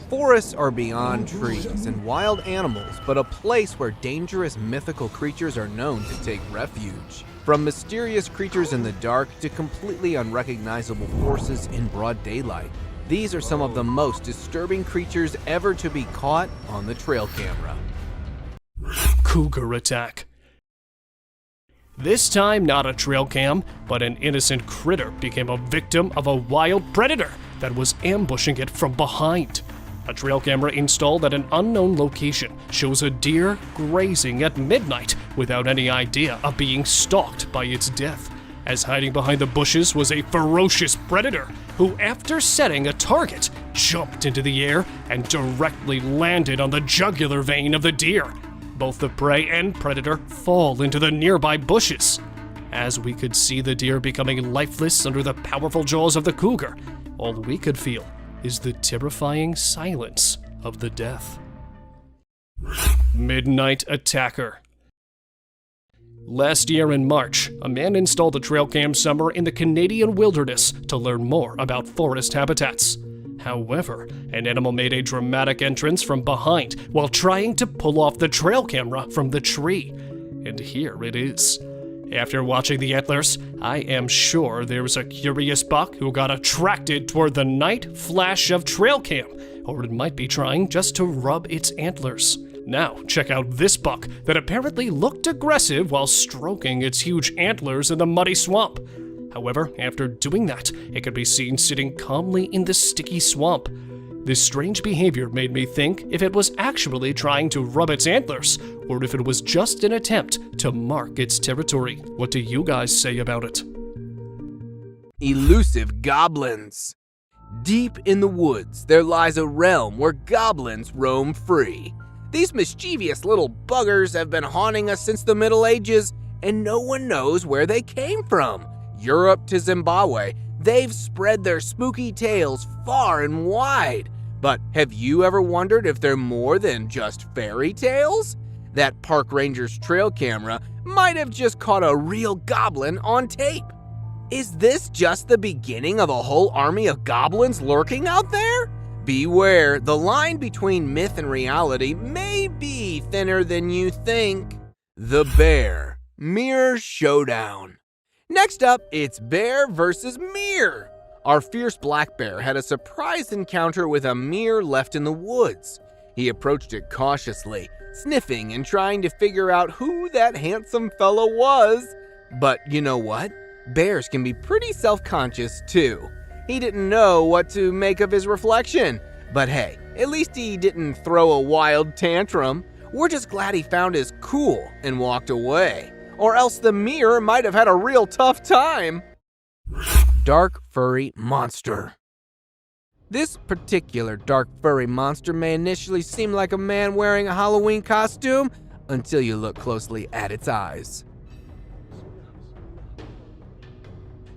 Forests are beyond trees and wild animals, but a place where dangerous mythical creatures are known to take refuge. From mysterious creatures in the dark to completely unrecognizable forces in broad daylight, these are some of the most disturbing creatures ever to be caught on the trail camera. Cougar attack. This time not a trail cam, but an innocent critter became a victim of a wild predator that was ambushing it from behind. A trail camera installed at an unknown location shows a deer grazing at midnight without any idea of being stalked by its death, as hiding behind the bushes was a ferocious predator who, after setting a target, jumped into the air and directly landed on the jugular vein of the deer. Both the prey and predator fall into the nearby bushes. As we could see the deer becoming lifeless under the powerful jaws of the cougar, all we could feel is the terrifying silence of the death. Midnight attacker. Last year in March, a man installed a trail cam somewhere in the Canadian wilderness to learn more about forest habitats. However, an animal made a dramatic entrance from behind while trying to pull off the trail camera from the tree. And here it is. After watching the antlers, I am sure there's a curious buck who got attracted toward the night flash of trail cam, or it might be trying just to rub its antlers. Now, check out this buck that apparently looked aggressive while stroking its huge antlers in the muddy swamp. However, after doing that, it could be seen sitting calmly in the sticky swamp. This strange behavior made me think if it was actually trying to rub its antlers, or if it was just an attempt to mark its territory. What do you guys say about it? Elusive goblins. Deep in the woods, there lies a realm where goblins roam free. These mischievous little buggers have been haunting us since the Middle Ages, and no one knows where they came from. Europe to Zimbabwe, they've spread their spooky tales far and wide. But have you ever wondered if they're more than just fairy tales? That park ranger's trail camera might have just caught a real goblin on tape. Is this just the beginning of a whole army of goblins lurking out there? Beware, the line between myth and reality may be thinner than you think. The Bear Mirror Showdown. Next up, it's bear versus mirror. Our fierce black bear had a surprise encounter with a mirror left in the woods. He approached it cautiously, sniffing and trying to figure out who that handsome fellow was. But you know what? Bears can be pretty self-conscious too. He didn't know what to make of his reflection. But hey, at least he didn't throw a wild tantrum. We're just glad he found his cool and walked away. Or else the mirror might have had a real tough time. Dark furry monster. This particular dark furry monster may initially seem like a man wearing a Halloween costume until you look closely at its eyes.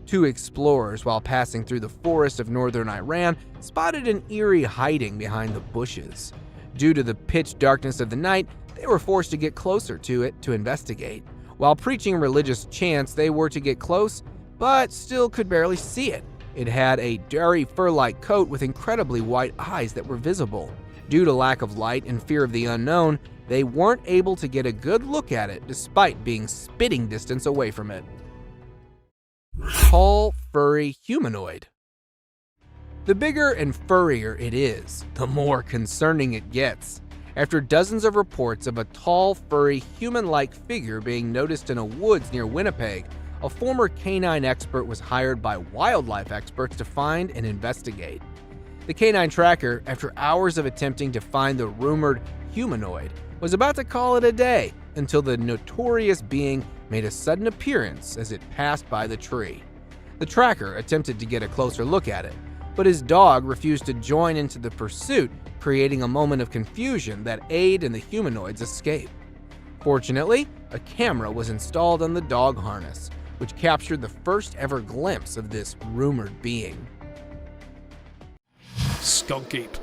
Two explorers, while passing through the forest of northern Iran, spotted an eerie hiding behind the bushes. Due to the pitch darkness of the night, they were forced to get closer to it to investigate. While preaching religious chants, they were to get close, but still could barely see it. It had a dirty fur-like coat with incredibly white eyes that were visible. Due to lack of light and fear of the unknown, they weren't able to get a good look at it despite being spitting distance away from it. Tall, furry humanoid. The bigger and furrier it is, the more concerning it gets. After dozens of reports of a tall, furry, human-like figure being noticed in a woods near Winnipeg, a former canine expert was hired by wildlife experts to find and investigate. The canine tracker, after hours of attempting to find the rumored humanoid, was about to call it a day until the notorious being made a sudden appearance as it passed by the tree. The tracker attempted to get a closer look at it, but his dog refused to join into the pursuit, creating a moment of confusion that aided in the humanoid's escape. Fortunately, a camera was installed on the dog harness, which captured the first ever glimpse of this rumored being. Skunk ape.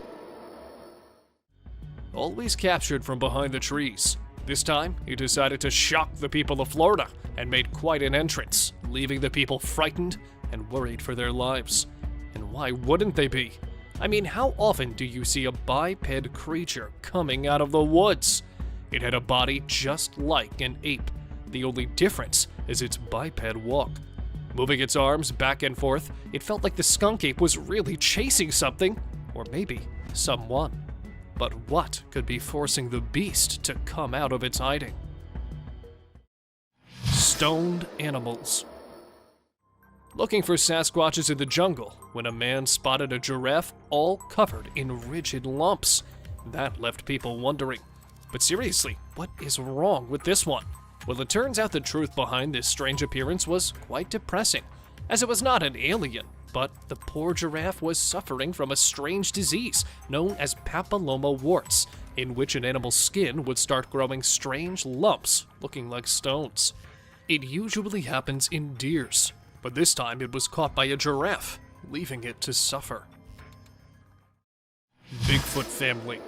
Always captured from behind the trees. This time, he decided to shock the people of Florida and made quite an entrance, leaving the people frightened and worried for their lives. And why wouldn't they be? I mean, how often do you see a biped creature coming out of the woods? It had a body just like an ape. The only difference is its biped walk. Moving its arms back and forth, it felt like the skunk ape was really chasing something, or maybe someone. But what could be forcing the beast to come out of its hiding? Stoned animals. Looking for Sasquatches in the jungle when a man spotted a giraffe all covered in rigid lumps. That left people wondering. But seriously, what is wrong with this one? Well, it turns out the truth behind this strange appearance was quite depressing, as it was not an alien, but the poor giraffe was suffering from a strange disease known as papilloma warts, in which an animal's skin would start growing strange lumps looking like stones. It usually happens in deers, but this time it was caught by a giraffe, leaving it to suffer. Bigfoot family.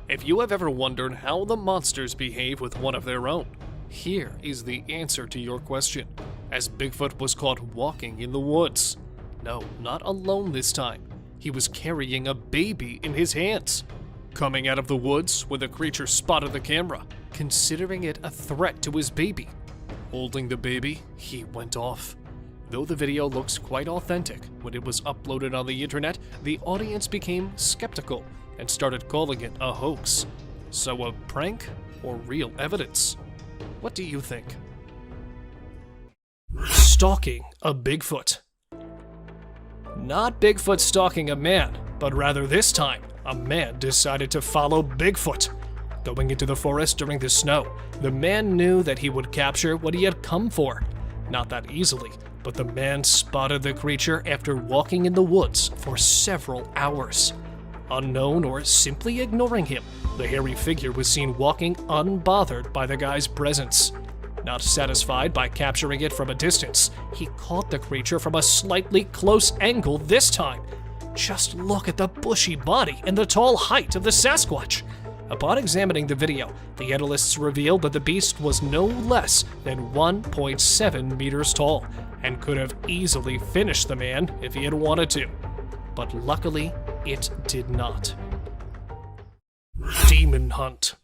If you have ever wondered how the monsters behave with one of their own, here is the answer to your question, as Bigfoot was caught walking in the woods. No, not alone this time. He was carrying a baby in his hands. Coming out of the woods when the creature spotted the camera, considering it a threat to his baby. Holding the baby, he went off. Though the video looks quite authentic, when it was uploaded on the internet, the audience became skeptical and started calling it a hoax. So a prank or real evidence? What do you think? Stalking a Bigfoot. Not Bigfoot stalking a man, but rather this time, a man decided to follow Bigfoot. Going into the forest during the snow, the man knew that he would capture what he had come for. Not that easily, but the man spotted the creature after walking in the woods for several hours. Unknown or simply ignoring him, the hairy figure was seen walking unbothered by the guy's presence. Not satisfied by capturing it from a distance, he caught the creature from a slightly close angle this time. Just look at the bushy body and the tall height of the Sasquatch. Upon examining the video, the analysts revealed that the beast was no less than 1.7 meters tall and could have easily finished the man if he had wanted to. But luckily, it did not. Demon hunt.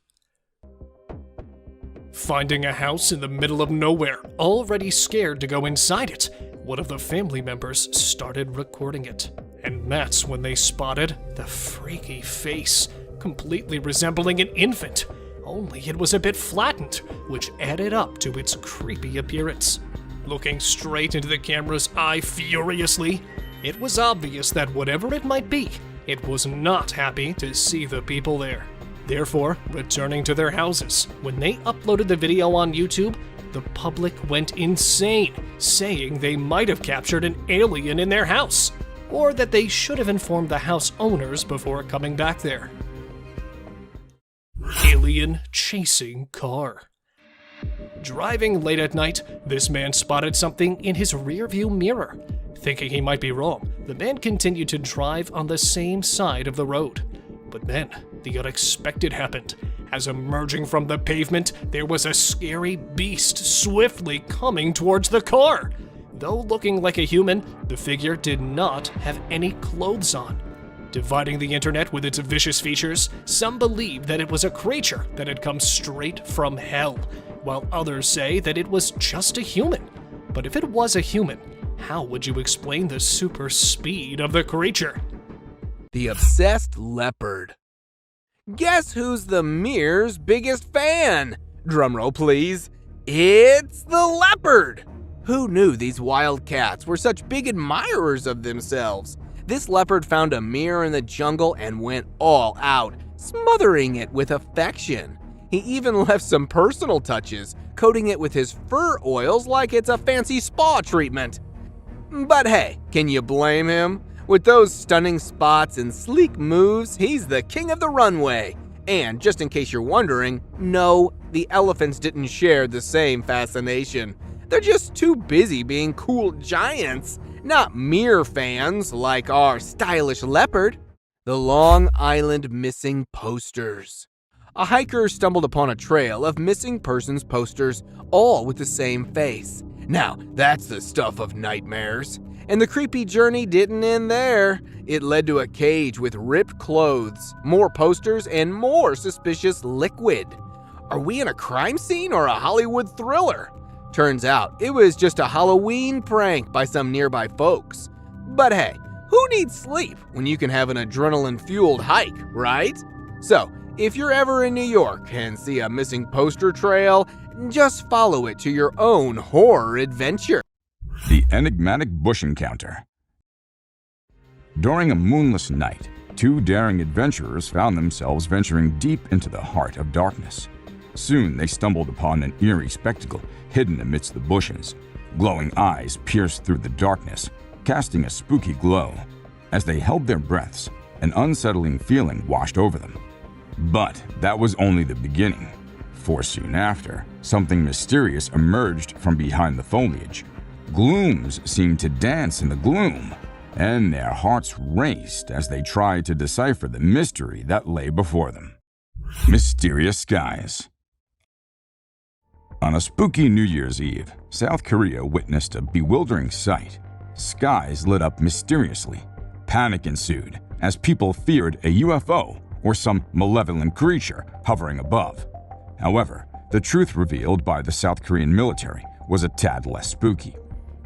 Finding a house in the middle of nowhere, already scared to go inside it, one of the family members started recording it. And that's when they spotted the freaky face, completely resembling an infant, only it was a bit flattened, which added up to its creepy appearance. Looking straight into the camera's eye furiously, it was obvious that whatever it might be, it was not happy to see the people there. Therefore, returning to their houses, when they uploaded the video on YouTube, the public went insane, saying they might have captured an alien in their house, or that they should have informed the house owners before coming back there. Alien chasing car. Driving late at night, this man spotted something in his rearview mirror. Thinking he might be wrong, the man continued to drive on the same side of the road. But then, the unexpected happened. As emerging from the pavement, there was a scary beast swiftly coming towards the car. Though looking like a human, the figure did not have any clothes on. Dividing the internet with its vicious features, some believe that it was a creature that had come straight from hell, while others say that it was just a human. But if it was a human, how would you explain the super speed of the creature? The obsessed leopard. Guess who's the mirror's biggest fan? Drumroll please. It's the leopard! Who knew these wild cats were such big admirers of themselves? This leopard found a mirror in the jungle and went all out, smothering it with affection. He even left some personal touches, coating it with his fur oils like it's a fancy spa treatment. But hey, can you blame him? With those stunning spots and sleek moves, he's the king of the runway. And just in case you're wondering, no, the elephants didn't share the same fascination. They're just too busy being cool giants, not mere fans like our stylish leopard. The Long Island missing posters. A hiker stumbled upon a trail of missing persons posters, all with the same face. Now, that's the stuff of nightmares. And the creepy journey didn't end there. It led to a cage with ripped clothes, more posters, and more suspicious liquid. Are we in a crime scene or a Hollywood thriller? Turns out, it was just a Halloween prank by some nearby folks. But hey, who needs sleep when you can have an adrenaline-fueled hike, right? So, if you're ever in New York and see a missing poster trail, just follow it to your own horror adventure. The enigmatic bush encounter. During a moonless night, two daring adventurers found themselves venturing deep into the heart of darkness. Soon they stumbled upon an eerie spectacle hidden amidst the bushes. Glowing eyes pierced through the darkness, casting a spooky glow. As they held their breaths, an unsettling feeling washed over them. But that was only the beginning, for soon after, something mysterious emerged from behind the foliage. Glooms seemed to dance in the gloom, and their hearts raced as they tried to decipher the mystery that lay before them. Mysterious skies. On a spooky New Year's Eve, South Korea witnessed a bewildering sight. Skies lit up mysteriously. Panic ensued as people feared a UFO or some malevolent creature hovering above. However, the truth revealed by the South Korean military was a tad less spooky.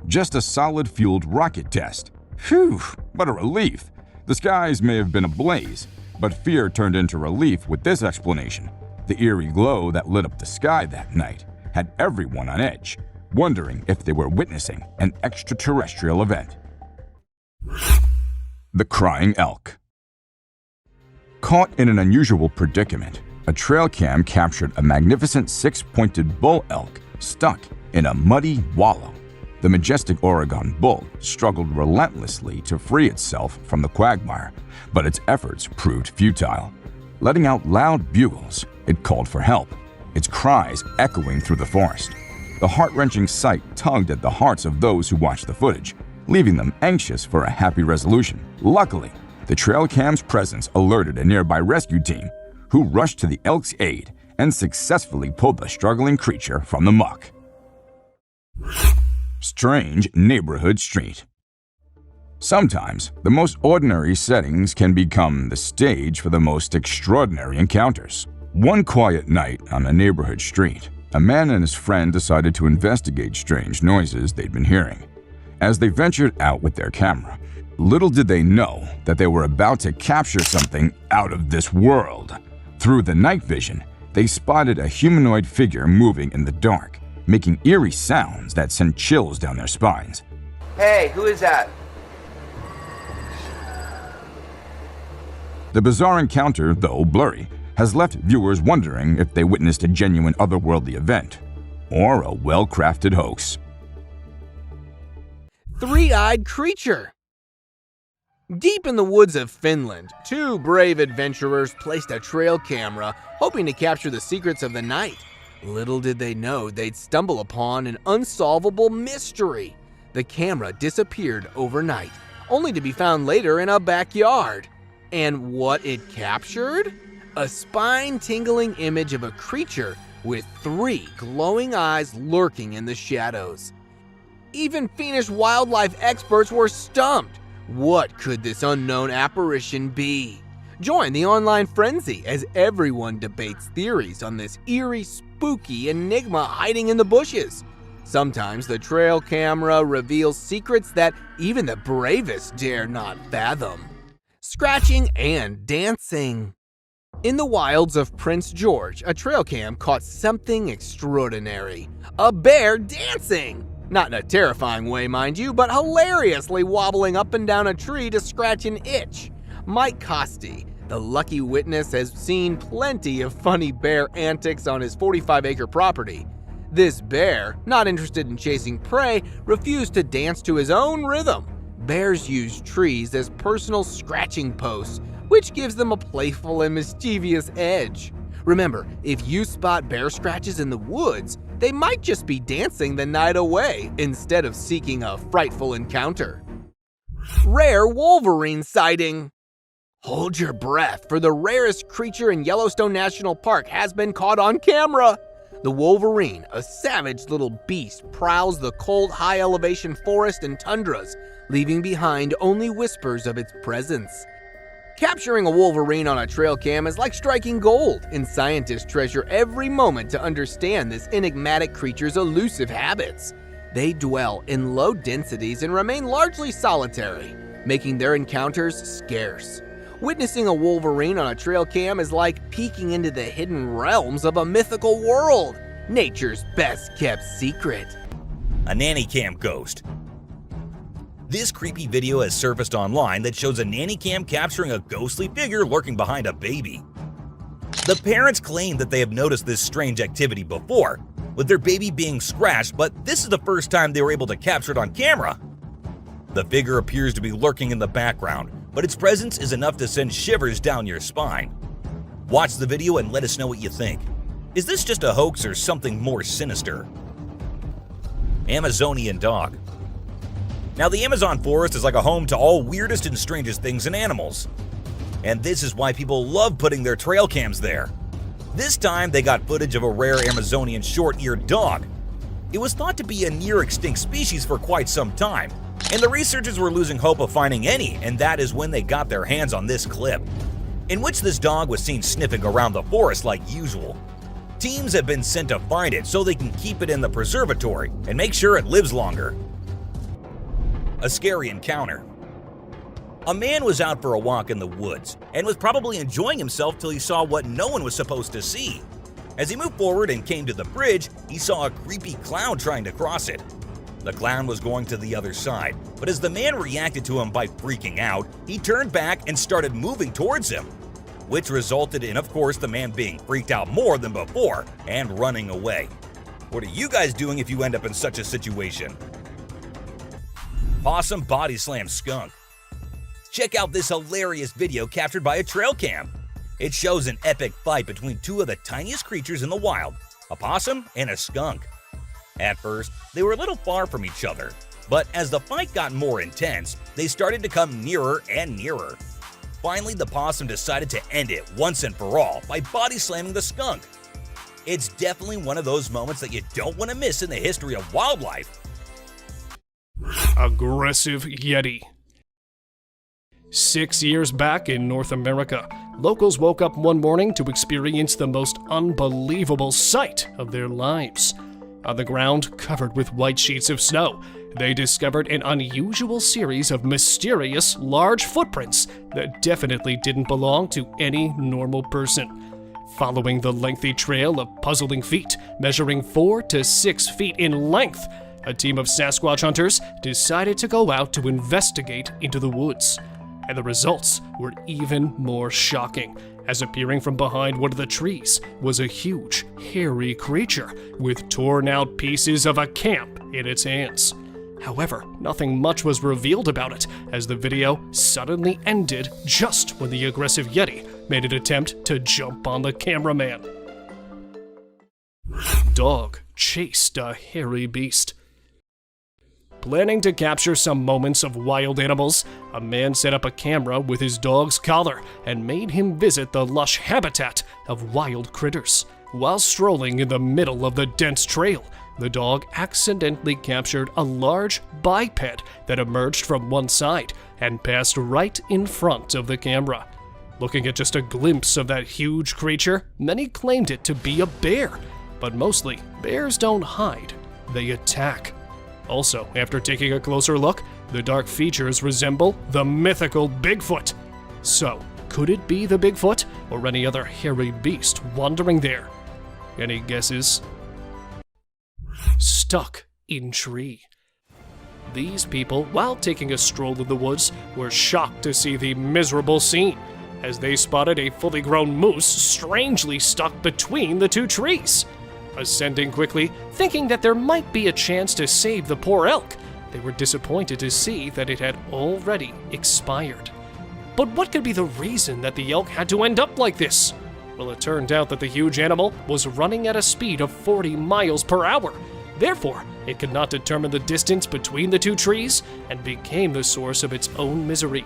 Just a solid-fueled rocket test. Phew, what a relief. The skies may have been ablaze, but fear turned into relief with this explanation. The eerie glow that lit up the sky that night had everyone on edge, wondering if they were witnessing an extraterrestrial event. The Crying Elk. Caught in an unusual predicament, a trail cam captured a magnificent six-pointed bull elk stuck in a muddy wallow. The majestic Oregon bull struggled relentlessly to free itself from the quagmire, but its efforts proved futile. Letting out loud bugles, it called for help, its cries echoing through the forest. The heart-wrenching sight tugged at the hearts of those who watched the footage, leaving them anxious for a happy resolution. Luckily, the trail cam's presence alerted a nearby rescue team, who rushed to the elk's aid and successfully pulled the struggling creature from the muck. Strange neighborhood street. Sometimes, the most ordinary settings can become the stage for the most extraordinary encounters. One quiet night on a neighborhood street, a man and his friend decided to investigate strange noises they'd been hearing. As they ventured out with their camera, little did they know that they were about to capture something out of this world. Through the night vision, they spotted a humanoid figure moving in the dark, making eerie sounds that sent chills down their spines. Hey, who is that? The bizarre encounter, though blurry, has left viewers wondering if they witnessed a genuine otherworldly event or a well-crafted hoax. Three-eyed creature. Deep in the woods of Finland, two brave adventurers placed a trail camera, hoping to capture the secrets of the night. Little did they know they'd stumble upon an unsolvable mystery. The camera disappeared overnight, only to be found later in a backyard. And what it captured? A spine-tingling image of a creature with three glowing eyes lurking in the shadows. Even Finnish wildlife experts were stumped. What could this unknown apparition be? Join the online frenzy as everyone debates theories on this eerie, spooky enigma hiding in the bushes. Sometimes the trail camera reveals secrets that even the bravest dare not fathom. Scratching and dancing. In the wilds of Prince George, a trail cam caught something extraordinary. A bear dancing! Not in a terrifying way, mind you, but hilariously wobbling up and down a tree to scratch an itch. Mike Costi, the lucky witness, has seen plenty of funny bear antics on his 45-acre property. This bear, not interested in chasing prey, refused to dance to his own rhythm. Bears use trees as personal scratching posts, which gives them a playful and mischievous edge. Remember, if you spot bear scratches in the woods, they might just be dancing the night away instead of seeking a frightful encounter. Rare Wolverine sighting. Hold your breath, for the rarest creature in Yellowstone National Park has been caught on camera. The wolverine, a savage little beast, prowls the cold, high-elevation forest and tundras, leaving behind only whispers of its presence. Capturing a wolverine on a trail cam is like striking gold, and scientists treasure every moment to understand this enigmatic creature's elusive habits. They dwell in low densities and remain largely solitary, making their encounters scarce. Witnessing a wolverine on a trail cam is like peeking into the hidden realms of a mythical world, nature's best-kept secret. A nanny cam ghost. This creepy video has surfaced online that shows a nanny cam capturing a ghostly figure lurking behind a baby. The parents claim that they have noticed this strange activity before, with their baby being scratched, but this is the first time they were able to capture it on camera. The figure appears to be lurking in the background, but its presence is enough to send shivers down your spine. Watch the video and let us know what you think. Is this just a hoax or something more sinister? Amazonian dog. Now, the Amazon forest is like a home to all weirdest and strangest things and animals. And this is why people love putting their trail cams there. This time, they got footage of a rare Amazonian short-eared dog. It was thought to be a near-extinct species for quite some time, and the researchers were losing hope of finding any, and that is when they got their hands on this clip, in which this dog was seen sniffing around the forest like usual. Teams have been sent to find it so they can keep it in the preservatory and make sure it lives longer. A scary encounter. A man was out for a walk in the woods and was probably enjoying himself till he saw what no one was supposed to see. As he moved forward and came to the bridge, he saw a creepy clown trying to cross it. The clown was going to the other side, but as the man reacted to him by freaking out, he turned back and started moving towards him, which resulted in, of course, the man being freaked out more than before and running away. What are you guys doing if you end up in such a situation? Possum body slam skunk. Check out this hilarious video captured by a trail cam. It shows an epic fight between two of the tiniest creatures in the wild, a possum and a skunk. At first, they were a little far from each other, but as the fight got more intense, they started to come nearer and nearer. Finally, the possum decided to end it once and for all by body slamming the skunk. It's definitely one of those moments that you don't want to miss in the history of wildlife. Aggressive Yeti. 6 years back in North America, locals woke up one morning to experience the most unbelievable sight of their lives. On the ground, covered with white sheets of snow, they discovered an unusual series of mysterious large footprints that definitely didn't belong to any normal person. Following the lengthy trail of puzzling feet, measuring 4 to 6 feet in length, a team of Sasquatch hunters decided to go out to investigate into the woods. And the results were even more shocking, as appearing from behind one of the trees was a huge, hairy creature with torn-out pieces of a camp in its hands. However, nothing much was revealed about it, as the video suddenly ended just when the aggressive Yeti made an attempt to jump on the cameraman. Dog chased a hairy beast. Planning to capture some moments of wild animals, a man set up a camera with his dog's collar and made him visit the lush habitat of wild critters. While strolling in the middle of the dense trail, the dog accidentally captured a large biped that emerged from one side and passed right in front of the camera. Looking at just a glimpse of that huge creature, many claimed it to be a bear, but mostly, bears don't hide, they attack. Also, after taking a closer look, the dark features resemble the mythical Bigfoot. So, could it be the Bigfoot or any other hairy beast wandering there? Any guesses? Stuck in tree. These people, while taking a stroll in the woods, were shocked to see the miserable scene, as they spotted a fully grown moose strangely stuck between the two trees. Ascending quickly, thinking that there might be a chance to save the poor elk, they were disappointed to see that it had already expired. But what could be the reason that the elk had to end up like this? Well, it turned out that the huge animal was running at a speed of 40 miles per hour. Therefore, it could not determine the distance between the two trees and became the source of its own misery.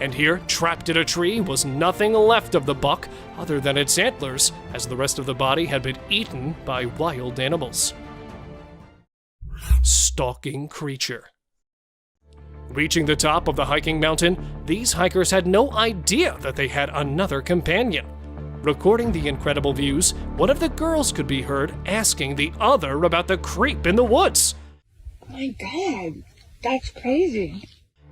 And here, trapped in a tree, was nothing left of the buck other than its antlers, as the rest of the body had been eaten by wild animals. Stalking creature. Reaching the top of the hiking mountain, these hikers had no idea that they had another companion. Recording the incredible views, one of the girls could be heard asking the other about the creep in the woods. My God, that's crazy.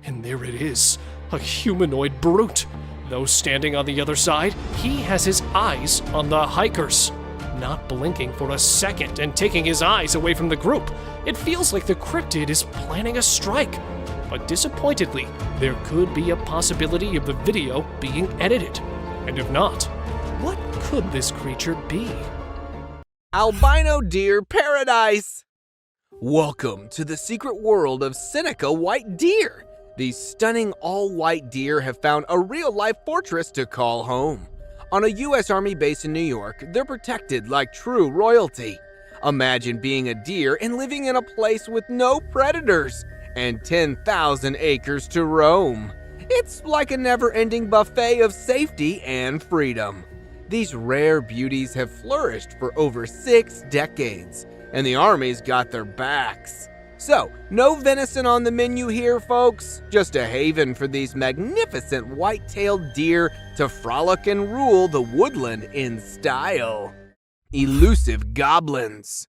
And there it is, a humanoid brute. Though standing on the other side, he has his eyes on the hikers. Not blinking for a second and taking his eyes away from the group. It feels like the cryptid is planning a strike. But disappointedly, there could be a possibility of the video being edited. And if not, what could this creature be? Albino deer paradise! Welcome to the secret world of Seneca white deer. These stunning all-white deer have found a real-life fortress to call home. On a U.S. Army base in New York, they're protected like true royalty. Imagine being a deer and living in a place with no predators and 10,000 acres to roam. It's like a never-ending buffet of safety and freedom. These rare beauties have flourished for over 6 decades, and the Army's got their backs. So, no venison on the menu here, folks. Just a haven for these magnificent white-tailed deer to frolic and rule the woodland in style. Elusive goblins.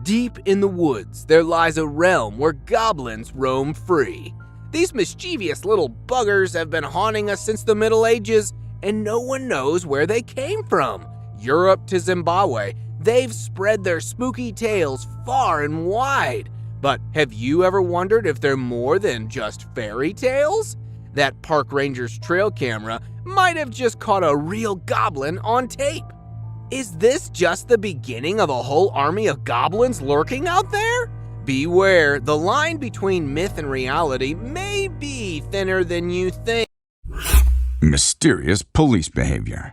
Deep in the woods, there lies a realm where goblins roam free. These mischievous little buggers have been haunting us since the Middle Ages, and no one knows where they came from. Europe to Zimbabwe, they've spread their spooky tales far and wide. But have you ever wondered if they're more than just fairy tales? That park ranger's trail camera might have just caught a real goblin on tape. Is this just the beginning of a whole army of goblins lurking out there? Beware, the line between myth and reality may be thinner than you think. Mysterious police behavior.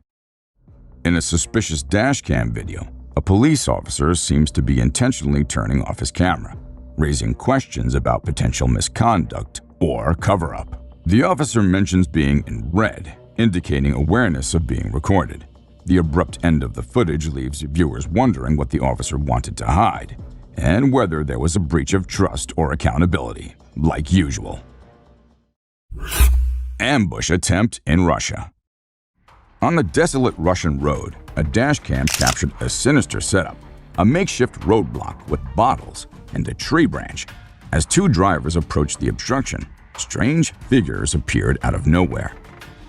In a suspicious dashcam video, a police officer seems to be intentionally turning off his camera, raising questions about potential misconduct or cover-up. The officer mentions being in red, indicating awareness of being recorded. The abrupt end of the footage leaves viewers wondering what the officer wanted to hide, and whether there was a breach of trust or accountability, like usual. Ambush attempt in Russia. On the desolate Russian road, a dashcam captured a sinister setup, a makeshift roadblock with bottles and a tree branch. As 2 drivers approached the obstruction, strange figures appeared out of nowhere.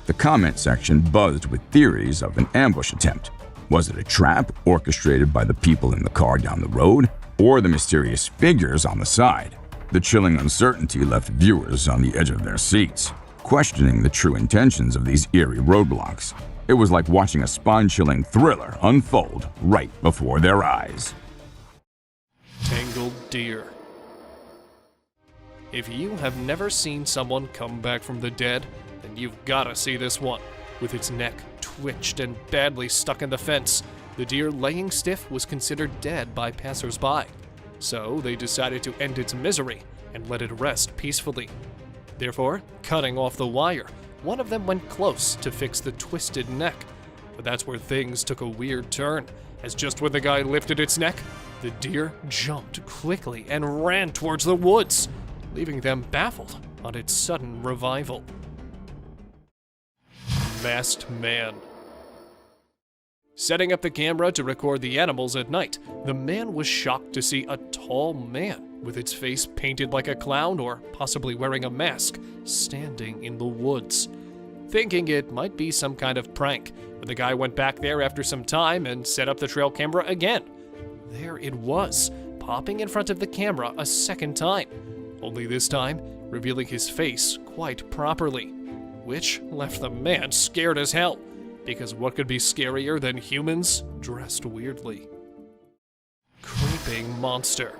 The comment section buzzed with theories of an ambush attempt. Was it a trap orchestrated by the people in the car down the road, or the mysterious figures on the side? The chilling uncertainty left viewers on the edge of their seats, questioning the true intentions of these eerie roadblocks. It was like watching a spine-chilling thriller unfold right before their eyes. Tangled deer. If you have never seen someone come back from the dead, then you've gotta see this one. With its neck twitched and badly stuck in the fence, the deer laying stiff was considered dead by passers-by. So they decided to end its misery and let it rest peacefully. Therefore, cutting off the wire, one of them went close to fix the twisted neck. But that's where things took a weird turn, as just when the guy lifted its neck, the deer jumped quickly and ran towards the woods, leaving them baffled on its sudden revival. Masked man. Setting up the camera to record the animals at night, the man was shocked to see a tall man with its face painted like a clown or possibly wearing a mask standing in the woods. Thinking it might be some kind of prank, but the guy went back there after some time and set up the trail camera again. There it was, popping in front of the camera a second time, only this time revealing his face quite properly, which left the man scared as hell, because what could be scarier than humans dressed weirdly? Creeping monster.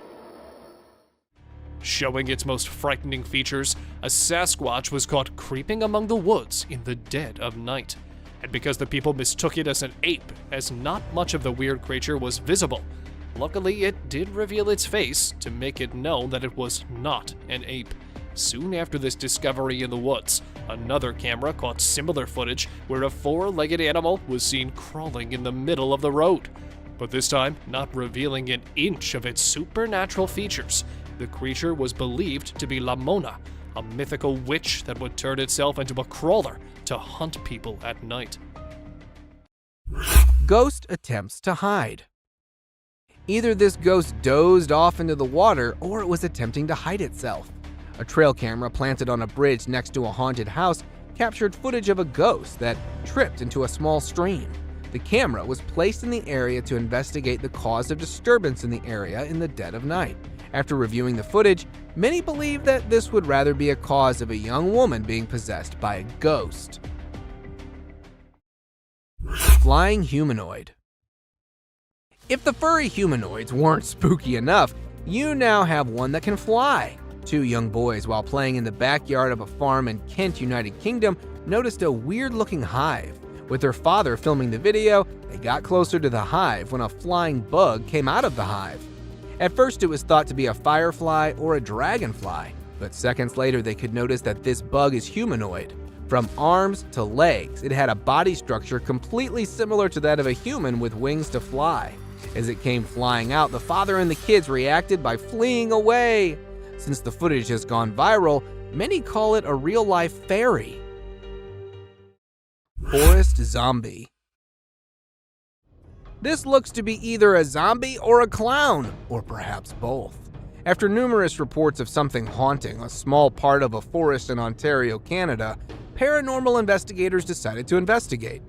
Showing its most frightening features, a Sasquatch was caught creeping among the woods in the dead of night. And because the people mistook it as an ape, as not much of the weird creature was visible, luckily it did reveal its face to make it known that it was not an ape. Soon after this discovery in the woods, another camera caught similar footage where a four-legged animal was seen crawling in the middle of the road. But this time, not revealing an inch of its supernatural features. The creature was believed to be La Mona, a mythical witch that would turn itself into a crawler to hunt people at night. Ghost attempts to hide. Either this ghost dozed off into the water or it was attempting to hide itself. A trail camera planted on a bridge next to a haunted house captured footage of a ghost that tripped into a small stream. The camera was placed in the area to investigate the cause of disturbance in the area in the dead of night. After reviewing the footage, many believe that this would rather be a cause of a young woman being possessed by a ghost. Flying humanoid. If the furry humanoids weren't spooky enough, you now have one that can fly. Two young boys, while playing in the backyard of a farm in Kent, United Kingdom, noticed a weird-looking hive. With their father filming the video, they got closer to the hive when a flying bug came out of the hive. At first, it was thought to be a firefly or a dragonfly, but seconds later they could notice that this bug is humanoid. From arms to legs, it had a body structure completely similar to that of a human with wings to fly. As it came flying out, the father and the kids reacted by fleeing away. Since the footage has gone viral, many call it a real-life fairy. Forest zombie. This looks to be either a zombie or a clown, or perhaps both. After numerous reports of something haunting a small part of a forest in Ontario, Canada, paranormal investigators decided to investigate.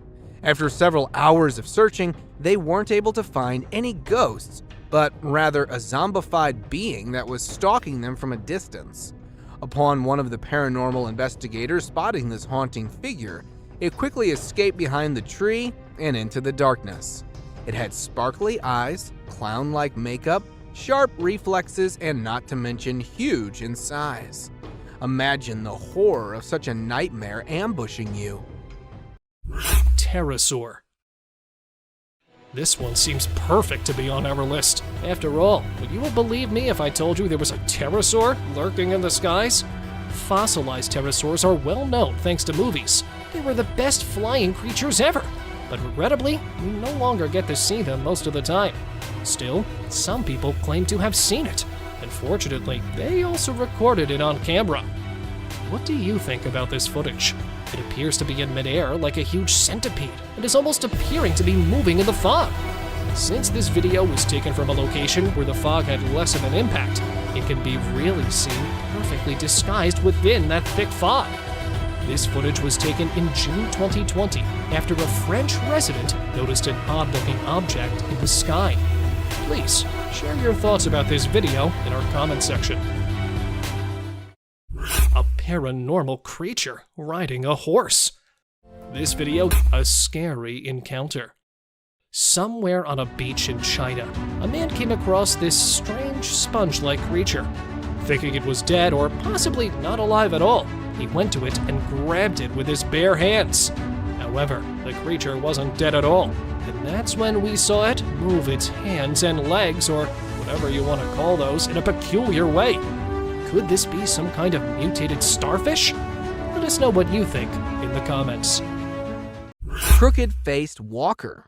After several hours of searching, they weren't able to find any ghosts, but rather a zombified being that was stalking them from a distance. Upon one of the paranormal investigators spotting this haunting figure, it quickly escaped behind the tree and into the darkness. It had sparkly eyes, clown-like makeup, sharp reflexes, and not to mention huge in size. Imagine the horror of such a nightmare ambushing you. Pterosaur. This one seems perfect to be on our list. After all, would you have believed me if I told you there was a pterosaur lurking in the skies? Fossilized pterosaurs are well known thanks to movies. They were the best flying creatures ever. But regrettably, we no longer get to see them most of the time. Still, some people claim to have seen it. Unfortunately, they also recorded it on camera. What do you think about this footage? It appears to be in midair like a huge centipede and is almost appearing to be moving in the fog. Since this video was taken from a location where the fog had less of an impact, it can be really seen perfectly disguised within that thick fog. This footage was taken in June 2020 after a French resident noticed an odd-looking object in the sky. Please share your thoughts about this video in our comment section. A paranormal creature riding a horse. This video, a scary encounter. Somewhere on a beach in China, a man came across this strange sponge-like creature. Thinking it was dead or possibly not alive at all, he went to it and grabbed it with his bare hands. However, the creature wasn't dead at all, and that's when we saw it move its hands and legs, or whatever you want to call those, in a peculiar way. Could this be some kind of mutated starfish? Let us know what you think in the comments. Crooked-faced walker.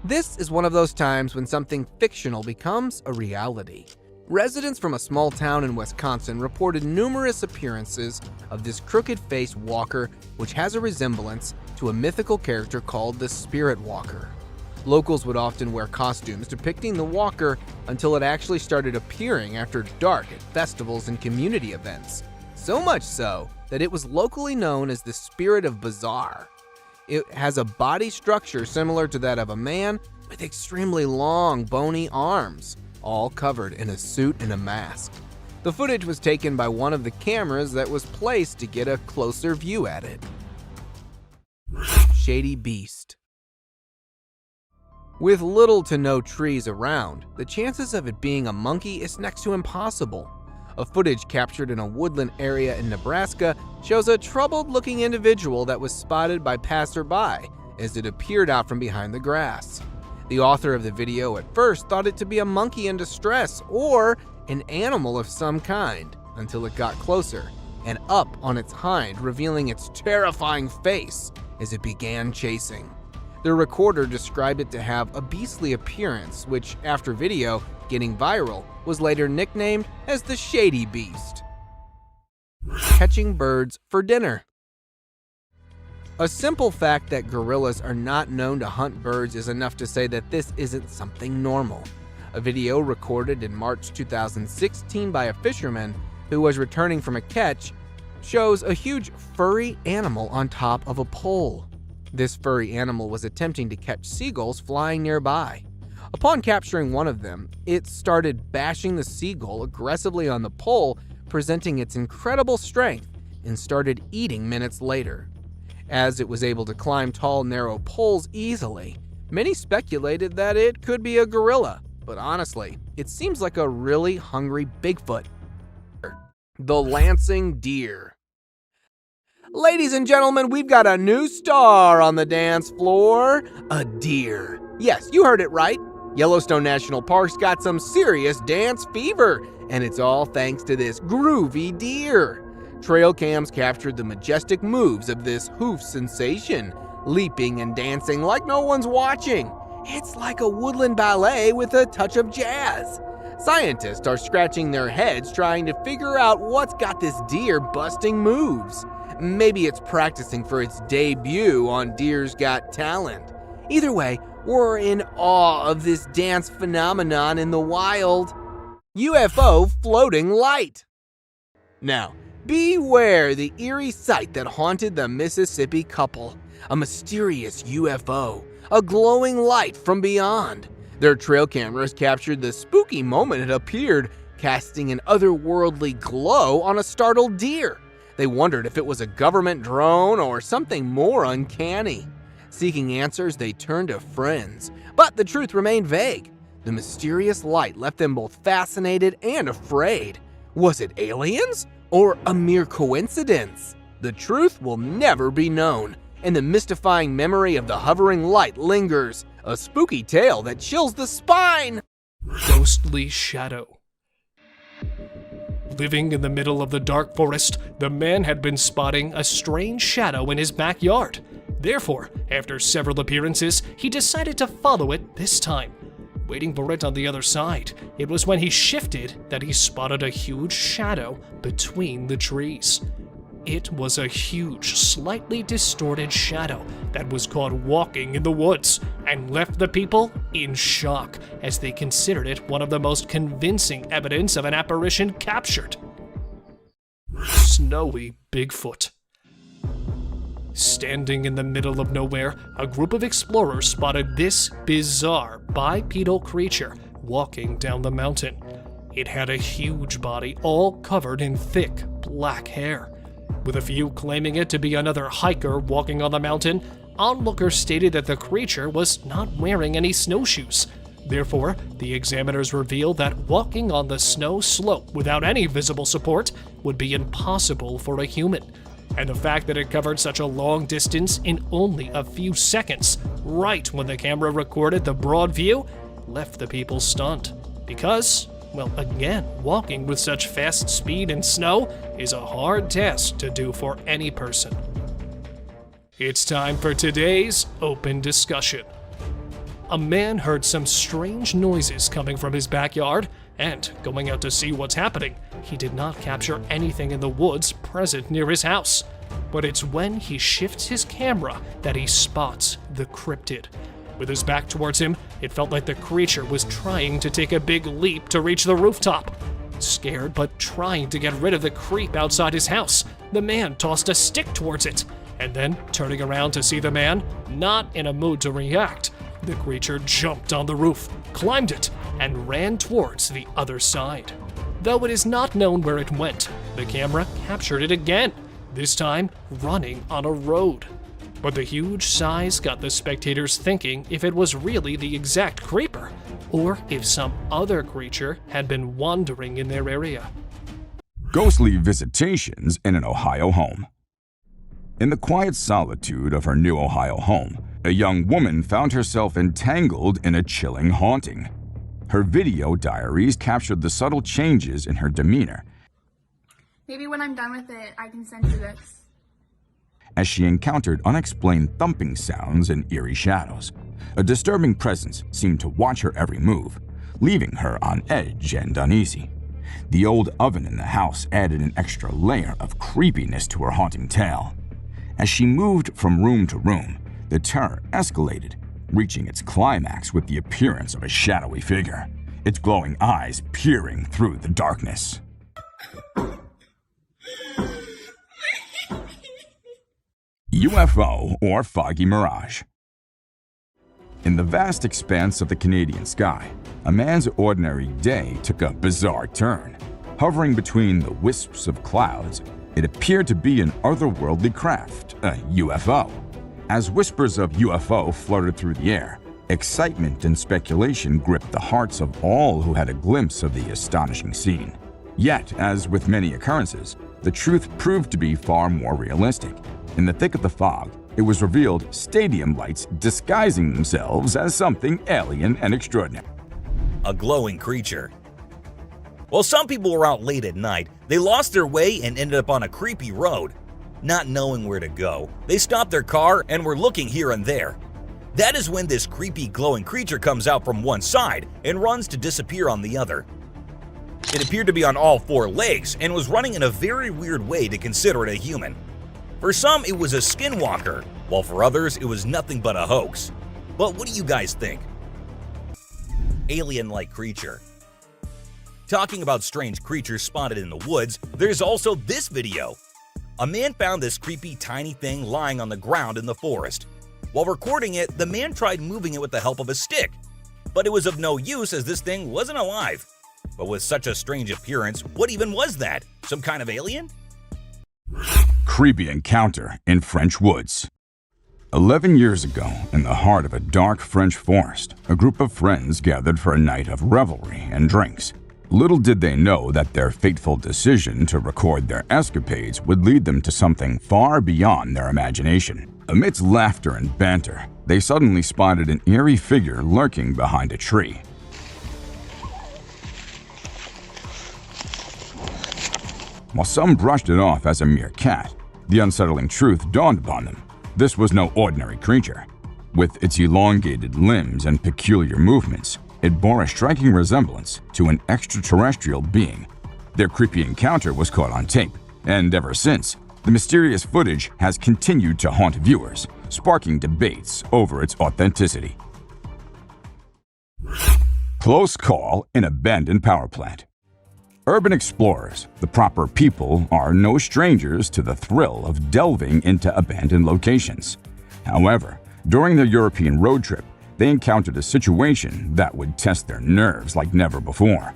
This is one of those times when something fictional becomes a reality. Residents from a small town in Wisconsin reported numerous appearances of this crooked-faced walker, which has a resemblance to a mythical character called the Spirit Walker. Locals would often wear costumes depicting the walker until it actually started appearing after dark at festivals and community events. So much so that it was locally known as the Spirit of Bizarre. It has a body structure similar to that of a man with extremely long, bony arms, all covered in a suit and a mask. The footage was taken by one of the cameras that was placed to get a closer view at it. Shady beast. With little to no trees around, the chances of it being a monkey is next to impossible. A footage captured in a woodland area in Nebraska shows a troubled-looking individual that was spotted by passerby as it appeared out from behind the grass. The author of the video at first thought it to be a monkey in distress or an animal of some kind, until it got closer and up on its hind, revealing its terrifying face as it began chasing. The recorder described it to have a beastly appearance, which, after video getting viral, was later nicknamed as the Shady Beast. Catching birds for dinner. A simple fact that gorillas are not known to hunt birds is enough to say that this isn't something normal. A video recorded in March 2016 by a fisherman who was returning from a catch shows a huge furry animal on top of a pole. This furry animal was attempting to catch seagulls flying nearby. Upon capturing one of them, it started bashing the seagull aggressively on the pole, presenting its incredible strength, and started eating minutes later. As it was able to climb tall, narrow poles easily, many speculated that it could be a gorilla, but honestly, it seems like a really hungry Bigfoot. The Lansing Deer. Ladies and gentlemen, we've got a new star on the dance floor, a deer. Yes, you heard it right. Yellowstone National Park's got some serious dance fever, and it's all thanks to this groovy deer. Trail cams captured the majestic moves of this hoof sensation, leaping and dancing like no one's watching. It's like a woodland ballet with a touch of jazz. Scientists are scratching their heads trying to figure out what's got this deer busting moves. Maybe it's practicing for its debut on Deer's Got Talent. Either way, we're in awe of this dance phenomenon in the wild. UFO floating light. Now, beware the eerie sight that haunted the Mississippi couple. A mysterious UFO, a glowing light from beyond. Their trail cameras captured the spooky moment it appeared, casting an otherworldly glow on a startled deer. They wondered if it was a government drone or something more uncanny. Seeking answers, they turned to friends, but the truth remained vague. The mysterious light left them both fascinated and afraid. Was it aliens or a mere coincidence? The truth will never be known, and the mystifying memory of the hovering light lingers, a spooky tale that chills the spine. Ghostly shadow. Living in the middle of the dark forest, the man had been spotting a strange shadow in his backyard. Therefore, after several appearances, he decided to follow it this time. Waiting for it on the other side, it was when he shifted that he spotted a huge shadow between the trees. It was a huge, slightly distorted shadow that was caught walking in the woods and left the people in shock as they considered it one of the most convincing evidence of an apparition captured. Snowy Bigfoot. Standing in the middle of nowhere, a group of explorers spotted this bizarre bipedal creature walking down the mountain. It had a huge body all covered in thick black hair. With a few claiming it to be another hiker walking on the mountain, onlookers stated that the creature was not wearing any snowshoes. Therefore, the examiners revealed that walking on the snow slope without any visible support would be impossible for a human. And the fact that it covered such a long distance in only a few seconds, right when the camera recorded the broad view, left the people stunned. Because, well, again, walking with such fast speed in snow is a hard task to do for any person. It's time for today's open discussion. A man heard some strange noises coming from his backyard, and going out to see what's happening, he did not capture anything in the woods present near his house. But it's when he shifts his camera that he spots the cryptid. With his back towards him, it felt like the creature was trying to take a big leap to reach the rooftop. Scared but trying to get rid of the creep outside his house, the man tossed a stick towards it, and then, turning around to see the man, not in a mood to react, the creature jumped on the roof, climbed it, and ran towards the other side. Though it is not known where it went, the camera captured it again, this time running on a road. But the huge size got the spectators thinking if it was really the exact creeper, or if some other creature had been wandering in their area. Ghostly visitations in an Ohio home. In the quiet solitude of her new Ohio home, a young woman found herself entangled in a chilling haunting. Her video diaries captured the subtle changes in her demeanor Maybe when I'm done with it, I can send you this. As she encountered unexplained thumping sounds and eerie shadows, a disturbing presence seemed to watch her every move, leaving her on edge and uneasy. The old oven in the house added an extra layer of creepiness to her haunting tale. As she moved from room to room, the terror escalated, reaching its climax with the appearance of a shadowy figure, its glowing eyes peering through the darkness. UFO or foggy mirage. In the vast expanse of the Canadian sky, a man's ordinary day took a bizarre turn. Hovering between the wisps of clouds, it appeared to be an otherworldly craft, a UFO. As whispers of UFO floated through the air, excitement and speculation gripped the hearts of all who had a glimpse of the astonishing scene. Yet, as with many occurrences, the truth proved to be far more realistic. In the thick of the fog, it was revealed stadium lights disguising themselves as something alien and extraordinary. A glowing creature. While some people were out late at night, they lost their way and ended up on a creepy road. Not knowing where to go, they stopped their car and were looking here and there. That is when this creepy glowing creature comes out from one side and runs to disappear on the other. It appeared to be on all four legs and was running in a very weird way to consider it a human. For some, it was a skinwalker, while for others, it was nothing but a hoax. But what do you guys think? Alien-like creature. Talking about strange creatures spotted in the woods, there's also this video. A man found this creepy tiny thing lying on the ground in the forest. While recording it, the man tried moving it with the help of a stick, but it was of no use as this thing wasn't alive. But with such a strange appearance, what even was that? Some kind of alien? Creepy encounter in French woods. 11 years ago, in the heart of a dark French forest, a group of friends gathered for a night of revelry and drinks. Little did they know that their fateful decision to record their escapades would lead them to something far beyond their imagination. Amidst laughter and banter, they suddenly spotted an eerie figure lurking behind a tree. While some brushed it off as a mere cat, the unsettling truth dawned upon them. This was no ordinary creature. With its elongated limbs and peculiar movements, it bore a striking resemblance to an extraterrestrial being. Their creepy encounter was caught on tape, and ever since, the mysterious footage has continued to haunt viewers, sparking debates over its authenticity. Close call in abandoned power plant. Urban explorers, the proper people, are no strangers to the thrill of delving into abandoned locations. However, during their European road trip, they encountered a situation that would test their nerves like never before.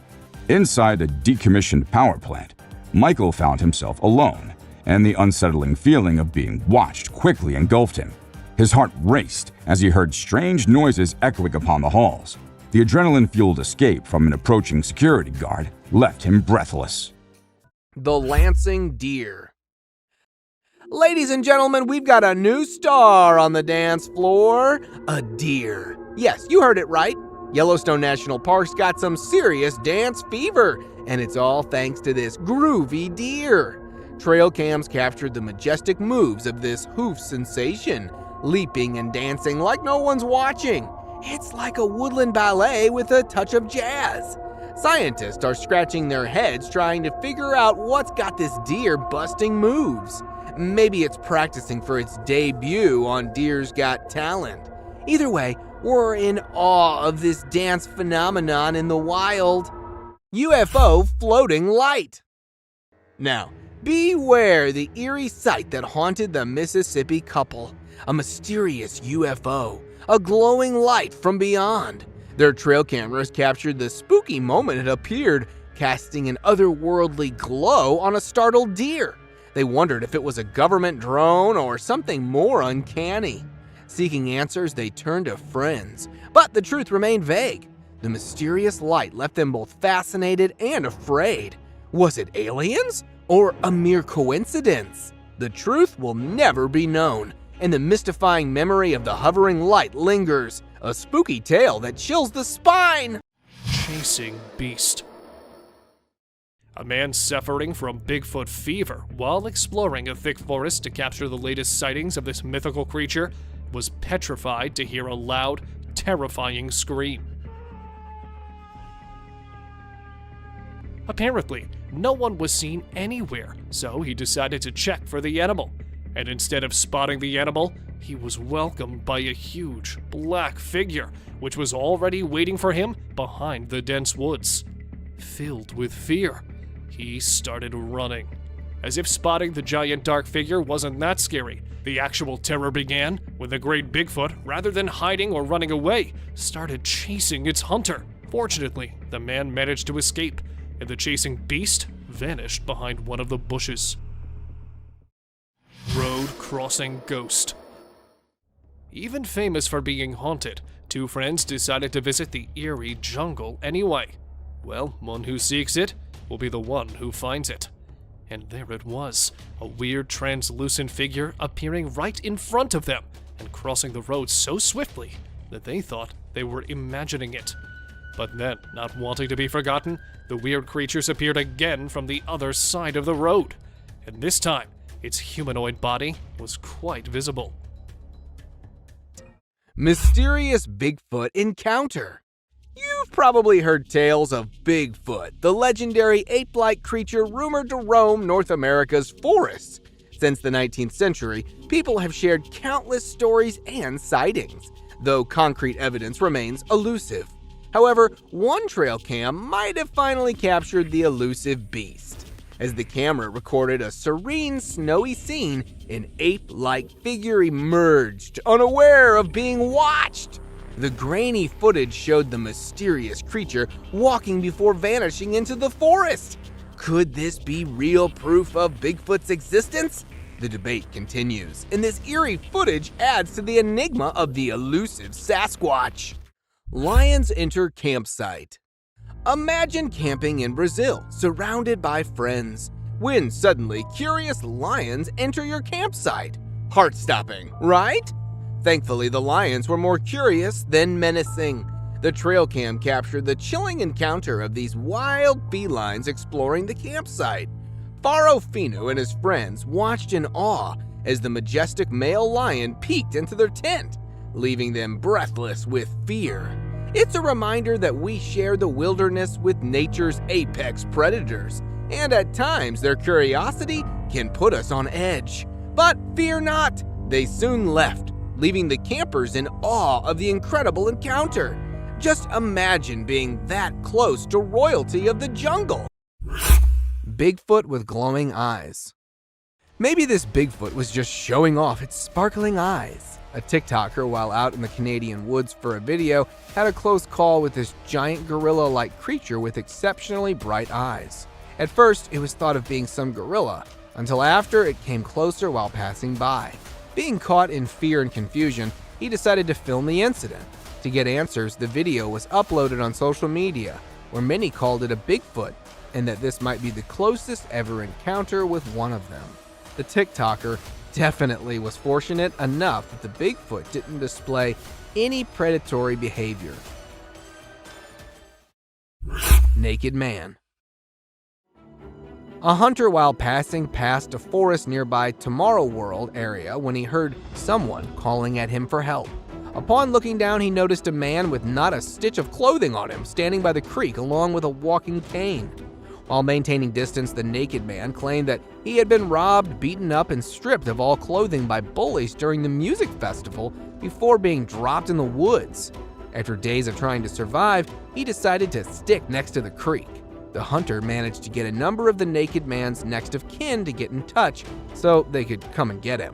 Inside a decommissioned power plant, Michael found himself alone, and the unsettling feeling of being watched quickly engulfed him. His heart raced as he heard strange noises echoing upon the halls. The adrenaline-fueled escape from an approaching security guard left him breathless. The Lansing Deer. Ladies and gentlemen, we've got a new star on the dance floor. A deer. Yes, you heard it right. Yellowstone National Park's got some serious dance fever, and it's all thanks to this groovy deer. Trail cams captured the majestic moves of this hoof sensation, leaping and dancing like no one's watching. It's like a woodland ballet with a touch of jazz. Scientists are scratching their heads trying to figure out what's got this deer busting moves. Maybe it's practicing for its debut on Deer's Got Talent. Either way, we're in awe of this dance phenomenon in the wild. UFO floating light. Now, beware the eerie sight that haunted the Mississippi couple. A mysterious UFO, a glowing light from beyond. Their trail cameras captured the spooky moment it appeared, casting an otherworldly glow on a startled deer. They wondered if it was a government drone or something more uncanny. Seeking answers, they turned to friends, but the truth remained vague. The mysterious light left them both fascinated and afraid. Was it aliens or a mere coincidence? The truth will never be known, and the mystifying memory of the hovering light lingers, a spooky tale that chills the spine. Chasing Beast. a man suffering from Bigfoot fever while exploring a thick forest to capture the latest sightings of this mythical creature, was petrified to hear a loud, terrifying scream. Apparently, no one was seen anywhere, so he decided to check for the animal. And instead of spotting the animal, he was welcomed by a huge, black figure, which was already waiting for him behind the dense woods. Filled with fear, he started running. As if spotting the giant dark figure wasn't that scary, the actual terror began when the great Bigfoot, rather than hiding or running away, started chasing its hunter. Fortunately, the man managed to escape, and the chasing beast vanished behind one of the bushes. Road Crossing Ghost. Even famous for being haunted, two friends decided to visit the eerie jungle anyway. Well, one who seeks it will be the one who finds it. And there it was, a weird translucent figure appearing right in front of them and crossing the road so swiftly that they thought they were imagining it. But then, not wanting to be forgotten, the weird creatures appeared again from the other side of the road. And this time, its humanoid body was quite visible. Mysterious Bigfoot encounter. You've probably heard tales of Bigfoot, the legendary ape-like creature rumored to roam North America's forests. Since the 19th century, people have shared countless stories and sightings, though concrete evidence remains elusive. However, one trail cam might have finally captured the elusive beast. As the camera recorded a serene, snowy scene, an ape-like figure emerged, unaware of being watched. The grainy footage showed the mysterious creature walking before vanishing into the forest. Could this be real proof of Bigfoot's existence? The debate continues, and this eerie footage adds to the enigma of the elusive Sasquatch. Lions enter campsite. Imagine camping in Brazil, surrounded by friends, when suddenly curious lions enter your campsite. Heart-stopping, right? Thankfully, the lions were more curious than menacing. The trail cam captured the chilling encounter of these wild felines exploring the campsite. Faro Fino and his friends watched in awe as the majestic male lion peeked into their tent, leaving them breathless with fear. It's a reminder that we share the wilderness with nature's apex predators, and at times their curiosity can put us on edge. But fear not, they soon left, leaving the campers in awe of the incredible encounter. Just imagine being that close to royalty of the jungle. Bigfoot with glowing eyes. Maybe this Bigfoot was just showing off its sparkling eyes. A TikToker, while out in the Canadian woods for a video, had a close call with this giant gorilla-like creature with exceptionally bright eyes. At first, it was thought of being some gorilla, until after it came closer while passing by. Being caught in fear and confusion, he decided to film the incident. To get answers, the video was uploaded on social media, where many called it a Bigfoot, and that this might be the closest ever encounter with one of them. The TikToker definitely was fortunate enough that the Bigfoot didn't display any predatory behavior. Naked man. A hunter while passing past a forest nearby Tomorrow World area when he heard someone calling at him for help. Upon looking down, he noticed a man with not a stitch of clothing on him standing by the creek along with a walking cane. While maintaining distance, the naked man claimed that he had been robbed, beaten up, and stripped of all clothing by bullies during the music festival before being dropped in the woods. After days of trying to survive, he decided to stick next to the creek. The hunter managed to get a number of the naked man's next of kin to get in touch so they could come and get him.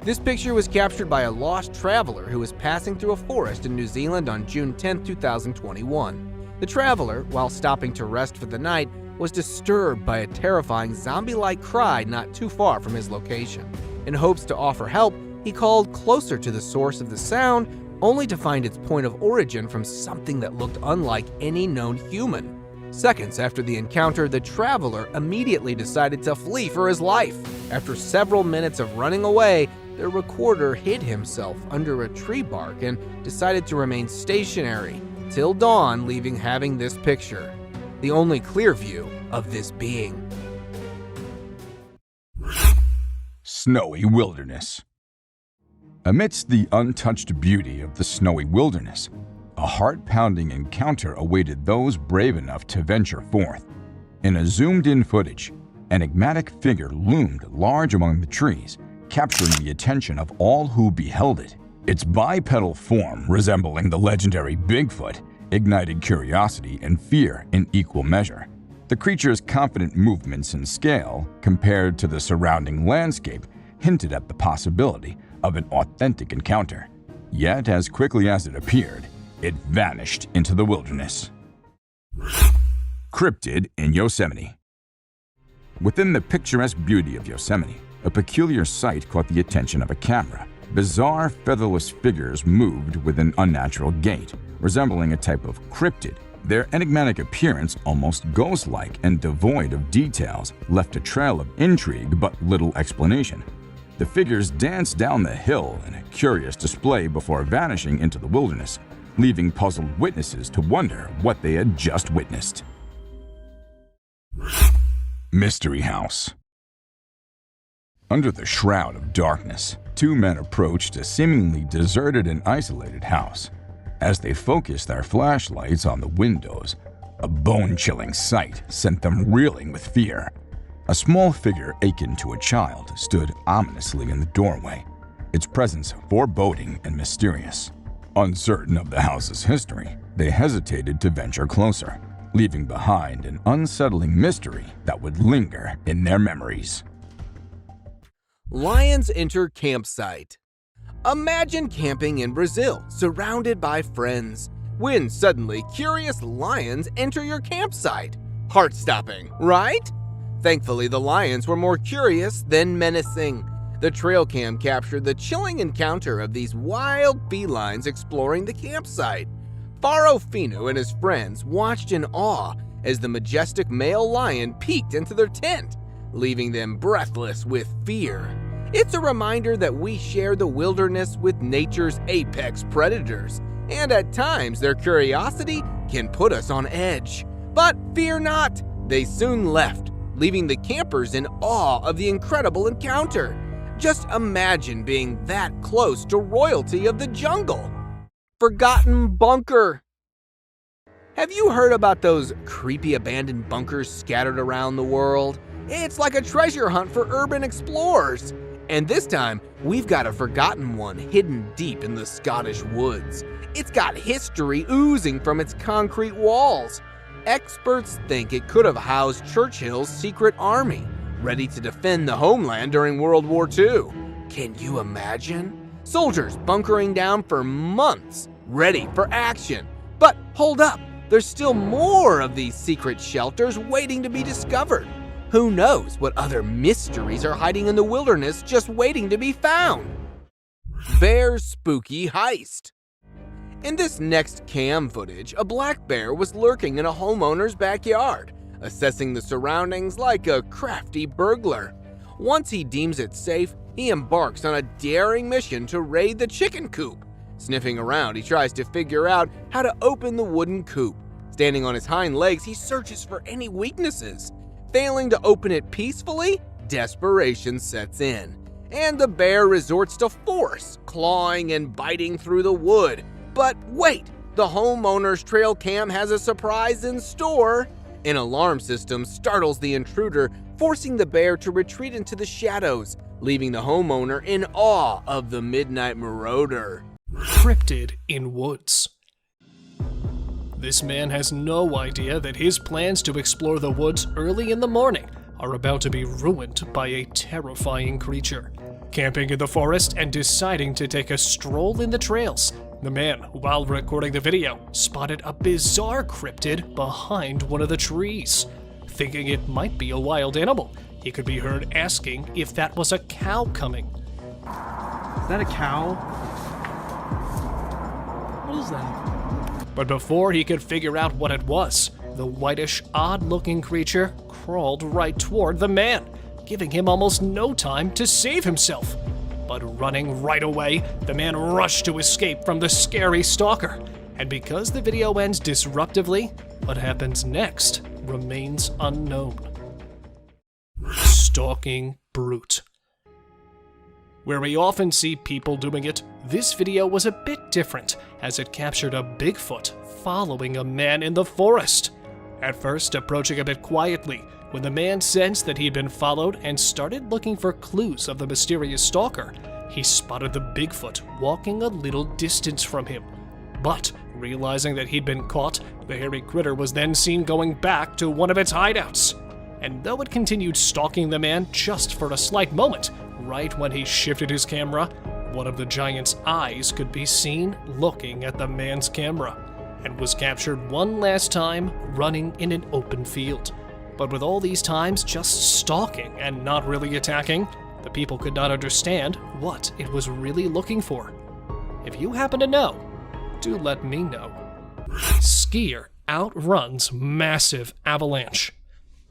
This picture was captured by a lost traveler who was passing through a forest in New Zealand on June 10, 2021. The traveler, while stopping to rest for the night, was disturbed by a terrifying zombie-like cry not too far from his location. In hopes to offer help, he called closer to the source of the sound, only to find its point of origin from something that looked unlike any known human. Seconds after the encounter, the traveler immediately decided to flee for his life. After several minutes of running away, the recorder hid himself under a tree bark and decided to remain stationary till dawn, leaving having this picture. the only clear view of this being. Snowy wilderness. Amidst the untouched beauty of the snowy wilderness, a heart-pounding encounter awaited those brave enough to venture forth. In a zoomed-in footage, an enigmatic figure loomed large among the trees, capturing the attention of all who beheld it. Its bipedal form, resembling the legendary Bigfoot, ignited curiosity and fear in equal measure. The creature's confident movements and scale, compared to the surrounding landscape, hinted at the possibility of an authentic encounter. Yet, as quickly as it appeared, it vanished into the wilderness. Cryptid in Yosemite. Within the picturesque beauty of Yosemite, a peculiar sight caught the attention of a camera. Bizarre, featherless figures moved with an unnatural gait, resembling a type of cryptid. Their enigmatic appearance, almost ghost-like and devoid of details, left a trail of intrigue but little explanation. The figures danced down the hill in a curious display before vanishing into the wilderness, leaving puzzled witnesses to wonder what they had just witnessed. Mystery House. Under the shroud of darkness, two men approached a seemingly deserted and isolated house. As they focused their flashlights on the windows, a bone-chilling sight sent them reeling with fear. A small figure akin to a child stood ominously in the doorway, its presence foreboding and mysterious. Uncertain of the house's history, they hesitated to venture closer, leaving behind an unsettling mystery that would linger in their memories. Lions enter campsite. Imagine camping in Brazil, surrounded by friends, when suddenly curious lions enter your campsite. Heart-stopping, right? Thankfully, the lions were more curious than menacing. The trail cam captured the chilling encounter of these wild felines exploring the campsite. Faro Fino and his friends watched in awe as the majestic male lion peeked into their tent, leaving them breathless with fear. It's a reminder that we share the wilderness with nature's apex predators, and at times their curiosity can put us on edge. But fear not, they soon left, leaving the campers in awe of the incredible encounter. Just imagine being that close to royalty of the jungle. Forgotten bunker. Have you heard about those creepy abandoned bunkers scattered around the world? It's like a treasure hunt for urban explorers. And this time, we've got a forgotten one hidden deep in the Scottish woods. It's got history oozing from its concrete walls. Experts think it could have housed Churchill's secret army, ready to defend the homeland during World War II. Can you imagine? Soldiers bunkering down for months, ready for action. But hold up, there's still more of these secret shelters waiting to be discovered. Who knows what other mysteries are hiding in the wilderness just waiting to be found? Bear's spooky heist. In this next cam footage, a black bear was lurking in a homeowner's backyard, assessing the surroundings like a crafty burglar. Once he deems it safe, he embarks on a daring mission to raid the chicken coop. Sniffing around, he tries to figure out how to open the wooden coop. Standing on his hind legs, he searches for any weaknesses. Failing to open it peacefully, desperation sets in, and the bear resorts to force, clawing and biting through the wood. But wait, the homeowner's trail cam has a surprise in store. An alarm system startles the intruder, forcing the bear to retreat into the shadows, leaving the homeowner in awe of the midnight marauder. Cryptid in woods. This man has no idea that his plans to explore the woods early in the morning are about to be ruined by a terrifying creature. Camping in the forest and deciding to take a stroll in the trails, the man, while recording the video, spotted a bizarre cryptid behind one of the trees. Thinking it might be a wild animal, he could be heard asking if that was a cow coming. Is that a cow? What is that? But before he could figure out what it was, the whitish, odd-looking creature crawled right toward the man, giving him almost no time to save himself. But running right away, the man rushed to escape from the scary stalker. And because the video ends disruptively, what happens next remains unknown. Stalking brute. Where we often see people doing it, this video was a bit different, as it captured a Bigfoot following a man in the forest. At first, approaching a bit quietly, when the man sensed that he had been followed and started looking for clues of the mysterious stalker, he spotted the Bigfoot walking a little distance from him. But, realizing that he'd been caught, the hairy critter was then seen going back to one of its hideouts. And though it continued stalking the man just for a slight moment, right when he shifted his camera, one of the giant's eyes could be seen looking at the man's camera, and was captured one last time running in an open field. But with all these times just stalking and not really attacking, the people could not understand what it was really looking for. If you happen to know, do let me know. Skier outruns massive avalanche.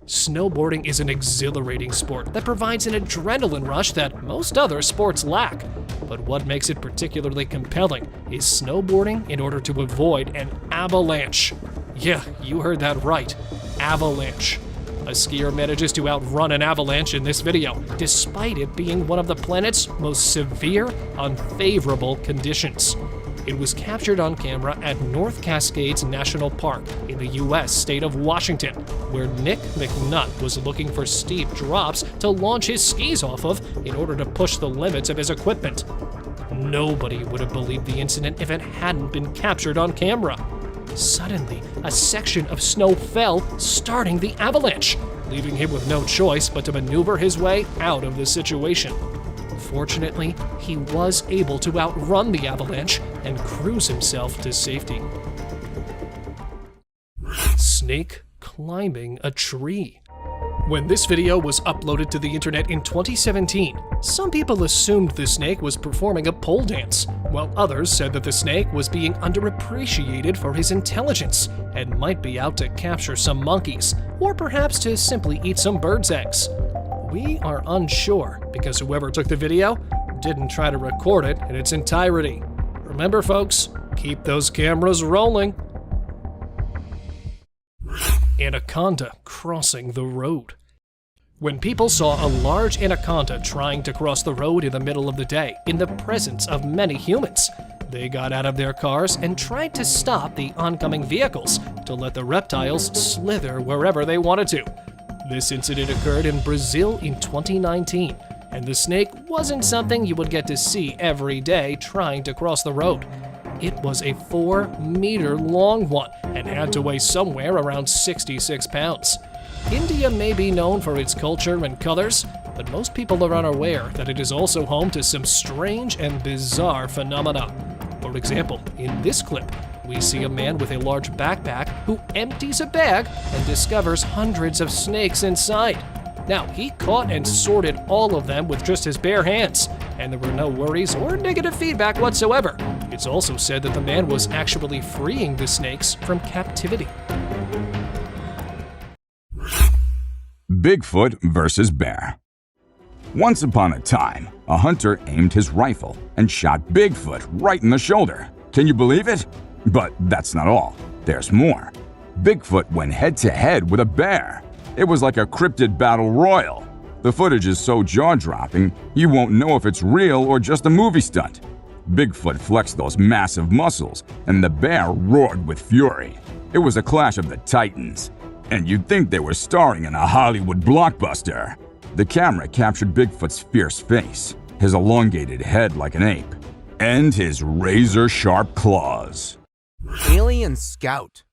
Snowboarding is an exhilarating sport that provides an adrenaline rush that most other sports lack. But what makes it particularly compelling is snowboarding in order to avoid an avalanche. Yeah, you heard that right. Avalanche. A skier manages to outrun an avalanche in this video, despite it being one of the planet's most severe, unfavorable conditions. It was captured on camera at North Cascades National Park in the U.S. state of Washington, where Nick McNutt was looking for steep drops to launch his skis off of in order to push the limits of his equipment. Nobody would have believed the incident if it hadn't been captured on camera. Suddenly, a section of snow fell, starting the avalanche, leaving him with no choice but to maneuver his way out of the situation. Fortunately, he was able to outrun the avalanche and cruise himself to safety. Snake climbing a tree. When this video was uploaded to the internet in 2017, some people assumed the snake was performing a pole dance, while others said that the snake was being underappreciated for his intelligence and might be out to capture some monkeys, or perhaps to simply eat some birds' eggs. We are unsure because whoever took the video didn't try to record it in its entirety. Remember, folks, keep those cameras rolling. Anaconda crossing the road. When people saw a large anaconda trying to cross the road in the middle of the day in the presence of many humans, they got out of their cars and tried to stop the oncoming vehicles to let the reptiles slither wherever they wanted to. This incident occurred in Brazil in 2019, and the snake wasn't something you would get to see every day trying to cross the road. It was a 4-meter-long one and had to weigh somewhere around 66 pounds. India may be known for its culture and colors, but most people are unaware that it is also home to some strange and bizarre phenomena. For example, in this clip, we see a man with a large backpack who empties a bag and discovers hundreds of snakes inside. Now, he caught and sorted all of them with just his bare hands, and there were no worries or negative feedback whatsoever. It's also said that the man was actually freeing the snakes from captivity. Bigfoot versus bear. Once upon a time, a hunter aimed his rifle and shot Bigfoot right in the shoulder. Can you believe it? But that's not all. There's more. Bigfoot went head-to-head with a bear. It was like a cryptid battle royal. The footage is so jaw-dropping, you won't know if it's real or just a movie stunt. Bigfoot flexed those massive muscles, and the bear roared with fury. It was a clash of the titans. And you'd think they were starring in a Hollywood blockbuster. The camera captured Bigfoot's fierce face, his elongated head like an ape, and his razor-sharp claws. Alien Scout.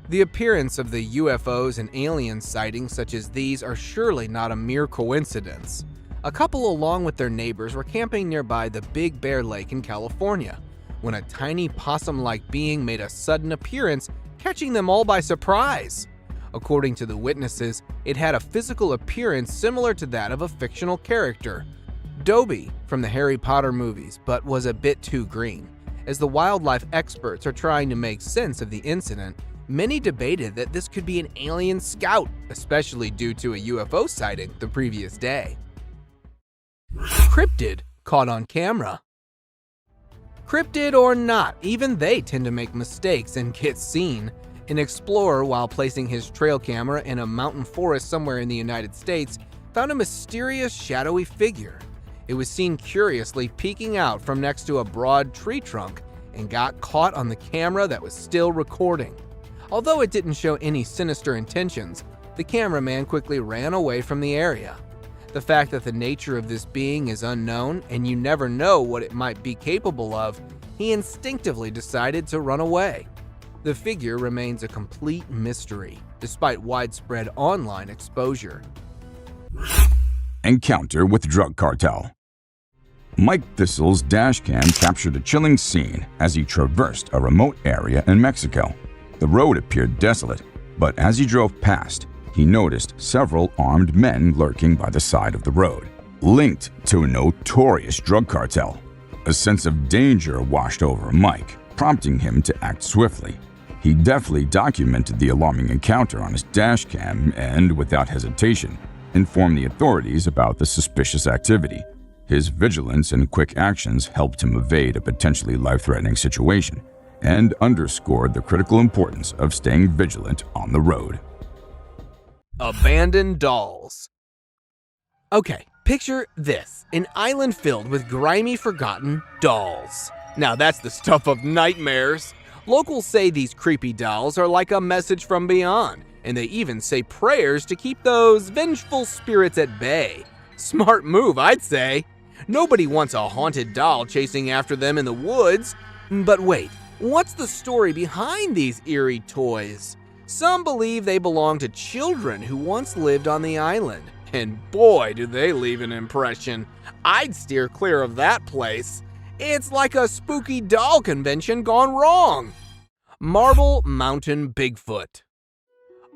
The appearance of the UFOs and alien sightings such as these are surely not a mere coincidence. A couple along with their neighbors were camping nearby the Big Bear Lake in California, when a tiny possum-like being made a sudden appearance, catching them all by surprise. According to the witnesses, it had a physical appearance similar to that of a fictional character, Dobby from the Harry Potter movies, but was a bit too green. As the wildlife experts are trying to make sense of the incident, many debated that this could be an alien scout, especially due to a UFO sighting the previous day. Cryptid caught on camera. Cryptid or not, even they tend to make mistakes and get seen. An explorer, while placing his trail camera in a mountain forest somewhere in the United States, found a mysterious shadowy figure. It was seen curiously peeking out from next to a broad tree trunk and got caught on the camera that was still recording. Although it didn't show any sinister intentions, the cameraman quickly ran away from the area. The fact that the nature of this being is unknown and you never know what it might be capable of, he instinctively decided to run away. The figure remains a complete mystery, despite widespread online exposure. Encounter with drug cartel. Mike Thistle's dashcam captured a chilling scene as he traversed a remote area in Mexico. The road appeared desolate, but as he drove past, he noticed several armed men lurking by the side of the road, linked to a notorious drug cartel. A sense of danger washed over Mike, prompting him to act swiftly. He deftly documented the alarming encounter on his dashcam and, without hesitation, informed the authorities about the suspicious activity. His vigilance and quick actions helped him evade a potentially life-threatening situation and underscored the critical importance of staying vigilant on the road. Abandoned dolls. Okay, picture this, an island filled with grimy, forgotten dolls. Now that's the stuff of nightmares. Locals say these creepy dolls are like a message from beyond, and they even say prayers to keep those vengeful spirits at bay. Smart move, I'd say. Nobody wants a haunted doll chasing after them in the woods. But wait, what's the story behind these eerie toys? Some believe they belong to children who once lived on the island. And boy, do they leave an impression. I'd steer clear of that place. It's like a spooky doll convention gone wrong. Marble Mountain Bigfoot.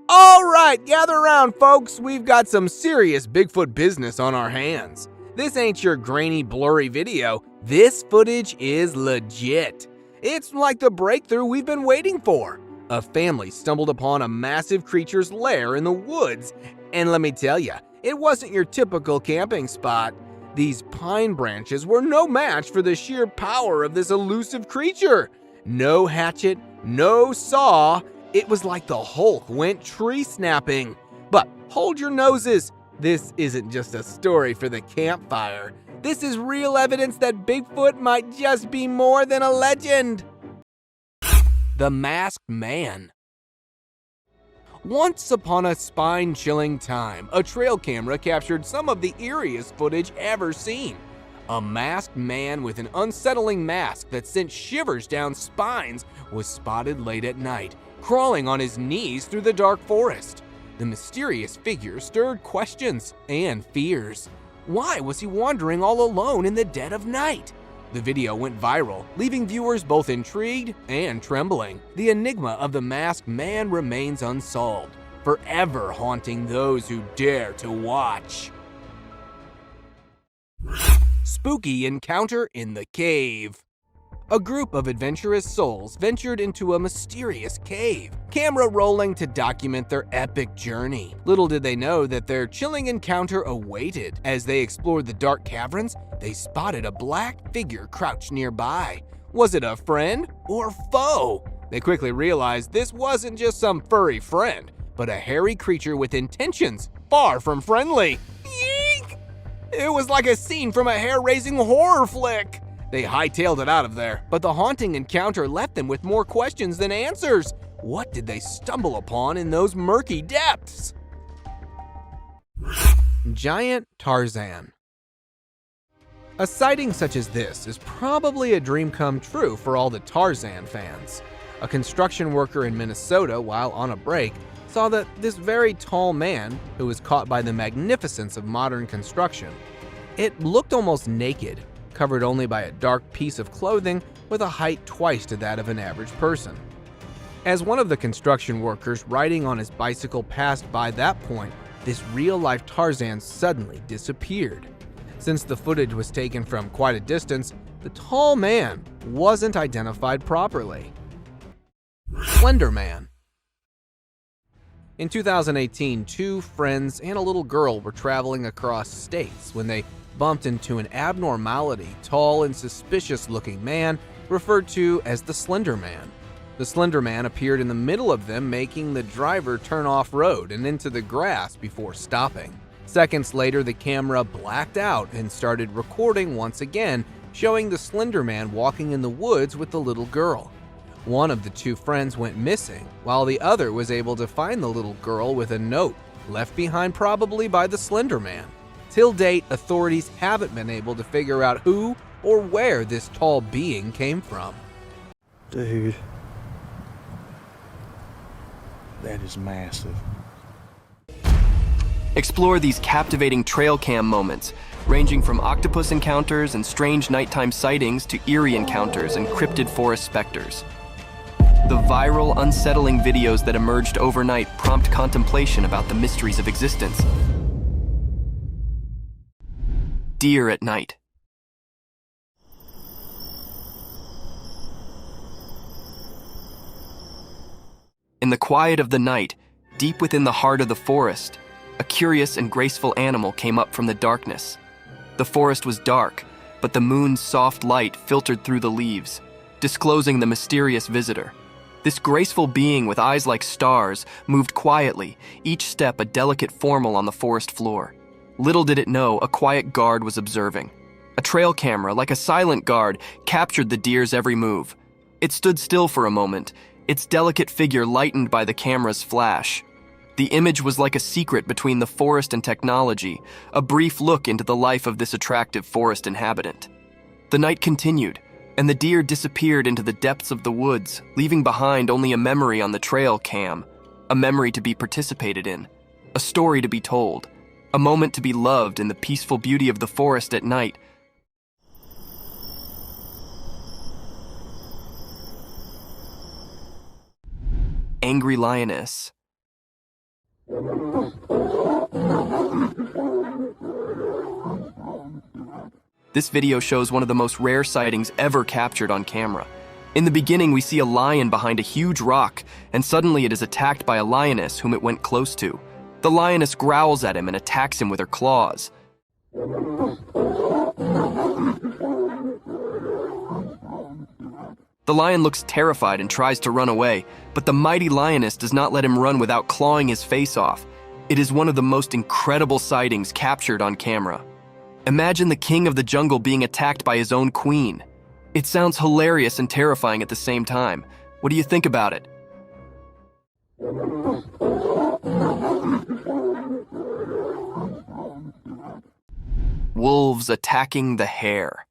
All right, gather around, folks. We've got some serious Bigfoot business on our hands. This ain't your grainy, blurry video. This footage is legit. It's like the breakthrough we've been waiting for. A family stumbled upon a massive creature's lair in the woods, and let me tell you, it wasn't your typical camping spot. These pine branches were no match for the sheer power of this elusive creature. No hatchet, no saw. It was like the Hulk went tree snapping. But hold your noses. This isn't just a story for the campfire. This is real evidence that Bigfoot might just be more than a legend. The Masked Man. Once upon a spine-chilling time, a trail camera captured some of the eeriest footage ever seen. A masked man with an unsettling mask that sent shivers down spines was spotted late at night, crawling on his knees through the dark forest. The mysterious figure stirred questions and fears. Why was he wandering all alone in the dead of night? The video went viral, leaving viewers both intrigued and trembling. The enigma of the masked man remains unsolved, forever haunting those who dare to watch. Spooky encounter in the cave. A group of adventurous souls ventured into a mysterious cave, camera rolling to document their epic journey. Little did they know that their chilling encounter awaited. As they explored the dark caverns, they spotted a black figure crouched nearby. Was it a friend or foe? They quickly realized this wasn't just some furry friend, but a hairy creature with intentions far from friendly. Yeek! It was like a scene from a hair-raising horror flick. They hightailed it out of there, but the haunting encounter left them with more questions than answers. What did they stumble upon in those murky depths? Giant Tarzan. A sighting such as this is probably a dream come true for all the Tarzan fans. A construction worker in Minnesota, while on a break, saw that this very tall man, who was caught by the magnificence of modern construction, it looked almost naked, covered only by a dark piece of clothing with a height twice to that of an average person. As one of the construction workers riding on his bicycle passed by that point, this real-life Tarzan suddenly disappeared. Since the footage was taken from quite a distance, the tall man wasn't identified properly. Slender Man. In 2018, two friends and a little girl were traveling across states when they bumped into an abnormality, tall and suspicious-looking man referred to as the Slender Man. The Slender Man appeared in the middle of them, making the driver turn off-road and into the grass before stopping. Seconds later, the camera blacked out and started recording once again, showing the Slender Man walking in the woods with the little girl. One of the two friends went missing, while the other was able to find the little girl with a note, left behind probably by the Slender Man. Till date, authorities haven't been able to figure out who or where this tall being came from. Dude. That is massive. Explore these captivating trail cam moments, ranging from octopus encounters and strange nighttime sightings to eerie encounters and cryptid forest specters. The viral, unsettling videos that emerged overnight prompt contemplation about the mysteries of existence. Deer at night. In the quiet of the night, deep within the heart of the forest, a curious and graceful animal came up from the darkness. The forest was dark, but the moon's soft light filtered through the leaves, disclosing the mysterious visitor. This graceful being with eyes like stars moved quietly, each step a delicate formel on the forest floor. Little did it know, a quiet guard was observing. A trail camera, like a silent guard, captured the deer's every move. It stood still for a moment, its delicate figure lightened by the camera's flash. The image was like a secret between the forest and technology, a brief look into the life of this attractive forest inhabitant. The night continued, and the deer disappeared into the depths of the woods, leaving behind only a memory on the trail cam, a memory to be participated in, a story to be told, a moment to be loved in the peaceful beauty of the forest at night. Angry lioness. This video shows one of the most rare sightings ever captured on camera. In the beginning, we see a lion behind a huge rock, and suddenly it is attacked by a lioness whom it went close to. The lioness growls at him and attacks him with her claws. The lion looks terrified and tries to run away, but the mighty lioness does not let him run without clawing his face off. It is one of the most incredible sightings captured on camera. Imagine the king of the jungle being attacked by his own queen. It sounds hilarious and terrifying at the same time. What do you think about it? Wolves attacking the hare.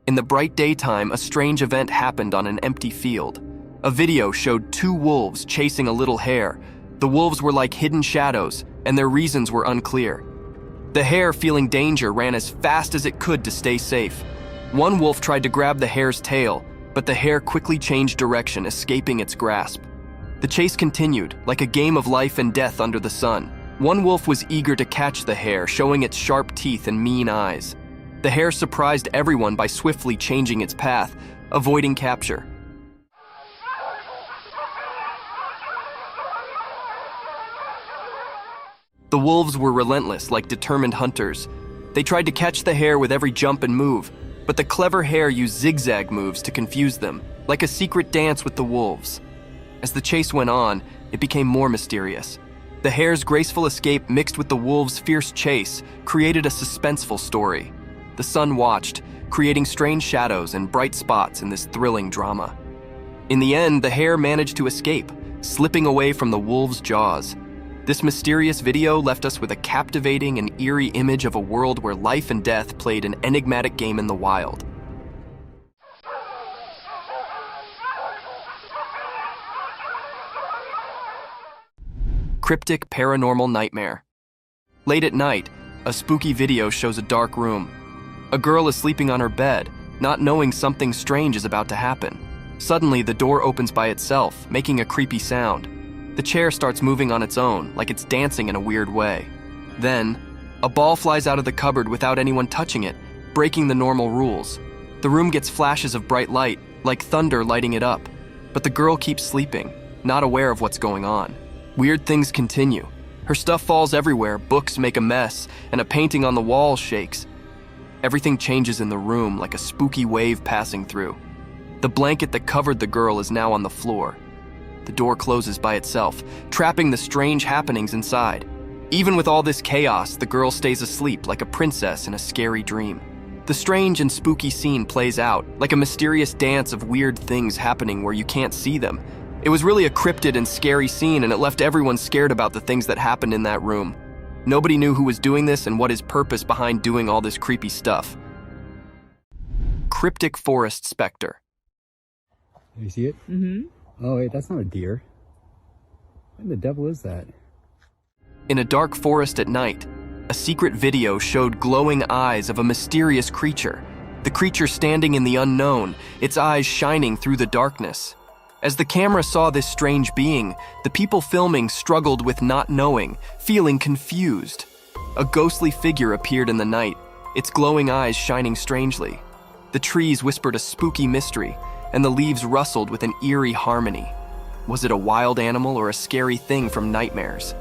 In the bright daytime, a strange event happened on an empty field. A video showed two wolves chasing a little hare. The wolves were like hidden shadows, and their reasons were unclear. The hare, feeling danger, ran as fast as it could to stay safe. One wolf tried to grab the hare's tail, but the hare quickly changed direction, escaping its grasp. The chase continued, like a game of life and death under the sun. One wolf was eager to catch the hare, showing its sharp teeth and mean eyes. The hare surprised everyone by swiftly changing its path, avoiding capture. The wolves were relentless, like determined hunters. They tried to catch the hare with every jump and move, but the clever hare used zigzag moves to confuse them, like a secret dance with the wolves. As the chase went on, it became more mysterious. The hare's graceful escape mixed with the wolves' fierce chase created a suspenseful story. The sun watched, creating strange shadows and bright spots in this thrilling drama. In the end, the hare managed to escape, slipping away from the wolves' jaws. This mysterious video left us with a captivating and eerie image of a world where life and death played an enigmatic game in the wild. Cryptic paranormal nightmare. Late at night, a spooky video shows a dark room. A girl is sleeping on her bed, not knowing something strange is about to happen. Suddenly, the door opens by itself, making a creepy sound. The chair starts moving on its own, like it's dancing in a weird way. Then, a ball flies out of the cupboard without anyone touching it, breaking the normal rules. The room gets flashes of bright light, like thunder lighting it up. But the girl keeps sleeping, not aware of what's going on. Weird things continue. Her stuff falls everywhere, books make a mess, and a painting on the wall shakes. Everything changes in the room like a spooky wave passing through. The blanket that covered the girl is now on the floor. The door closes by itself, trapping the strange happenings inside. Even with all this chaos, the girl stays asleep like a princess in a scary dream. The strange and spooky scene plays out, like a mysterious dance of weird things happening where you can't see them. It was really a cryptid and scary scene, and it left everyone scared about the things that happened in that room. Nobody knew who was doing this and what his purpose behind doing all this creepy stuff. Cryptic forest specter. You see it? Oh wait, that's not a deer. What the devil is that? In a dark forest at night, a secret video showed glowing eyes of a mysterious creature. The creature standing in the unknown, its eyes shining through the darkness. As the camera saw this strange being, the people filming struggled with not knowing, feeling confused. A ghostly figure appeared in the night, its glowing eyes shining strangely. The trees whispered a spooky mystery, and the leaves rustled with an eerie harmony. Was it a wild animal or a scary thing from nightmares?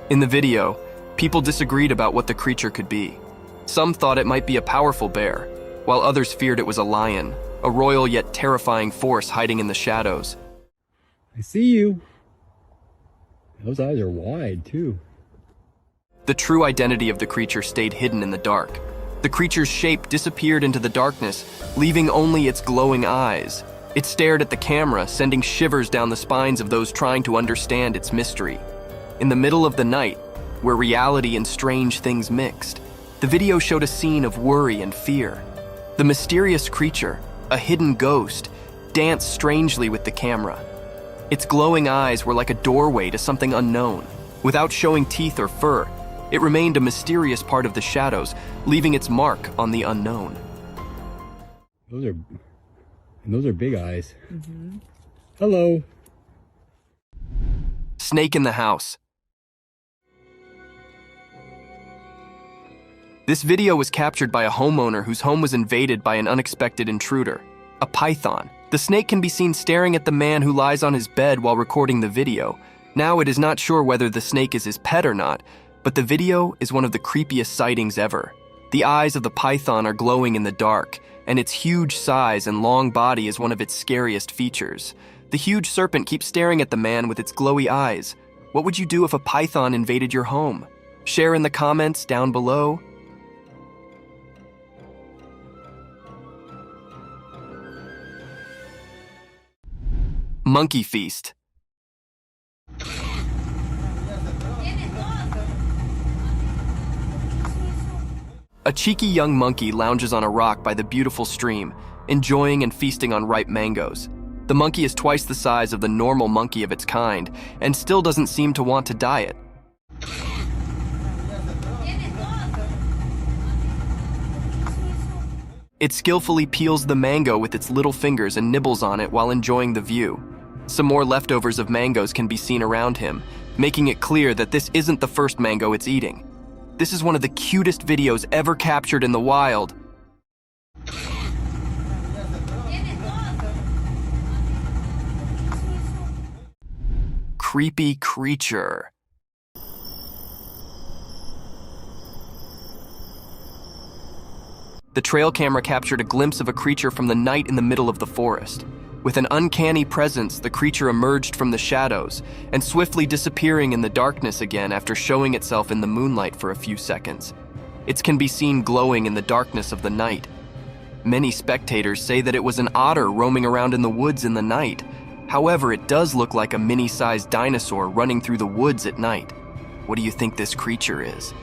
In the video, people disagreed about what the creature could be. Some thought it might be a powerful bear, while others feared it was a lion, a royal yet terrifying force hiding in the shadows. I see you. Those eyes are wide, too. The true identity of the creature stayed hidden in the dark. The creature's shape disappeared into the darkness, leaving only its glowing eyes. It stared at the camera, sending shivers down the spines of those trying to understand its mystery. In the middle of the night, where reality and strange things mixed, the video showed a scene of worry and fear. The mysterious creature, a hidden ghost, danced strangely with the camera. Its glowing eyes were like a doorway to something unknown. Without showing teeth or fur, it remained a mysterious part of the shadows, leaving its mark on the unknown. Those are big eyes. Hello. Snake in the house. This video was captured by a homeowner whose home was invaded by an unexpected intruder, a python. The snake can be seen staring at the man who lies on his bed while recording the video. Now it is not sure whether the snake is his pet or not, but the video is one of the creepiest sightings ever. The eyes of the python are glowing in the dark, and its huge size and long body is one of its scariest features. The huge serpent keeps staring at the man with its glowy eyes. What would you do if a python invaded your home? Share in the comments down below. Monkey feast. A cheeky young monkey lounges on a rock by the beautiful stream, enjoying and feasting on ripe mangoes. The monkey is twice the size of the normal monkey of its kind, and still doesn't seem to want to diet. It skillfully peels the mango with its little fingers and nibbles on it while enjoying the view. Some more leftovers of mangoes can be seen around him, making it clear that this isn't the first mango it's eating. This is one of the cutest videos ever captured in the wild. Creepy creature. The trail camera captured a glimpse of a creature from the night in the middle of the forest. With an uncanny presence, the creature emerged from the shadows and swiftly disappearing in the darkness again after showing itself in the moonlight for a few seconds. It can be seen glowing in the darkness of the night. Many spectators say that it was an otter roaming around in the woods in the night. However, it does look like a mini-sized dinosaur running through the woods at night. What do you think this creature is?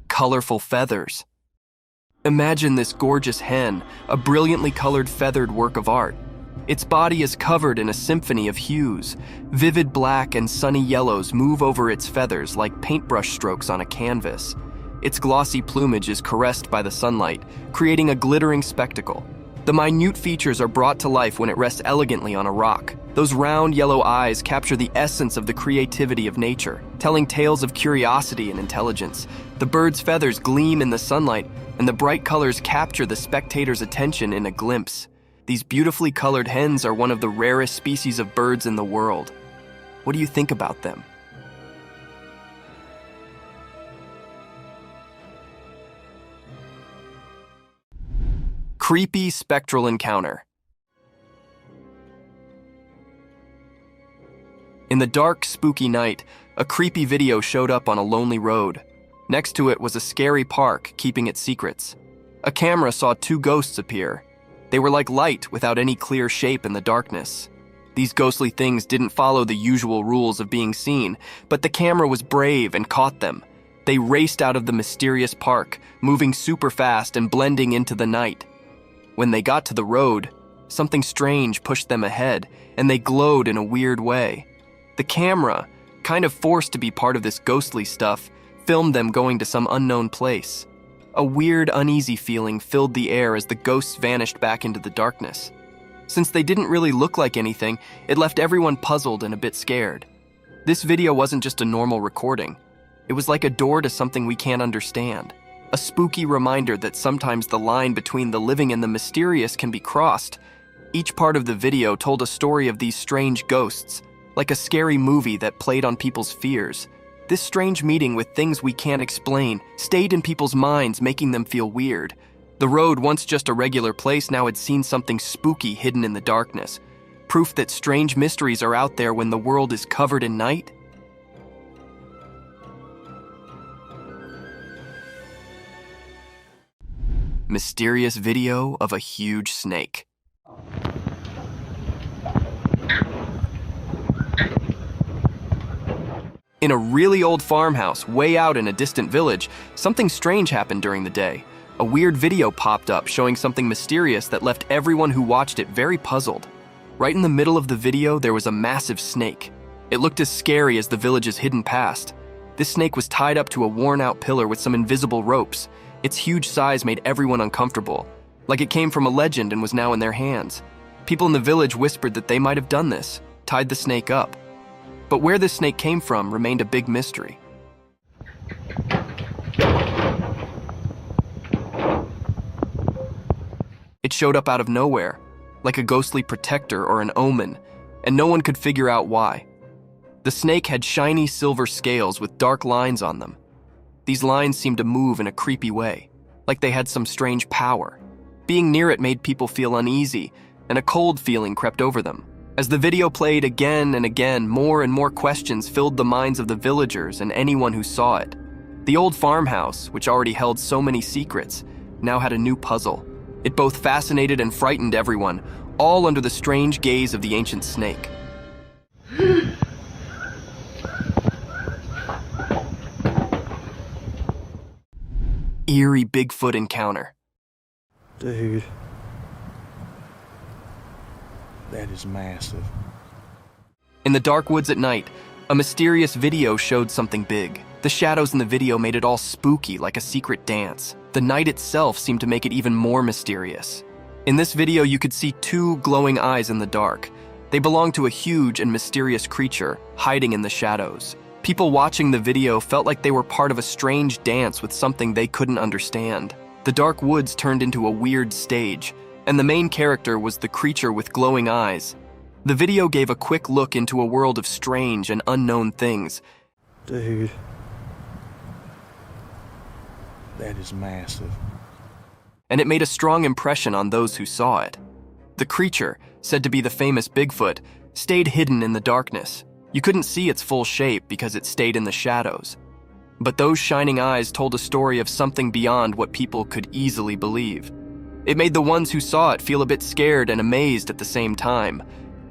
Colorful feathers. Imagine this gorgeous hen, a brilliantly colored feathered work of art. Its body is covered in a symphony of hues. Vivid black and sunny yellows move over its feathers like paintbrush strokes on a canvas. Its glossy plumage is caressed by the sunlight, creating a glittering spectacle. The minute features are brought to life when it rests elegantly on a rock. Those round yellow eyes capture the essence of the creativity of nature, telling tales of curiosity and intelligence. The bird's feathers gleam in the sunlight, and the bright colors capture the spectator's attention in a glimpse. These beautifully colored hens are one of the rarest species of birds in the world. What do you think about them? Creepy spectral encounter. In the dark, spooky night, a creepy video showed up on a lonely road. Next to it was a scary park keeping its secrets. A camera saw two ghosts appear. They were like light without any clear shape in the darkness. These ghostly things didn't follow the usual rules of being seen, but the camera was brave and caught them. They raced out of the mysterious park, moving super fast and blending into the night. When they got to the road, something strange pushed them ahead, and they glowed in a weird way. The camera, kind of forced to be part of this ghostly stuff, filmed them going to some unknown place. A weird, uneasy feeling filled the air as the ghosts vanished back into the darkness. Since they didn't really look like anything, it left everyone puzzled and a bit scared. This video wasn't just a normal recording. It was like a door to something we can't understand. A spooky reminder that sometimes the line between the living and the mysterious can be crossed. Each part of the video told a story of these strange ghosts, like a scary movie that played on people's fears. This strange meeting with things we can't explain stayed in people's minds, making them feel weird. The road, once just a regular place, now had seen something spooky hidden in the darkness. Proof that strange mysteries are out there when the world is covered in night. Mysterious video of a huge snake. In a really old farmhouse way out in a distant village, something strange happened during the day. A weird video popped up showing something mysterious that left everyone who watched it very puzzled. Right in the middle of the video, there was a massive snake. It looked as scary as the village's hidden past. This snake was tied up to a worn-out pillar with some invisible ropes. Its huge size made everyone uncomfortable, like it came from a legend and was now in their hands. People in the village whispered that they might have done this, tied the snake up. But where this snake came from remained a big mystery. It showed up out of nowhere, like a ghostly protector or an omen, and no one could figure out why. The snake had shiny silver scales with dark lines on them. These lines seemed to move in a creepy way, like they had some strange power. Being near it made people feel uneasy, and a cold feeling crept over them. As the video played again and again, more and more questions filled the minds of the villagers and anyone who saw it. The old farmhouse, which already held so many secrets, now had a new puzzle. It both fascinated and frightened everyone, all under the strange gaze of the ancient snake. Eerie Bigfoot encounter. Dude. That is massive. In the dark woods at night, a mysterious video showed something big. The shadows in the video made it all spooky, like a secret dance. The night itself seemed to make it even more mysterious. In this video, you could see two glowing eyes in the dark. They belonged to a huge and mysterious creature, hiding in the shadows. People watching the video felt like they were part of a strange dance with something they couldn't understand. The dark woods turned into a weird stage, and the main character was the creature with glowing eyes. The video gave a quick look into a world of strange and unknown things. Dude. That is massive. And it made a strong impression on those who saw it. The creature, said to be the famous Bigfoot, stayed hidden in the darkness. You couldn't see its full shape because it stayed in the shadows. But those shining eyes told a story of something beyond what people could easily believe. It made the ones who saw it feel a bit scared and amazed at the same time.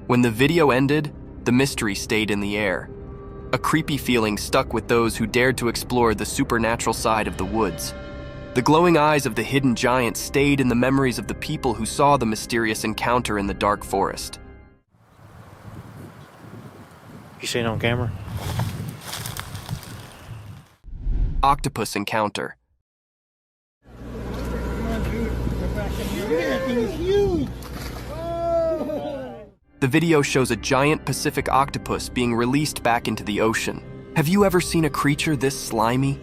When the video ended, the mystery stayed in the air. A creepy feeling stuck with those who dared to explore the supernatural side of the woods. The glowing eyes of the hidden giant stayed in the memories of the people who saw the mysterious encounter in the dark forest. You seen it on camera? Octopus encounter. The video shows a giant Pacific octopus being released back into the ocean. Have you ever seen a creature this slimy?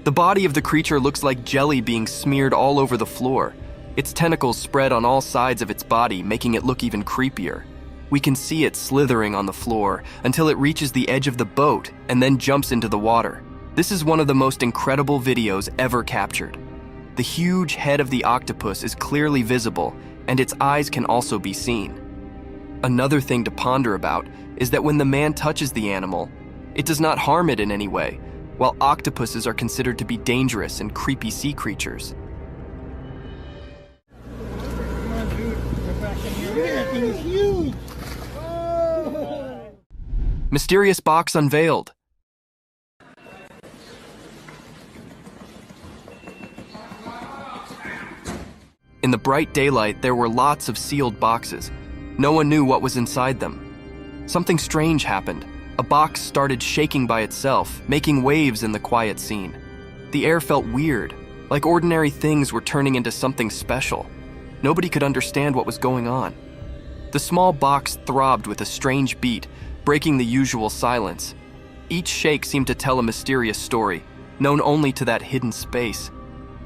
The body of the creature looks like jelly being smeared all over the floor. Its tentacles spread on all sides of its body, making it look even creepier. We can see it slithering on the floor until it reaches the edge of the boat and then jumps into the water. This is one of the most incredible videos ever captured. The huge head of the octopus is clearly visible, and its eyes can also be seen. Another thing to ponder about is that when the man touches the animal, it does not harm it in any way, while octopuses are considered to be dangerous and creepy sea creatures. Mysterious box unveiled. In the bright daylight, there were lots of sealed boxes. No one knew what was inside them. Something strange happened. A box started shaking by itself, making waves in the quiet scene. The air felt weird, like ordinary things were turning into something special. Nobody could understand what was going on. The small box throbbed with a strange beat, breaking the usual silence. Each shake seemed to tell a mysterious story, known only to that hidden space.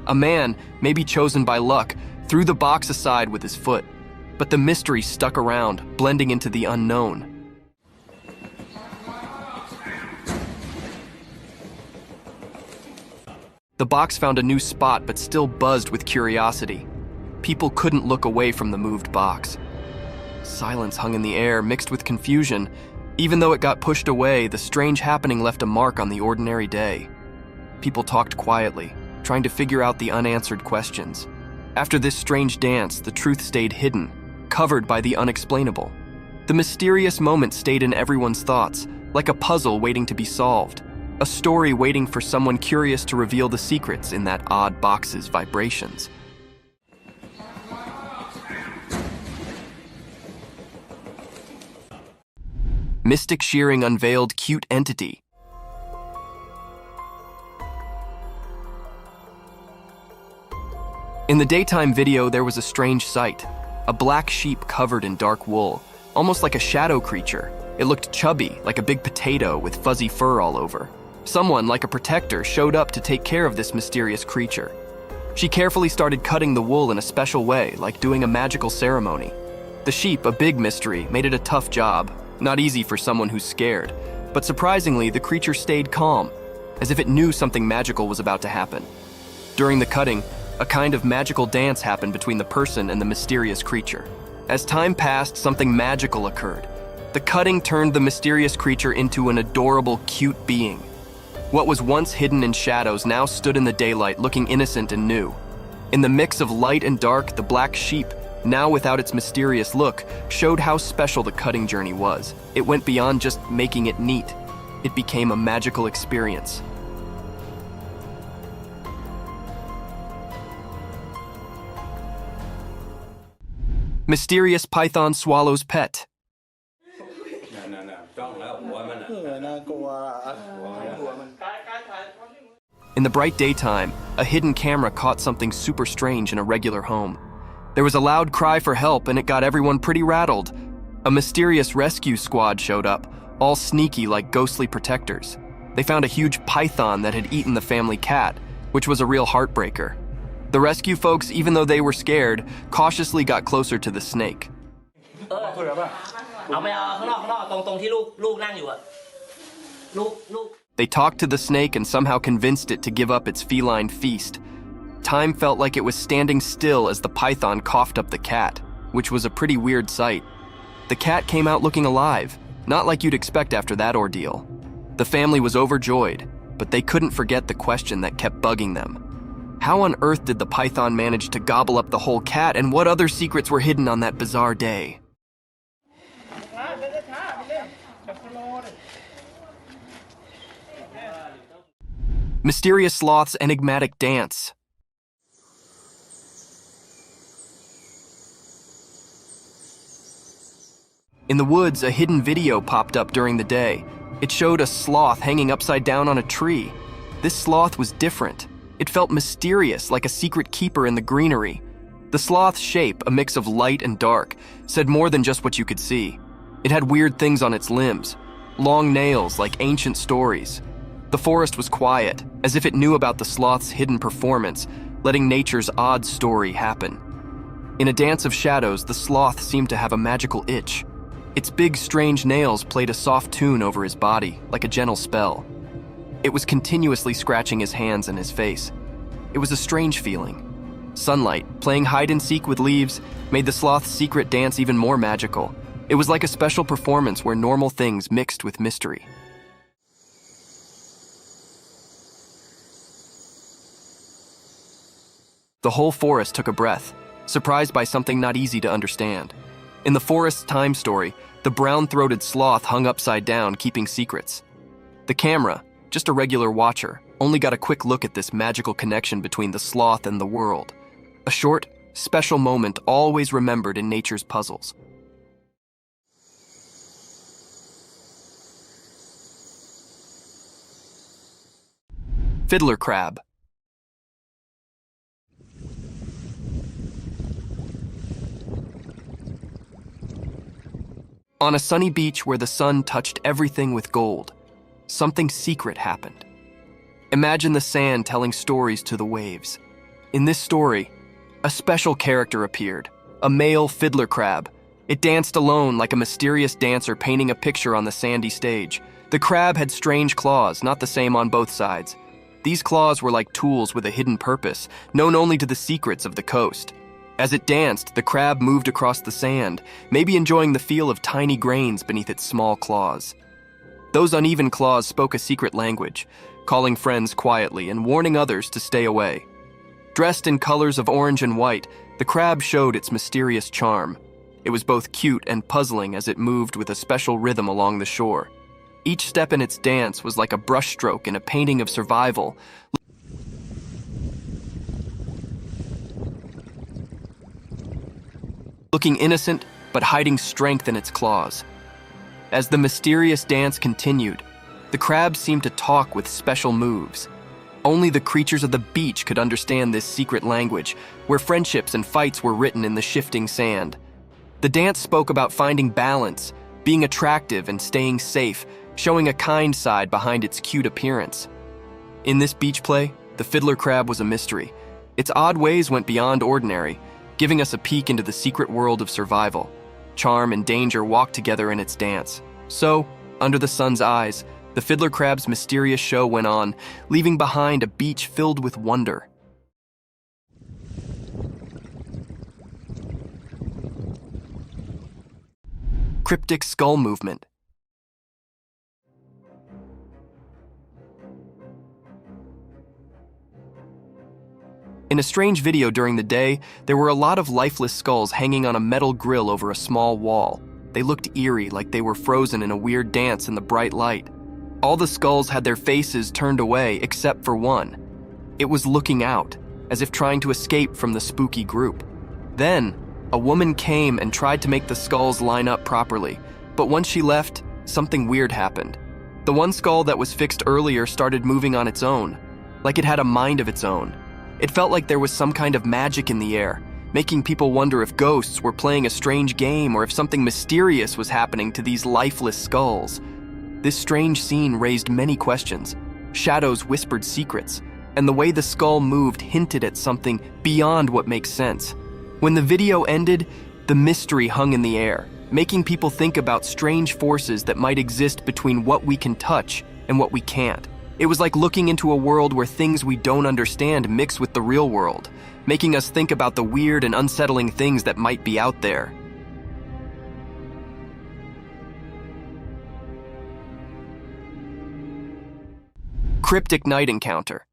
A man, maybe chosen by luck, threw the box aside with his foot, but the mystery stuck around, blending into the unknown. The box found a new spot but still buzzed with curiosity. People couldn't look away from the moved box. Silence hung in the air, mixed with confusion. Even though it got pushed away, the strange happening left a mark on the ordinary day. People talked quietly, trying to figure out the unanswered questions. After this strange dance, the truth stayed hidden, covered by the unexplainable. The mysterious moment stayed in everyone's thoughts, like a puzzle waiting to be solved, a story waiting for someone curious to reveal the secrets in that odd box's vibrations. Mystic Shearing unveiled cute entity. In the daytime video, there was a strange sight. A black sheep covered in dark wool, almost like a shadow creature. It looked chubby, like a big potato with fuzzy fur all over. Someone, like a protector, showed up to take care of this mysterious creature. She carefully started cutting the wool in a special way, like doing a magical ceremony. The sheep, a big mystery, made it a tough job. Not easy for someone who's scared. But surprisingly, the creature stayed calm, as if it knew something magical was about to happen. During the cutting, a kind of magical dance happened between the person and the mysterious creature. As time passed, something magical occurred. The cutting turned the mysterious creature into an adorable, cute being. What was once hidden in shadows now stood in the daylight, looking innocent and new. In the mix of light and dark, the black sheep, now without its mysterious look, showed how special the cutting journey was. It went beyond just making it neat. It became a magical experience. Mysterious python swallows pet. In the bright daytime, a hidden camera caught something super strange in a regular home. There was a loud cry for help, and it got everyone pretty rattled. A mysterious rescue squad showed up, all sneaky like ghostly protectors. They found a huge python that had eaten the family cat, which was a real heartbreaker. The rescue folks, even though they were scared, cautiously got closer to the snake. They talked to the snake and somehow convinced it to give up its feline feast. Time felt like it was standing still as the python coughed up the cat, which was a pretty weird sight. The cat came out looking alive, not like you'd expect after that ordeal. The family was overjoyed, but they couldn't forget the question that kept bugging them. How on earth did the python manage to gobble up the whole cat, and what other secrets were hidden on that bizarre day? Mysterious sloth's enigmatic dance. In the woods, a hidden video popped up during the day. It showed a sloth hanging upside down on a tree. This sloth was different. It felt mysterious, like a secret keeper in the greenery. The sloth's shape, a mix of light and dark, said more than just what you could see. It had weird things on its limbs, long nails like ancient stories. The forest was quiet, as if it knew about the sloth's hidden performance, letting nature's odd story happen. In a dance of shadows, the sloth seemed to have a magical itch. Its big, strange nails played a soft tune over his body, like a gentle spell. It was continuously scratching his hands and his face. It was a strange feeling. Sunlight, playing hide-and-seek with leaves, made the sloth's secret dance even more magical. It was like a special performance where normal things mixed with mystery. The whole forest took a breath, surprised by something not easy to understand. In the forest's time story, the brown-throated sloth hung upside down, keeping secrets. The camera, just a regular watcher, only got a quick look at this magical connection between the sloth and the world. A short, special moment always remembered in nature's puzzles. Fiddler crab. On a sunny beach where the sun touched everything with gold, something secret happened. Imagine the sand telling stories to the waves. In this story, a special character appeared, a male fiddler crab. It danced alone like a mysterious dancer painting a picture on the sandy stage. The crab had strange claws, not the same on both sides. These claws were like tools with a hidden purpose, known only to the secrets of the coast. As it danced, the crab moved across the sand, maybe enjoying the feel of tiny grains beneath its small claws. Those uneven claws spoke a secret language, calling friends quietly and warning others to stay away. Dressed in colors of orange and white, the crab showed its mysterious charm. It was both cute and puzzling as it moved with a special rhythm along the shore. Each step in its dance was like a brushstroke in a painting of survival. Looking innocent, but hiding strength in its claws. As the mysterious dance continued, the crab seemed to talk with special moves. Only the creatures of the beach could understand this secret language, where friendships and fights were written in the shifting sand. The dance spoke about finding balance, being attractive and staying safe, showing a kind side behind its cute appearance. In this beach play, the fiddler crab was a mystery. Its odd ways went beyond ordinary, giving us a peek into the secret world of survival. Charm and danger walked together in its dance. So, under the sun's eyes, the fiddler crab's mysterious show went on, leaving behind a beach filled with wonder. Cryptic skull movement. In a strange video during the day, there were a lot of lifeless skulls hanging on a metal grill over a small wall. They looked eerie, like they were frozen in a weird dance in the bright light. All the skulls had their faces turned away except for one. It was looking out, as if trying to escape from the spooky group. Then, a woman came and tried to make the skulls line up properly, but once she left, something weird happened. The one skull that was fixed earlier started moving on its own, like it had a mind of its own. It felt like there was some kind of magic in the air, making people wonder if ghosts were playing a strange game or if something mysterious was happening to these lifeless skulls. This strange scene raised many questions. Shadows whispered secrets, and the way the skull moved hinted at something beyond what makes sense. When the video ended, the mystery hung in the air, making people think about strange forces that might exist between what we can touch and what we can't. It was like looking into a world where things we don't understand mix with the real world, making us think about the weird and unsettling things that might be out there. Cryptic night encounter.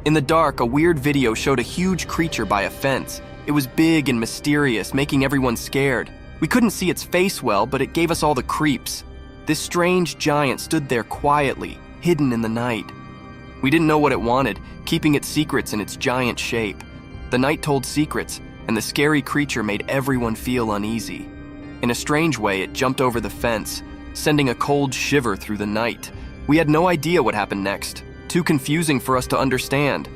In the dark, a weird video showed a huge creature by a fence. It was big and mysterious, making everyone scared. We couldn't see its face well, but it gave us all the creeps. This strange giant stood there quietly, hidden in the night. We didn't know what it wanted, keeping its secrets in its giant shape. The night told secrets, and the scary creature made everyone feel uneasy. In a strange way, it jumped over the fence, sending a cold shiver through the night. We had no idea what happened next, too confusing for us to understand.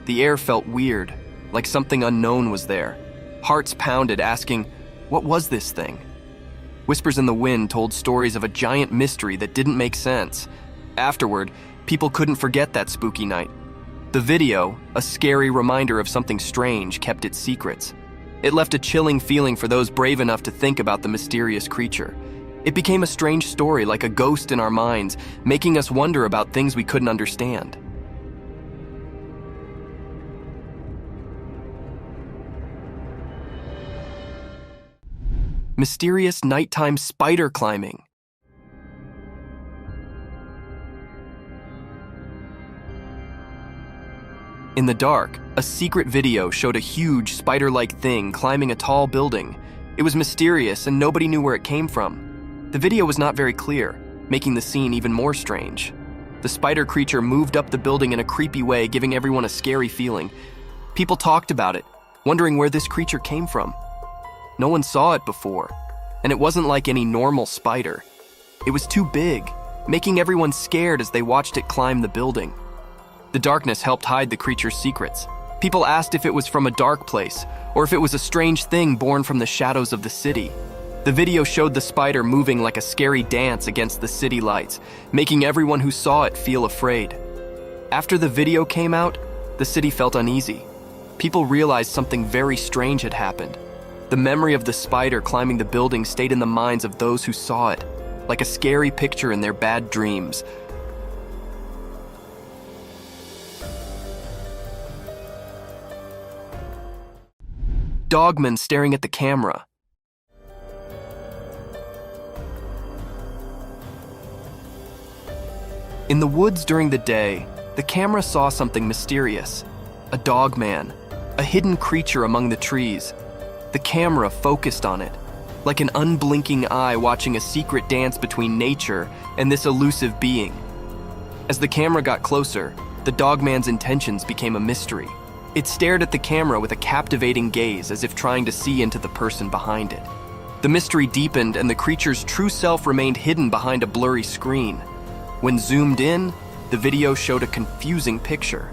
The air felt weird, like something unknown was there. Hearts pounded, asking, what was this thing? Whispers in the wind told stories of a giant mystery that didn't make sense. Afterward, people couldn't forget that spooky night. The video, a scary reminder of something strange, kept its secrets. It left a chilling feeling for those brave enough to think about the mysterious creature. It became a strange story, like a ghost in our minds, making us wonder about things we couldn't understand. Mysterious nighttime spider climbing. In the dark, a secret video showed a huge spider-like thing climbing a tall building. It was mysterious and nobody knew where it came from. The video was not very clear, making the scene even more strange. The spider creature moved up the building in a creepy way, giving everyone a scary feeling. People talked about it, wondering where this creature came from. No one saw it before, and it wasn't like any normal spider. It was too big, making everyone scared as they watched it climb the building. The darkness helped hide the creature's secrets. People asked if it was from a dark place, or if it was a strange thing born from the shadows of the city. The video showed the spider moving like a scary dance against the city lights, making everyone who saw it feel afraid. After the video came out, the city felt uneasy. People realized something very strange had happened. The memory of the spider climbing the building stayed in the minds of those who saw it, like a scary picture in their bad dreams. Dogman staring at the camera. In the woods during the day, the camera saw something mysterious. A dogman, a hidden creature among the trees. The camera focused on it, like an unblinking eye watching a secret dance between nature and this elusive being. As the camera got closer, the dogman's intentions became a mystery. It stared at the camera with a captivating gaze, as if trying to see into the person behind it. The mystery deepened and the creature's true self remained hidden behind a blurry screen. When zoomed in, the video showed a confusing picture.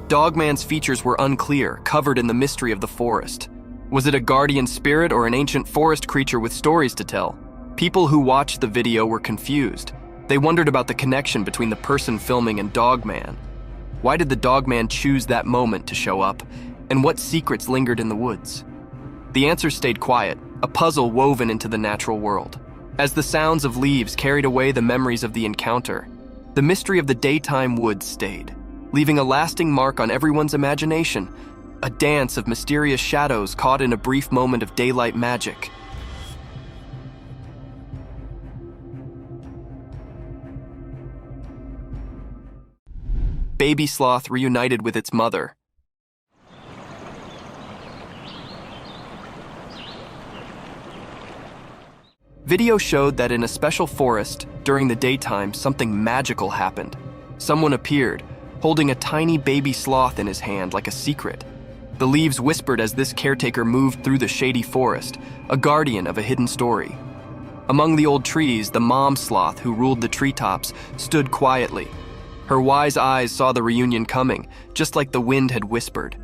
Dogman's features were unclear, covered in the mystery of the forest. Was it a guardian spirit or an ancient forest creature with stories to tell? People who watched the video were confused. They wondered about the connection between the person filming and Dogman. Why did the Dogman choose that moment to show up? And what secrets lingered in the woods? The answers stayed quiet, a puzzle woven into the natural world. As the sounds of leaves carried away the memories of the encounter, the mystery of the daytime woods stayed, leaving a lasting mark on everyone's imagination, a dance of mysterious shadows caught in a brief moment of daylight magic. Baby sloth reunited with its mother. Video showed that in a special forest, during the daytime, something magical happened. Someone appeared, holding a tiny baby sloth in his hand like a secret. The leaves whispered as this caretaker moved through the shady forest, a guardian of a hidden story. Among the old trees, the mom sloth who ruled the treetops stood quietly. Her wise eyes saw the reunion coming, just like the wind had whispered.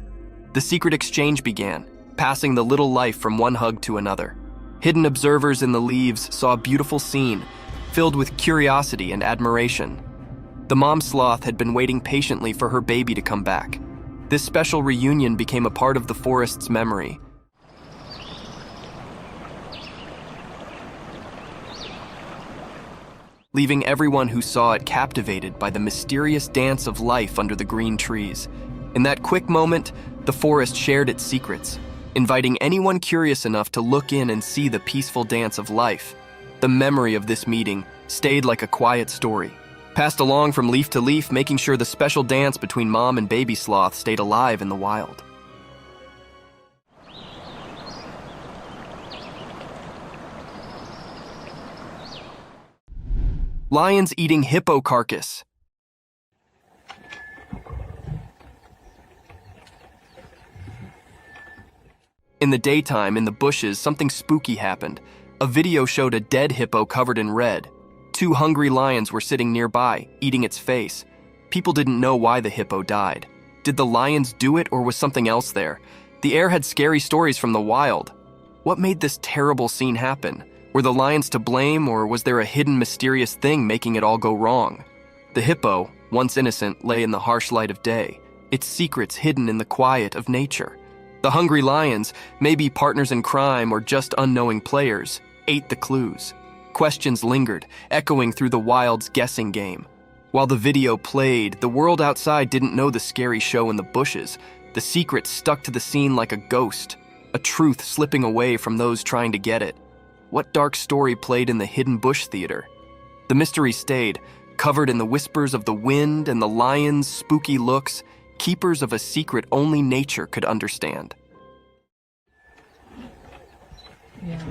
The secret exchange began, passing the little life from one hug to another. Hidden observers in the leaves saw a beautiful scene, filled with curiosity and admiration. The mom sloth had been waiting patiently for her baby to come back. This special reunion became a part of the forest's memory. Leaving everyone who saw it captivated by the mysterious dance of life under the green trees. In that quick moment, the forest shared its secrets, inviting anyone curious enough to look in and see the peaceful dance of life. The memory of this meeting stayed like a quiet story, passed along from leaf to leaf, making sure the special dance between mom and baby sloth stayed alive in the wild. Lions eating hippo carcass. In the daytime, in the bushes, something spooky happened. A video showed a dead hippo covered in red. Two hungry lions were sitting nearby, eating its face. People didn't know why the hippo died. Did the lions do it, or was something else there? The air had scary stories from the wild. What made this terrible scene happen? Were the lions to blame, or was there a hidden mysterious thing making it all go wrong? The hippo, once innocent, lay in the harsh light of day. its secrets hidden in the quiet of nature. The hungry lions, maybe partners in crime or just unknowing players, ate the clues. Questions lingered, echoing through the wild's guessing game. While the video played, the world outside didn't know the scary show in the bushes. The secret stuck to the scene like a ghost, a truth slipping away from those trying to get it. What dark story played in the hidden bush theater? The mystery stayed, covered in the whispers of the wind and the lions' spooky looks, keepers of a secret only nature could understand. Yeah.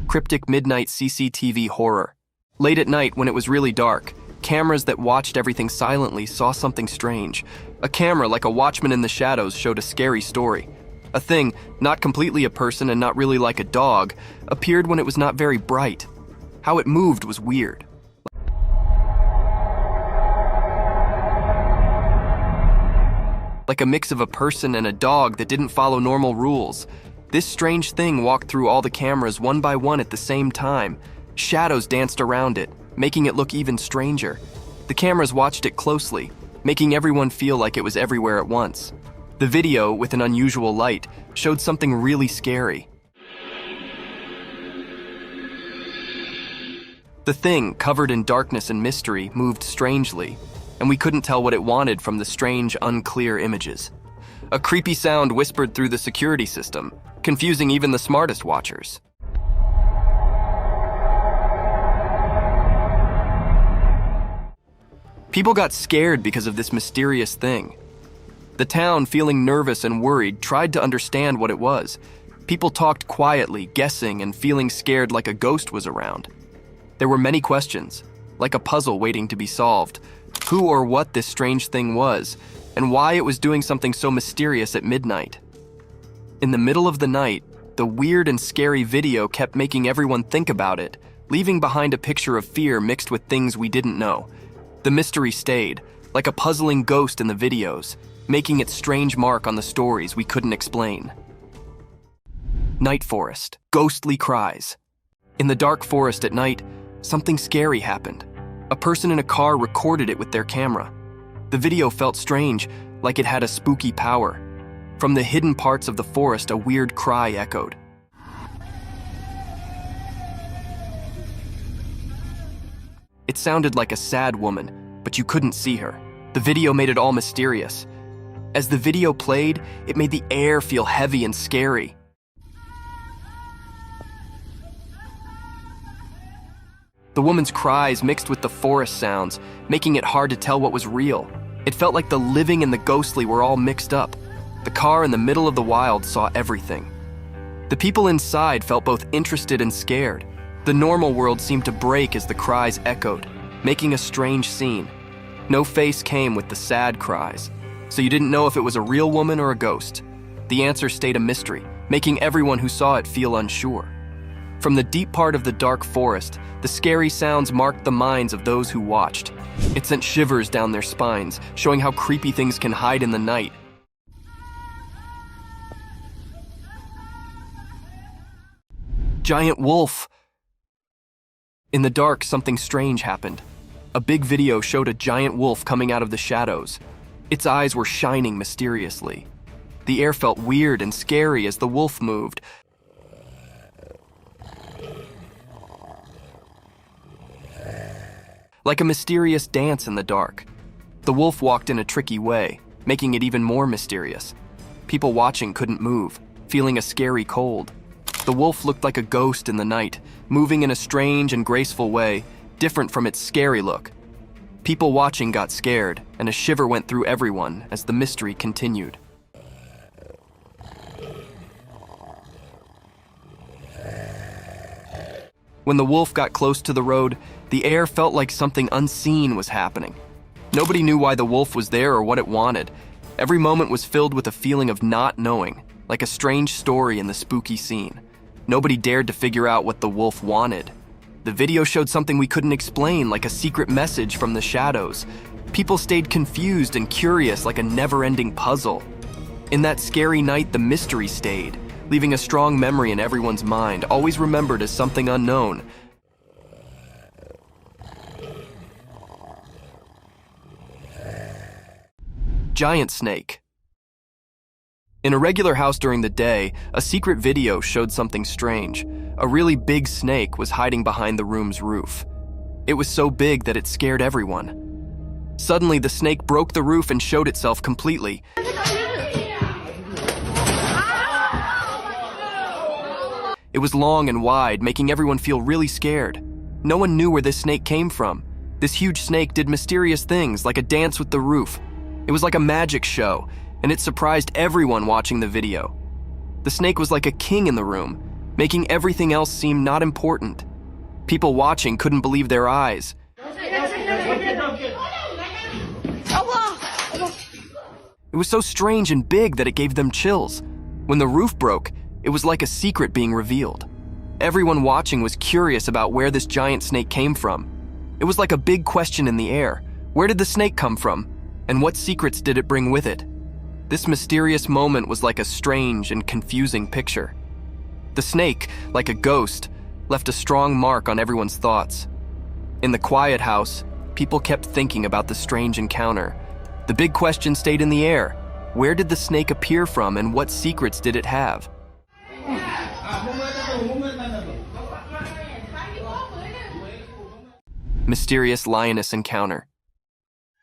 Cryptic midnight CCTV horror. Late at night, when it was really dark, cameras that watched everything silently saw something strange. A camera, like a watchman in the shadows, showed a scary story. A thing, not completely a person and not really like a dog, appeared when it was not very bright. How it moved was weird. Like a mix of a person and a dog that didn't follow normal rules. This strange thing walked through all the cameras one by one at the same time. Shadows danced around it, making it look even stranger. The cameras watched it closely, making everyone feel like it was everywhere at once. The video, with an unusual light, showed something really scary. The thing, covered in darkness and mystery, moved strangely, and we couldn't tell what it wanted from the strange, unclear images. A creepy sound whispered through the security system, confusing even the smartest watchers. People got scared because of this mysterious thing. The town, feeling nervous and worried, tried to understand what it was. People talked quietly, guessing and feeling scared like a ghost was around. There were many questions, like a puzzle waiting to be solved. Who or what this strange thing was, and why it was doing something so mysterious at midnight. In the middle of the night, the weird and scary video kept making everyone think about it, leaving behind a picture of fear mixed with things we didn't know. The mystery stayed, like a puzzling ghost in the videos, making its strange mark on the stories we couldn't explain. Night forest, ghostly cries. In the dark forest at night, something scary happened. A person in a car recorded it with their camera. The video felt strange, like it had a spooky power. From the hidden parts of the forest, a weird cry echoed. It sounded like a sad woman, but you couldn't see her. The video made it all mysterious. As the video played, it made the air feel heavy and scary. The woman's cries mixed with the forest sounds, making it hard to tell what was real. It felt like the living and the ghostly were all mixed up. The car in the middle of the wild saw everything. The people inside felt both interested and scared. The normal world seemed to break as the cries echoed, making a strange scene. No face came with the sad cries, so you didn't know if it was a real woman or a ghost. The answer stayed a mystery, making everyone who saw it feel unsure. From the deep part of the dark forest, the scary sounds marked the minds of those who watched. It sent shivers down their spines, showing how creepy things can hide in the night. Giant wolf! In the dark, something strange happened. A big video showed a giant wolf coming out of the shadows. Its eyes were shining mysteriously. The air felt weird and scary as the wolf moved. Like a mysterious dance in the dark. The wolf walked in a tricky way, making it even more mysterious. People watching couldn't move, feeling a scary cold. The wolf looked like a ghost in the night, moving in a strange and graceful way, different from its scary look. People watching got scared, and a shiver went through everyone as the mystery continued. When the wolf got close to the road, the air felt like something unseen was happening. Nobody knew why the wolf was there or what it wanted. Every moment was filled with a feeling of not knowing, like a strange story in the spooky scene. Nobody dared to figure out what the wolf wanted. The video showed something we couldn't explain, like a secret message from the shadows. People stayed confused and curious, like a never-ending puzzle. In that scary night, the mystery stayed, leaving a strong memory in everyone's mind, always remembered as something unknown. giant snake. In a regular house during the day, a secret video showed something strange. A really big snake was hiding behind the room's roof. It was so big that it scared everyone. Suddenly, the snake broke the roof and showed itself completely. It was long and wide, making everyone feel really scared. No one knew where this snake came from. This huge snake did mysterious things, like a dance with the roof. It was like a magic show, and it surprised everyone watching the video. The snake was like a king in the room, making everything else seem not important. People watching couldn't believe their eyes. It was so strange and big that it gave them chills. When the roof broke, it was like a secret being revealed. Everyone watching was curious about where this giant snake came from. It was like a big question in the air. Where did the snake come from? And what secrets did it bring with it? This mysterious moment was like a strange and confusing picture. The snake, like a ghost, left a strong mark on everyone's thoughts. In the quiet house, people kept thinking about the strange encounter. The big question stayed in the air. Where did the snake appear from, and what secrets did it have? Mysterious lioness encounter.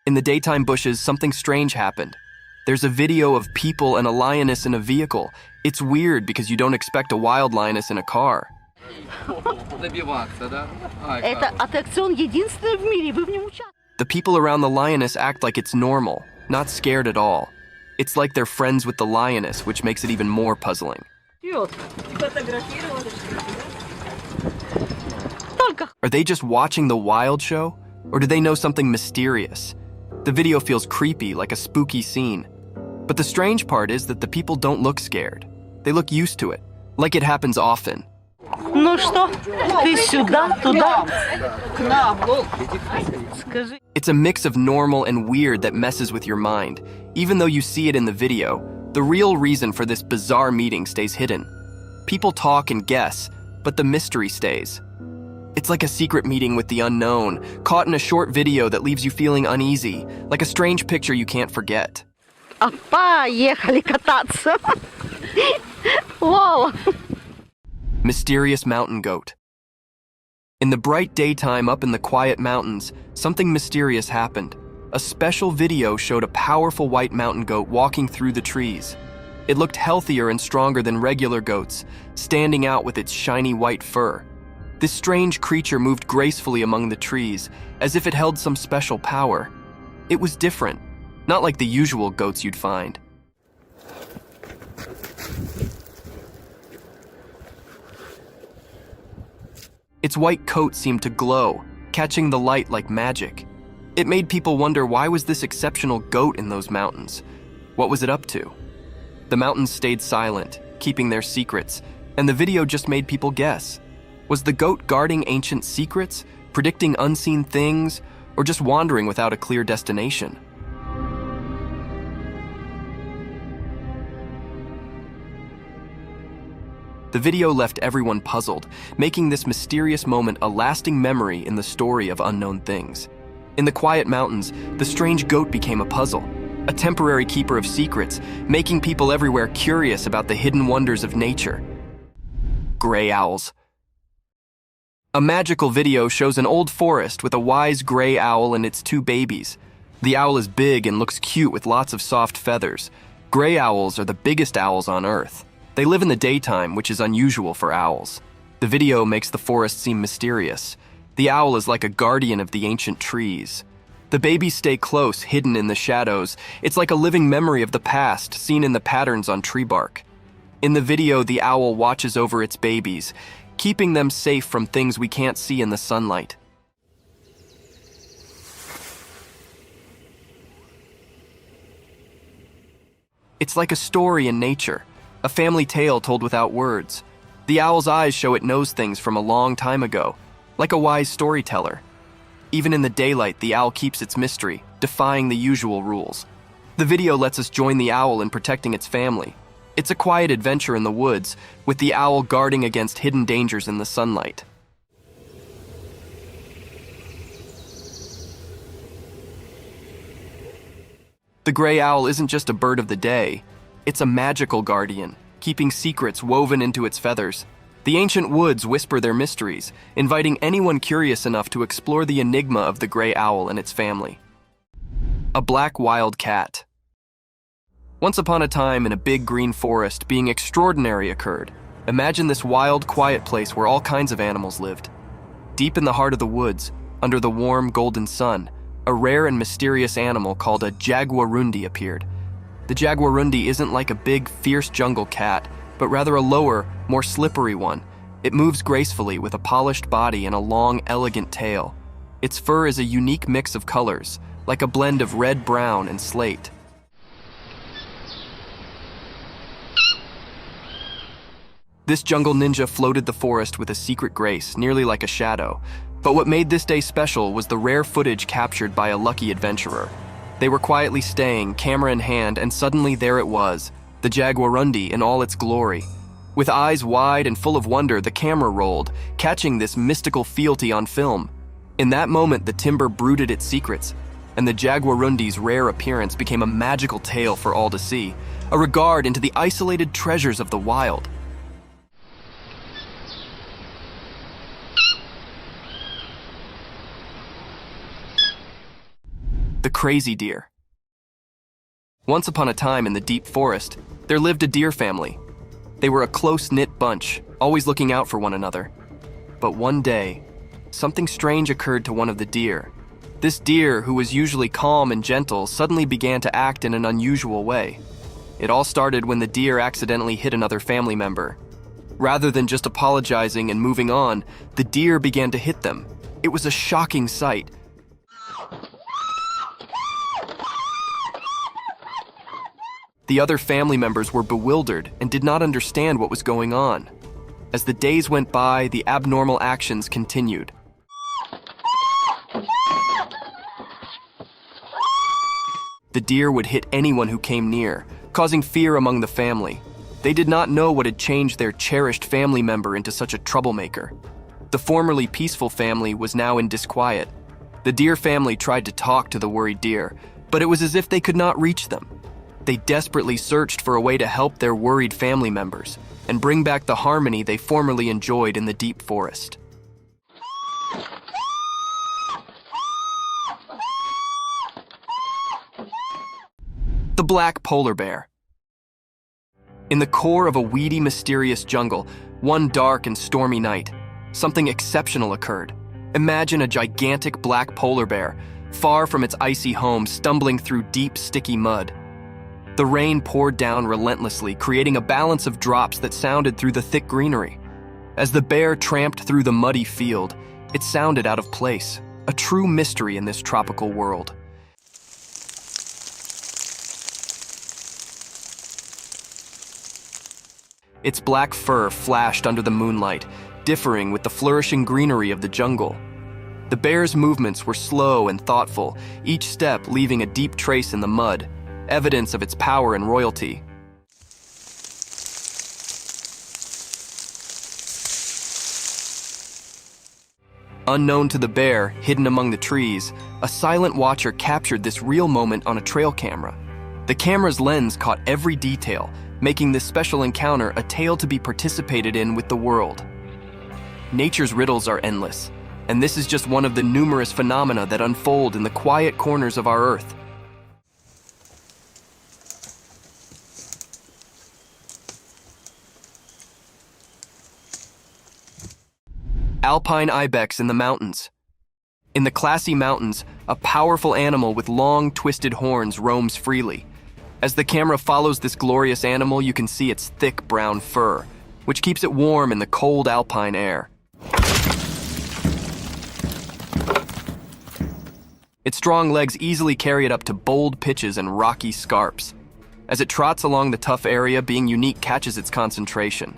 In the daytime bushes, something strange happened. There's a video of people and a lioness in a vehicle. It's weird because you don't expect a wild lioness in a car. The people around the lioness act like it's normal, not scared at all. It's like they're friends with the lioness, which makes it even more puzzling. Are they just watching the wild show? Or do they know something mysterious? The video feels creepy, like a spooky scene. But the strange part is that the people don't look scared. They look used to it, like it happens often. It's a mix of normal and weird that messes with your mind. Even though you see it in the video, the real reason for this bizarre meeting stays hidden. People talk and guess, but the mystery stays. It's like a secret meeting with the unknown, caught in a short video that leaves you feeling uneasy, like a strange picture you can't forget. Mysterious mountain goat. In the bright daytime up in the quiet mountains, something mysterious happened. A special video showed a powerful white mountain goat walking through the trees. It looked healthier and stronger than regular goats, standing out with its shiny white fur. This strange creature moved gracefully among the trees, as if it held some special power. It was different, not like the usual goats you'd find. Its white coat seemed to glow, catching the light like magic. It made people wonder, why was this exceptional goat in those mountains? What was it up to? The mountains stayed silent, keeping their secrets, and the video just made people guess. Was the goat guarding ancient secrets, predicting unseen things, or just wandering without a clear destination? The video left everyone puzzled, making this mysterious moment a lasting memory in the story of unknown things. In the quiet mountains, the strange goat became a puzzle, a temporary keeper of secrets, making people everywhere curious about the hidden wonders of nature. Gray owls. A magical video shows an old forest with a wise gray owl and its two babies. The owl is big and looks cute with lots of soft feathers. Gray owls are the biggest owls on Earth. They live in the daytime, which is unusual for owls. The video makes the forest seem mysterious. The owl is like a guardian of the ancient trees. The babies stay close, hidden in the shadows. It's like a living memory of the past, seen in the patterns on tree bark. In the video, the owl watches over its babies, keeping them safe from things we can't see in the sunlight. It's like a story in nature, a family tale told without words. The owl's eyes show it knows things from a long time ago, like a wise storyteller. Even in the daylight, the owl keeps its mystery, defying the usual rules. The video lets us join the owl in protecting its family. It's a quiet adventure in the woods, with the owl guarding against hidden dangers in the sunlight. The gray owl isn't just a bird of the day, it's a magical guardian, keeping secrets woven into its feathers. The ancient woods whisper their mysteries, inviting anyone curious enough to explore the enigma of the gray owl and its family. A black wild cat. Once upon a time in a big green forest, being extraordinary occurred. Imagine this wild, quiet place where all kinds of animals lived. Deep in the heart of the woods, under the warm, golden sun, a rare and mysterious animal called a jaguarundi appeared. The jaguarundi isn't like a big, fierce jungle cat, but rather a lower, more slippery one. It moves gracefully with a polished body and a long, elegant tail. Its fur is a unique mix of colors, like a blend of red, brown, and slate. This jungle ninja floated the forest with a secret grace, nearly like a shadow. But what made this day special was the rare footage captured by a lucky adventurer. They were quietly staying, camera in hand, and suddenly there it was, the jaguarundi in all its glory. With eyes wide and full of wonder, the camera rolled, catching this mystical fealty on film. In that moment, the timber brooded its secrets, and the jaguarundi's rare appearance became a magical tale for all to see, a regard into the isolated treasures of the wild. The crazy deer. Once upon a time in the deep forest, there lived a deer family. They were a close-knit bunch, always looking out for one another. But one day, something strange occurred to one of the deer. This deer, who was usually calm and gentle, suddenly began to act in an unusual way. It all started when the deer accidentally hit another family member. Rather than just apologizing and moving on, the deer began to hit them. It was a shocking sight. The other family members were bewildered and did not understand what was going on. As the days went by, the abnormal actions continued. The deer would hit anyone who came near, causing fear among the family. They did not know what had changed their cherished family member into such a troublemaker. The formerly peaceful family was now in disquiet. The deer family tried to talk to the worried deer, but it was as if they could not reach them. They desperately searched for a way to help their worried family members and bring back the harmony they formerly enjoyed in the deep forest. The black polar bear. In the core of a weedy, mysterious jungle, one dark and stormy night, something exceptional occurred. Imagine a gigantic black polar bear, far from its icy home, stumbling through deep, sticky mud. The rain poured down relentlessly, creating a balance of drops that sounded through the thick greenery. As the bear tramped through the muddy field, it sounded out of place, a true mystery in this tropical world. Its black fur flashed under the moonlight, differing with the flourishing greenery of the jungle. The bear's movements were slow and thoughtful, each step leaving a deep trace in the mud, evidence of its power and royalty. Unknown to the bear, hidden among the trees, a silent watcher captured this real moment on a trail camera. The camera's lens caught every detail, making this special encounter a tale to be participated in with the world. Nature's riddles are endless, and this is just one of the numerous phenomena that unfold in the quiet corners of our Earth. Alpine ibex in the mountains. In the classy mountains, a powerful animal with long, twisted horns roams freely. As the camera follows this glorious animal, you can see its thick brown fur, which keeps it warm in the cold alpine air. Its strong legs easily carry it up to bold pitches and rocky scarps. As it trots along the tough area, being unique catches its concentration.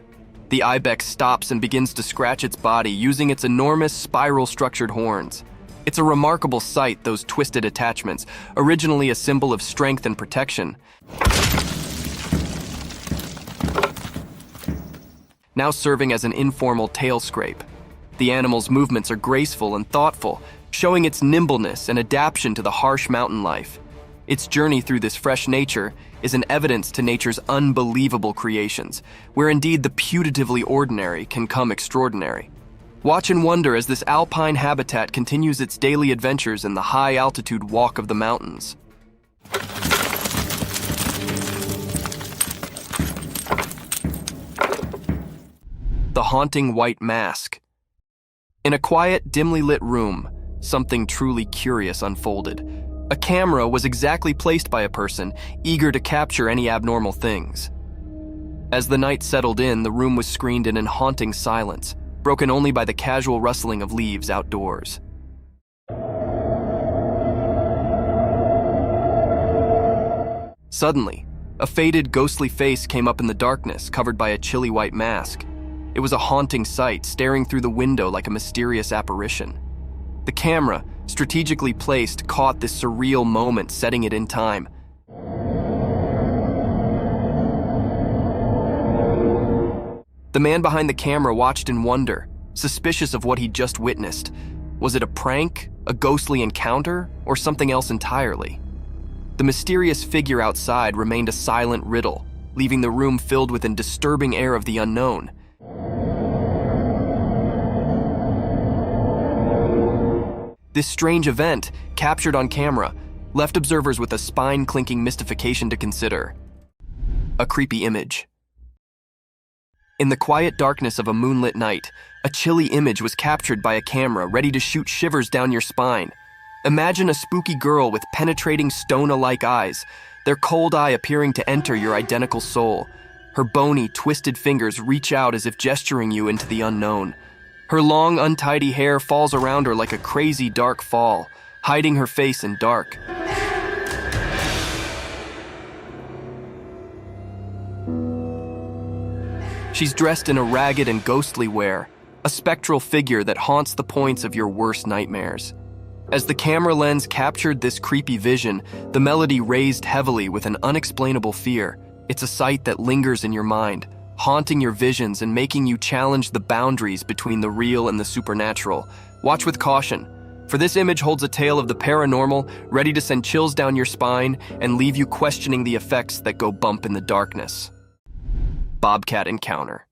The ibex stops and begins to scratch its body using its enormous spiral-structured horns. It's a remarkable sight, those twisted attachments, originally a symbol of strength and protection. Now serving as an informal tail scrape. The animal's movements are graceful and thoughtful, showing its nimbleness and adaptation to the harsh mountain life. Its journey through this fresh nature is an evidence to nature's unbelievable creations, where indeed the putatively ordinary can come extraordinary. Watch and wonder as this alpine habitat continues its daily adventures in the high-altitude walk of the mountains. The haunting white mask. In a quiet, dimly lit room, something truly curious unfolded. A camera was exactly placed by a person, eager to capture any abnormal things. As the night settled in, the room was screened in haunting silence, broken only by the casual rustling of leaves outdoors. Suddenly, a faded, ghostly face came up in the darkness, covered by a chilly white mask. It was a haunting sight, staring through the window like a mysterious apparition. The camera, strategically placed, caught this surreal moment, setting it in time. The man behind the camera watched in wonder, suspicious of what he'd just witnessed. Was it a prank, a ghostly encounter, or something else entirely? The mysterious figure outside remained a silent riddle, leaving the room filled with a disturbing air of the unknown. This strange event, captured on camera, left observers with a spine-clinking mystification to consider. A creepy image. In the quiet darkness of a moonlit night, a chilly image was captured by a camera ready to shoot shivers down your spine. Imagine a spooky girl with penetrating stone-alike eyes, their cold eye appearing to enter your identical soul. Her bony, twisted fingers reach out as if gesturing you into the unknown. Her long, untidy hair falls around her like a crazy dark fall, hiding her face in dark. She's dressed in a ragged and ghostly wear, a spectral figure that haunts the points of your worst nightmares. As the camera lens captured this creepy vision, the melody raised heavily with an unexplainable fear. It's a sight that lingers in your mind, haunting your visions and making you challenge the boundaries between the real and the supernatural. Watch with caution, for this image holds a tale of the paranormal, ready to send chills down your spine and leave you questioning the effects that go bump in the darkness. Bobcat encounter.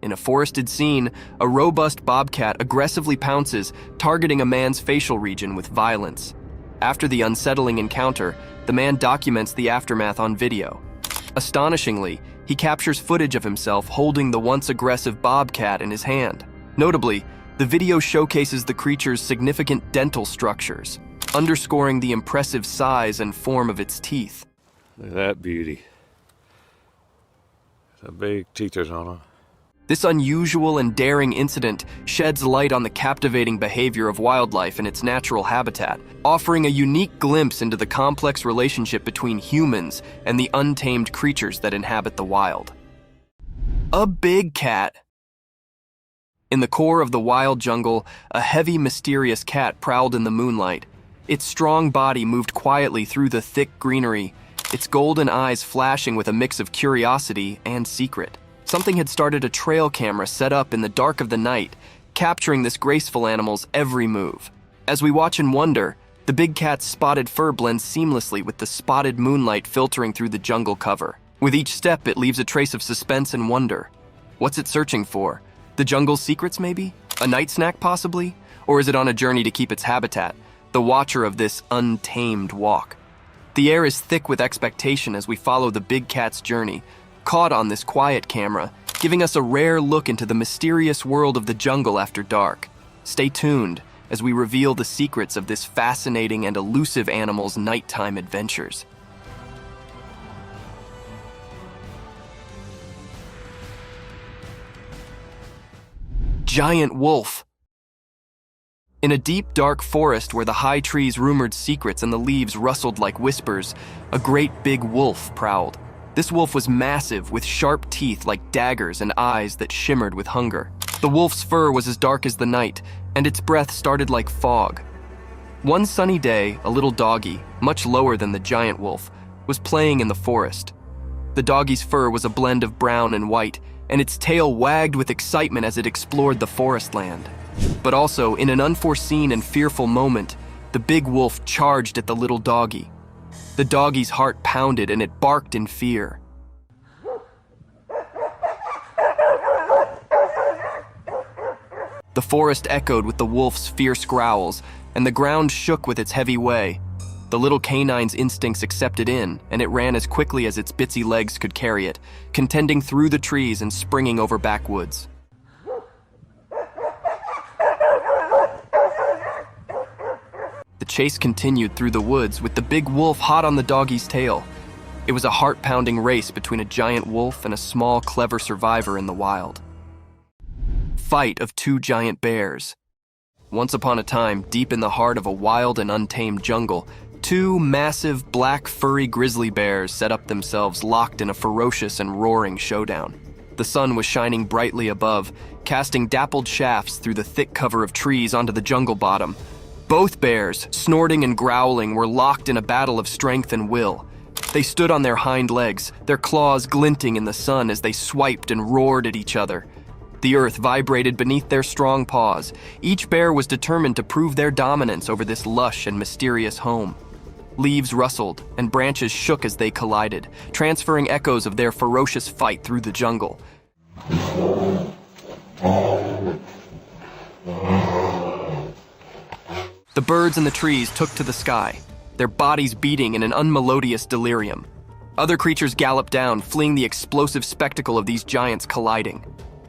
In a forested scene, a robust bobcat aggressively pounces, targeting a man's facial region with violence. After the unsettling encounter, the man documents the aftermath on video. Astonishingly, he captures footage of himself holding the once aggressive bobcat in his hand. Notably, the video showcases the creature's significant dental structures, underscoring the impressive size and form of its teeth. Look at that beauty. The big teeth on her. This unusual and daring incident sheds light on the captivating behavior of wildlife in its natural habitat, offering a unique glimpse into the complex relationship between humans and the untamed creatures that inhabit the wild. A big cat. In the core of the wild jungle, a heavy, mysterious cat prowled in the moonlight. Its strong body moved quietly through the thick greenery, its golden eyes flashing with a mix of curiosity and secret. Something had started a trail camera set up in the dark of the night, capturing this graceful animal's every move. As we watch and wonder, the big cat's spotted fur blends seamlessly with the spotted moonlight filtering through the jungle cover. With each step, it leaves a trace of suspense and wonder. What's it searching for? The jungle's secrets, maybe? A night snack, possibly? Or is it on a journey to keep its habitat, the watcher of this untamed walk? The air is thick with expectation as we follow the big cat's journey, caught on this quiet camera, giving us a rare look into the mysterious world of the jungle after dark. Stay tuned as we reveal the secrets of this fascinating and elusive animal's nighttime adventures. Giant wolf. In a deep, dark forest where the high trees rumored secrets and the leaves rustled like whispers, a great big wolf prowled. This wolf was massive, with sharp teeth like daggers and eyes that shimmered with hunger. The wolf's fur was as dark as the night, and its breath started like fog. One sunny day, a little doggy, much lower than the giant wolf, was playing in the forest. The doggy's fur was a blend of brown and white, and its tail wagged with excitement as it explored the forest land. But also, in an unforeseen and fearful moment, the big wolf charged at the little doggy. The doggie's heart pounded and it barked in fear. The forest echoed with the wolf's fierce growls, and the ground shook with its heavy way. The little canine's instincts accepted in, and it ran as quickly as its bitsy legs could carry it, contending through the trees and springing over backwoods. The chase continued through the woods with the big wolf hot on the doggie's tail. It was a heart-pounding race between a giant wolf and a small, clever survivor in the wild. Fight of two giant bears. Once upon a time, deep in the heart of a wild and untamed jungle, two massive, black, furry grizzly bears set up themselves locked in a ferocious and roaring showdown. The sun was shining brightly above, casting dappled shafts through the thick cover of trees onto the jungle bottom. Both bears, snorting and growling, were locked in a battle of strength and will. They stood on their hind legs, their claws glinting in the sun as they swiped and roared at each other. The earth vibrated beneath their strong paws. Each bear was determined to prove their dominance over this lush and mysterious home. Leaves rustled, and branches shook as they collided, transferring echoes of their ferocious fight through the jungle. The birds in the trees took to the sky, their bodies beating in an unmelodious delirium. Other creatures galloped down, fleeing the explosive spectacle of these giants colliding.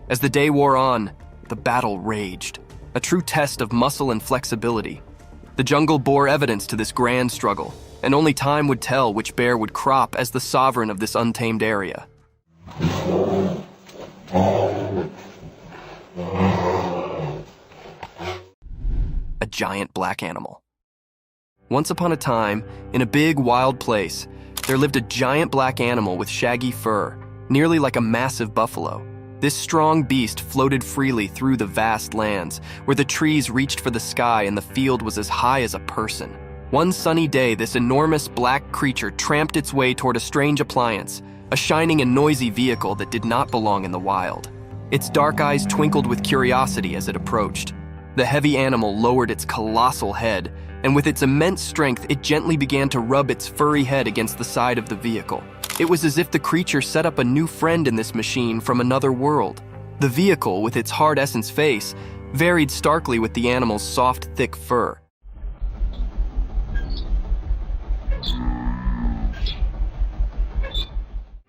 As the day wore on, the battle raged, a true test of muscle and flexibility. The jungle bore evidence to this grand struggle, and only time would tell which bear would crop as the sovereign of this untamed area. A giant black animal. Once upon a time, in a big wild place, there lived a giant black animal with shaggy fur, nearly like a massive buffalo. This strong beast floated freely through the vast lands, where the trees reached for the sky and the field was as high as a person. One sunny day, this enormous black creature tramped its way toward a strange appliance, a shining and noisy vehicle that did not belong in the wild. Its dark eyes twinkled with curiosity as it approached. The heavy animal lowered its colossal head, and with its immense strength, it gently began to rub its furry head against the side of the vehicle. It was as if the creature set up a new friend in this machine from another world. The vehicle, with its hard essence face, varied starkly with the animal's soft, thick fur.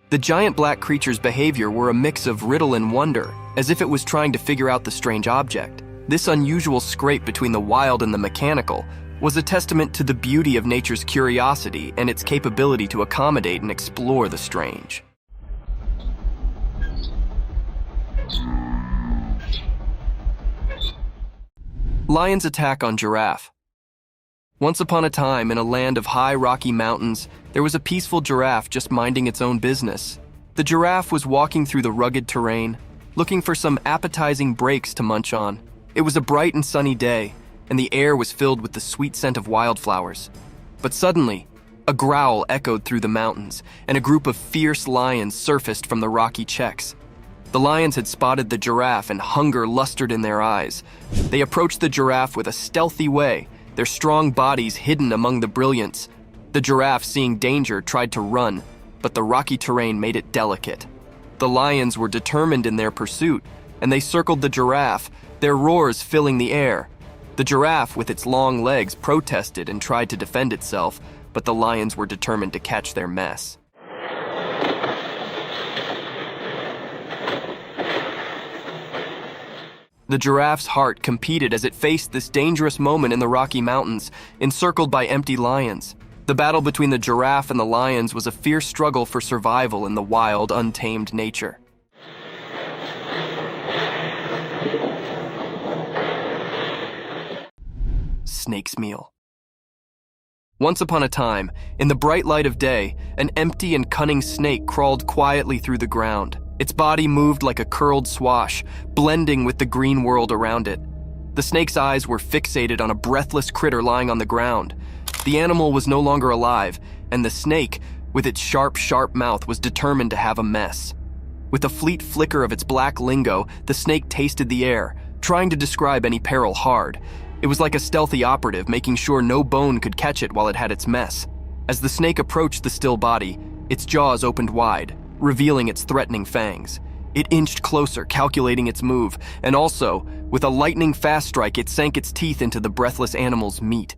The giant black creature's behavior were a mix of riddle and wonder, as if it was trying to figure out the strange object. This unusual scrape between the wild and the mechanical was a testament to the beauty of nature's curiosity and its capability to accommodate and explore the strange. Lion's attack on giraffe. Once upon a time, in a land of high rocky mountains, there was a peaceful giraffe just minding its own business. The giraffe was walking through the rugged terrain, looking for some appetizing breaks to munch on. It was a bright and sunny day, and the air was filled with the sweet scent of wildflowers. But suddenly, a growl echoed through the mountains, and a group of fierce lions surfaced from the rocky checks. The lions had spotted the giraffe, and hunger lustered in their eyes. They approached the giraffe with a stealthy way, their strong bodies hidden among the brilliance. The giraffe, seeing danger, tried to run, but the rocky terrain made it delicate. The lions were determined in their pursuit, and they circled the giraffe, their roars filling the air. The giraffe, with its long legs, protested and tried to defend itself, but the lions were determined to catch their mess. The giraffe's heart competed as it faced this dangerous moment in the Rocky Mountains, encircled by empty lions. The battle between the giraffe and the lions was a fierce struggle for survival in the wild, untamed nature. Snake's meal. Once upon a time, in the bright light of day, an empty and cunning snake crawled quietly through the ground. Its body moved like a curled swash, blending with the green world around it. The snake's eyes were fixated on a breathless critter lying on the ground. The animal was no longer alive, and the snake, with its sharp, sharp mouth, was determined to have a mess. With a fleet flicker of its black lingo, the snake tasted the air, trying to describe any peril hard. It was like a stealthy operative, making sure no bone could catch it while it had its mess. As the snake approached the still body, its jaws opened wide, revealing its threatening fangs. It inched closer, calculating its move, and also, with a lightning-fast strike, it sank its teeth into the breathless animal's meat.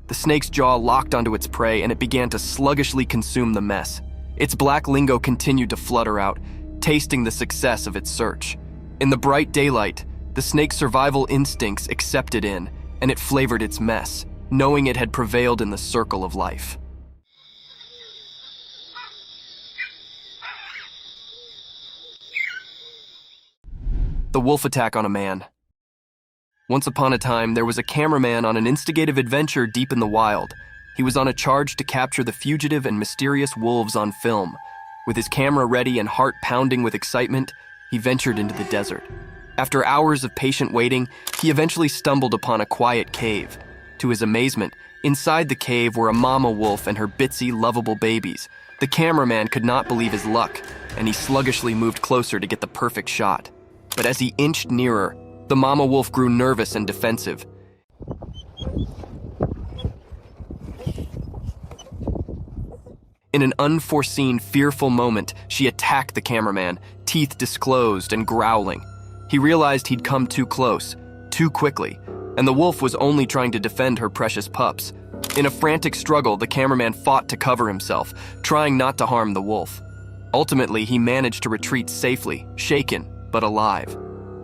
The snake's jaw locked onto its prey, and it began to sluggishly consume the mess. Its black lingo continued to flutter out, tasting the success of its search. In the bright daylight, the snake's survival instincts accepted in, and it flavored its mess, knowing it had prevailed in the circle of life. The wolf attack on a man. Once upon a time, there was a cameraman on an instigative adventure deep in the wild. He was on a charge to capture the fugitive and mysterious wolves on film. With his camera ready and heart pounding with excitement, he ventured into the desert. After hours of patient waiting, he eventually stumbled upon a quiet cave. To his amazement, inside the cave were a mama wolf and her bitsy, lovable babies. The cameraman could not believe his luck, and he sluggishly moved closer to get the perfect shot. But as he inched nearer, the mama wolf grew nervous and defensive. In an unforeseen, fearful moment, she attacked the cameraman, teeth disclosed and growling. He realized he'd come too close, too quickly, and the wolf was only trying to defend her precious pups. In a frantic struggle, the cameraman fought to cover himself, trying not to harm the wolf. Ultimately, he managed to retreat safely, shaken, but alive.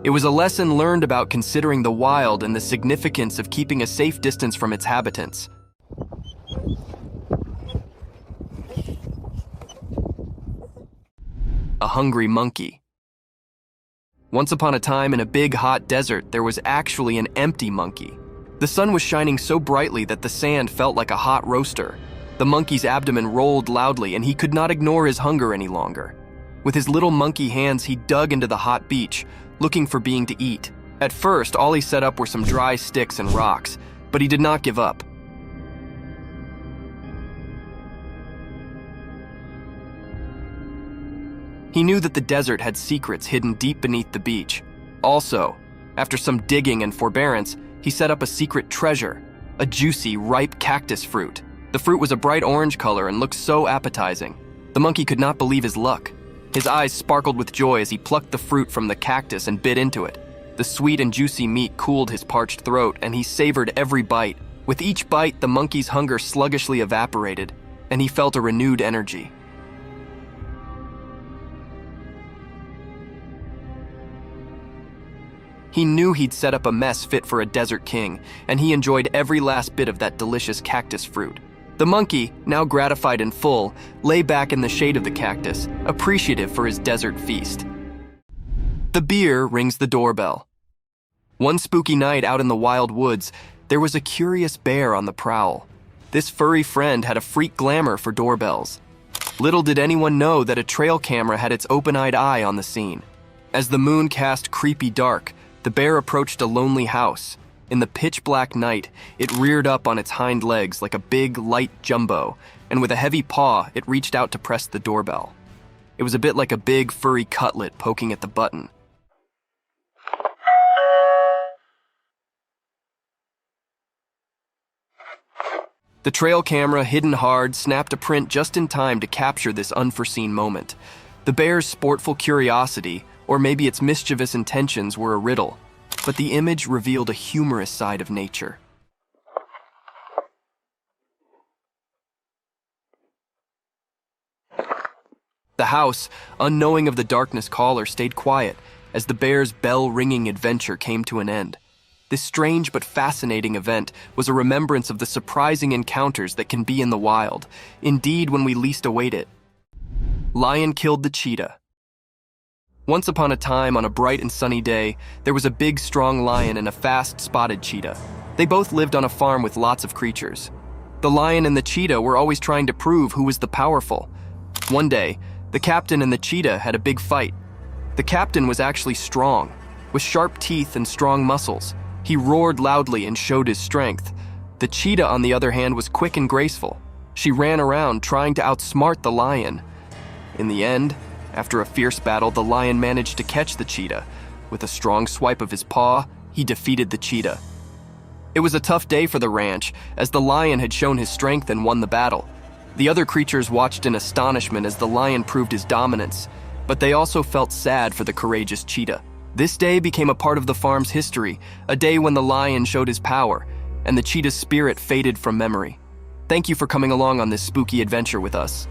It was a lesson learned about considering the wild and the significance of keeping a safe distance from its inhabitants. A hungry monkey. Once upon a time in a big hot desert, there was actually an empty monkey. The sun was shining so brightly that the sand felt like a hot roaster. The monkey's abdomen rolled loudly, and he could not ignore his hunger any longer. With his little monkey hands, he dug into the hot beach, looking for being to eat. At first, all he set up were some dry sticks and rocks, but he did not give up. He knew that the desert had secrets hidden deep beneath the beach. Also, after some digging and forbearance, he set up a secret treasure, a juicy, ripe cactus fruit. The fruit was a bright orange color and looked so appetizing. The monkey could not believe his luck. His eyes sparkled with joy as he plucked the fruit from the cactus and bit into it. The sweet and juicy meat cooled his parched throat, and he savored every bite. With each bite, the monkey's hunger sluggishly evaporated, and he felt a renewed energy. He knew he'd set up a mess fit for a desert king, and he enjoyed every last bit of that delicious cactus fruit. The monkey, now gratified and full, lay back in the shade of the cactus, appreciative for his desert feast. The bear rings the doorbell. One spooky night out in the wild woods, there was a curious bear on the prowl. This furry friend had a freak glamour for doorbells. Little did anyone know that a trail camera had its open-eyed eye on the scene. As the moon cast creepy dark, the bear approached a lonely house. In the pitch-black night, it reared up on its hind legs like a big, light jumbo, and with a heavy paw, it reached out to press the doorbell. It was a bit like a big, furry cutlet poking at the button. The trail camera, hidden hard, snapped a print just in time to capture this unforeseen moment. The bear's sportful curiosity, or maybe its mischievous intentions, were a riddle, but the image revealed a humorous side of nature. The house, unknowing of the darkness caller, stayed quiet as the bear's bell-ringing adventure came to an end. This strange but fascinating event was a remembrance of the surprising encounters that can be in the wild, indeed when we least await it. Lion killed the cheetah. Once upon a time, on a bright and sunny day, there was a big, strong lion and a fast, spotted cheetah. They both lived on a farm with lots of creatures. The lion and the cheetah were always trying to prove who was the powerful. One day, the captain and the cheetah had a big fight. The captain was actually strong, with sharp teeth and strong muscles. He roared loudly and showed his strength. The cheetah, on the other hand, was quick and graceful. She ran around trying to outsmart the lion. In the end, after a fierce battle, the lion managed to catch the cheetah. With a strong swipe of his paw, he defeated the cheetah. It was a tough day for the ranch, as the lion had shown his strength and won the battle. The other creatures watched in astonishment as the lion proved his dominance, but they also felt sad for the courageous cheetah. This day became a part of the farm's history, a day when the lion showed his power, and the cheetah's spirit faded from memory. Thank you for coming along on this spooky adventure with us.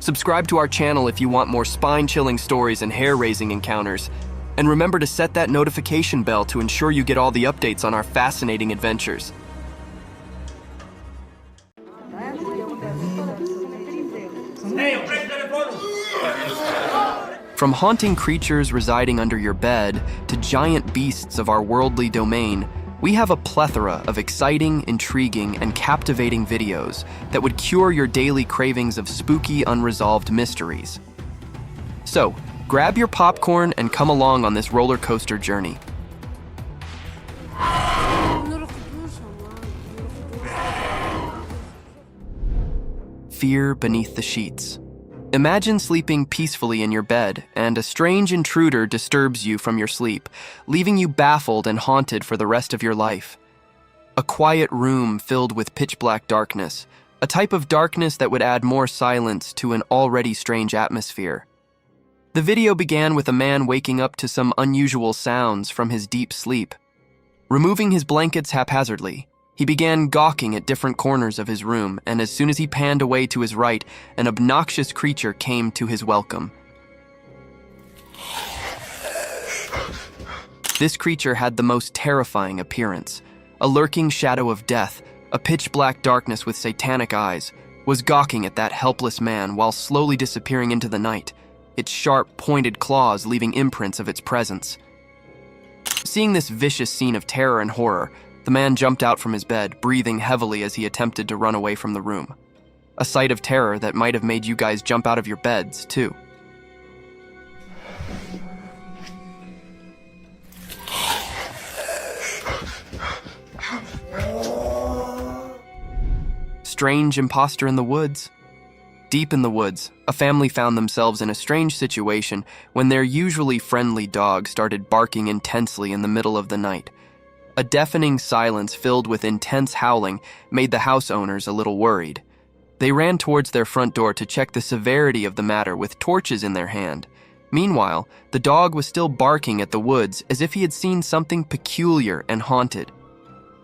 Subscribe to our channel if you want more spine-chilling stories and hair-raising encounters. And remember to set that notification bell to ensure you get all the updates on our fascinating adventures. From haunting creatures residing under your bed to giant beasts of our worldly domain, we have a plethora of exciting, intriguing, and captivating videos that would cure your daily cravings of spooky, unresolved mysteries. So, grab your popcorn and come along on this roller coaster journey. Fear beneath the sheets. Imagine sleeping peacefully in your bed, and a strange intruder disturbs you from your sleep, leaving you baffled and haunted for the rest of your life. A quiet room filled with pitch-black darkness, a type of darkness that would add more silence to an already strange atmosphere. The video began with a man waking up to some unusual sounds from his deep sleep. Removing his blankets haphazardly, he began gawking at different corners of his room, and as soon as he panned away to his right, an obnoxious creature came to his welcome. This creature had the most terrifying appearance. A lurking shadow of death, a pitch-black darkness with satanic eyes, was gawking at that helpless man while slowly disappearing into the night, its sharp, pointed claws leaving imprints of its presence. Seeing this vicious scene of terror and horror, the man jumped out from his bed, breathing heavily as he attempted to run away from the room. A sight of terror that might have made you guys jump out of your beds, too. Strange imposter in the woods. Deep in the woods, a family found themselves in a strange situation when their usually friendly dog started barking intensely in the middle of the night. A deafening silence filled with intense howling made the house owners a little worried. They ran towards their front door to check the severity of the matter with torches in their hand. Meanwhile, the dog was still barking at the woods as if he had seen something peculiar and haunted.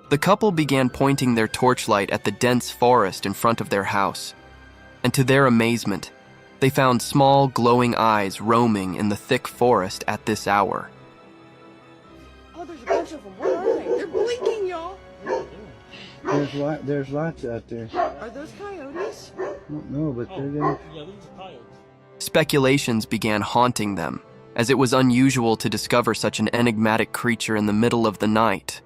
The couple began pointing their torchlight at the dense forest in front of their house. And to their amazement, they found small, glowing eyes roaming in the thick forest at this hour. Oh, there's a bunch of them. Where are they? They're blinking, y'all. There's lights out there. Are those coyotes? I don't know, but they're there. Yeah, these are coyotes. Speculations began haunting them, as it was unusual to discover such an enigmatic creature in the middle of the night.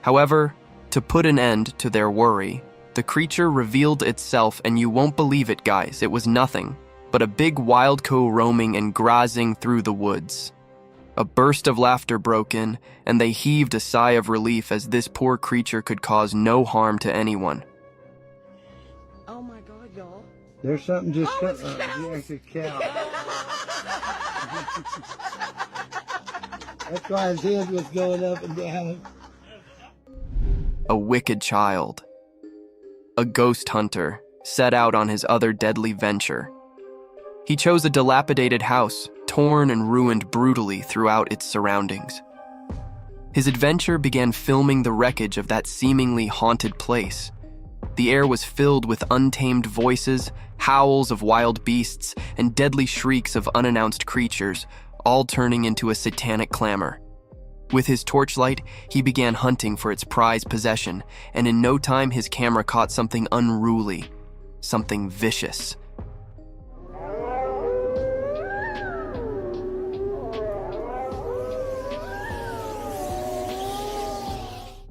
However, to put an end to their worry, the creature revealed itself, and you won't believe it, guys, it was nothing but a big wild cow roaming and grazing through the woods. A burst of laughter broke in, and they heaved a sigh of relief as this poor creature could cause no harm to anyone. Oh my God, y'all. There's something just it's yeah, it's a cow. That's why his head was going up and down. A wicked child. A ghost hunter set out on his other deadly venture. He chose a dilapidated house, torn and ruined brutally throughout its surroundings. His adventure began filming the wreckage of that seemingly haunted place. The air was filled with untamed voices, howls of wild beasts, and deadly shrieks of unannounced creatures, all turning into a satanic clamor. With his torchlight, he began hunting for its prized possession, and in no time his camera caught something unruly, something vicious.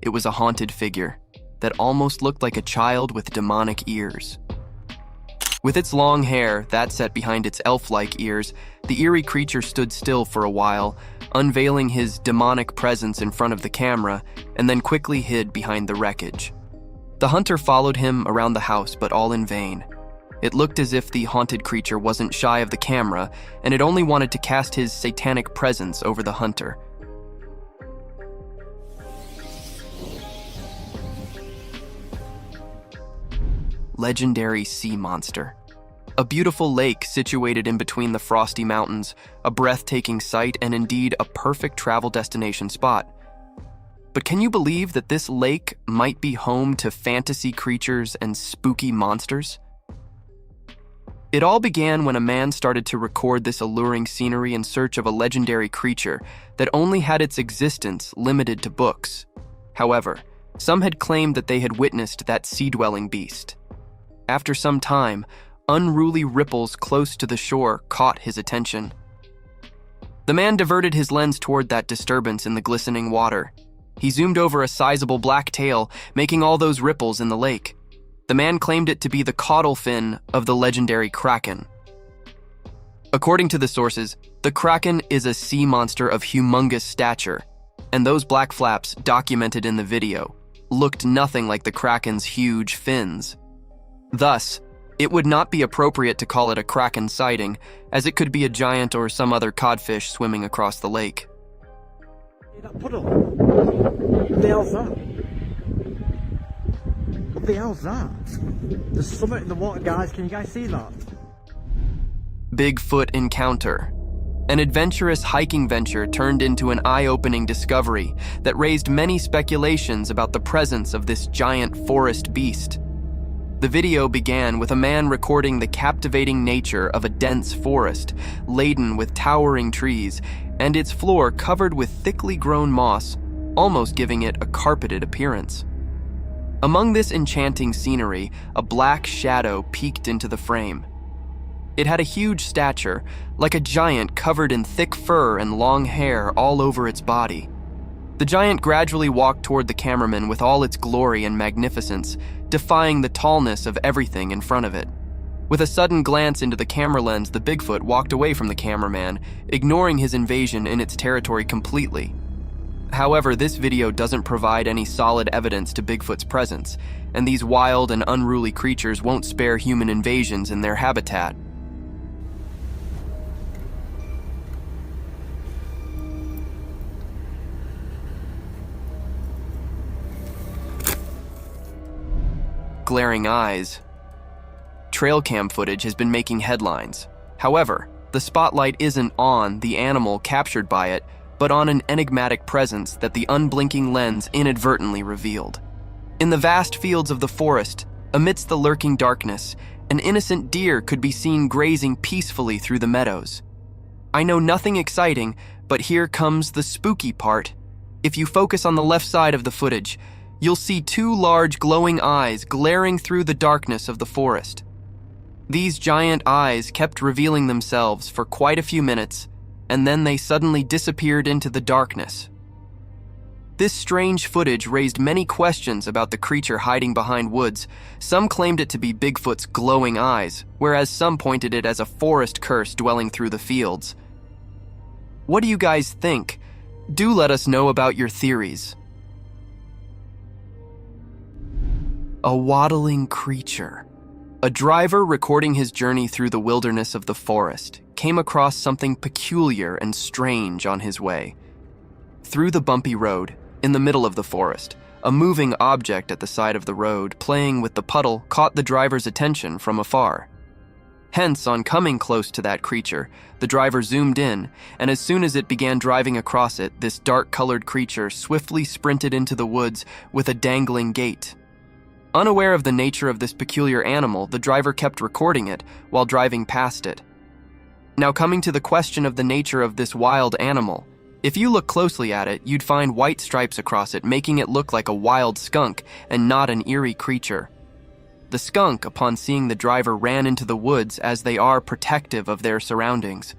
It was a haunted figure that almost looked like a child with demonic ears. With its long hair that set behind its elf-like ears, the eerie creature stood still for a while, unveiling his demonic presence in front of the camera, and then quickly hid behind the wreckage. The hunter followed him around the house, but all in vain. It looked as if the haunted creature wasn't shy of the camera, and it only wanted to cast his satanic presence over the hunter. legendary sea monster. A beautiful lake situated in between the frosty mountains, a breathtaking sight, and indeed a perfect travel destination spot. But can you believe that this lake might be home to fantasy creatures and spooky monsters? It all began when a man started to record this alluring scenery in search of a legendary creature that only had its existence limited to books. However, some had claimed that they had witnessed that sea-dwelling beast. After some time, unruly ripples close to the shore caught his attention. The man diverted his lens toward that disturbance in the glistening water. He zoomed over a sizable black tail, making all those ripples in the lake. The man claimed it to be the caudal fin of the legendary kraken. According to the sources, the kraken is a sea monster of humongous stature, and those black flaps documented in the video looked nothing like the kraken's huge fins. Thus, it would not be appropriate to call it a kraken sighting, as it could be a giant or some other codfish swimming across the lake. That puddle. What the hell's that? What the hell's that? There's something in the water, guys. Can you guys see that? Bigfoot encounter. An adventurous hiking venture turned into an eye-opening discovery that raised many speculations about the presence of this giant forest beast. The video began with a man recording the captivating nature of a dense forest, laden with towering trees, and its floor covered with thickly grown moss, almost giving it a carpeted appearance. Among this enchanting scenery, a black shadow peeked into the frame. It had a huge stature, like a giant covered in thick fur and long hair all over its body. The giant gradually walked toward the cameraman with all its glory and magnificence, defying the tallness of everything in front of it. With a sudden glance into the camera lens, the Bigfoot walked away from the cameraman, ignoring his invasion in its territory completely. However, this video doesn't provide any solid evidence to Bigfoot's presence, and these wild and unruly creatures won't spare human invasions in their habitat. Glaring eyes. Trail cam footage has been making headlines. However, the spotlight isn't on the animal captured by it, but on an enigmatic presence that the unblinking lens inadvertently revealed. In the vast fields of the forest, amidst the lurking darkness, an innocent deer could be seen grazing peacefully through the meadows. I know nothing exciting, but here comes the spooky part. If you focus on the left side of the footage, you'll see two large glowing eyes glaring through the darkness of the forest. These giant eyes kept revealing themselves for quite a few minutes, and then they suddenly disappeared into the darkness. This strange footage raised many questions about the creature hiding behind woods. Some claimed it to be Bigfoot's glowing eyes, whereas some pointed it as a forest curse dwelling through the fields. What do you guys think? Do let us know about your theories. A waddling creature. A driver recording his journey through the wilderness of the forest came across something peculiar and strange on his way. Through the bumpy road, in the middle of the forest, a moving object at the side of the road playing with the puddle caught the driver's attention from afar. Hence, on coming close to that creature, the driver zoomed in, and as soon as it began driving across it, this dark-colored creature swiftly sprinted into the woods with a dangling gait. Unaware of the nature of this peculiar animal, the driver kept recording it while driving past it. Now, coming to the question of the nature of this wild animal, if you look closely at it, you'd find white stripes across it, making it look like a wild skunk and not an eerie creature. The skunk, upon seeing the driver, ran into the woods as they are protective of their surroundings.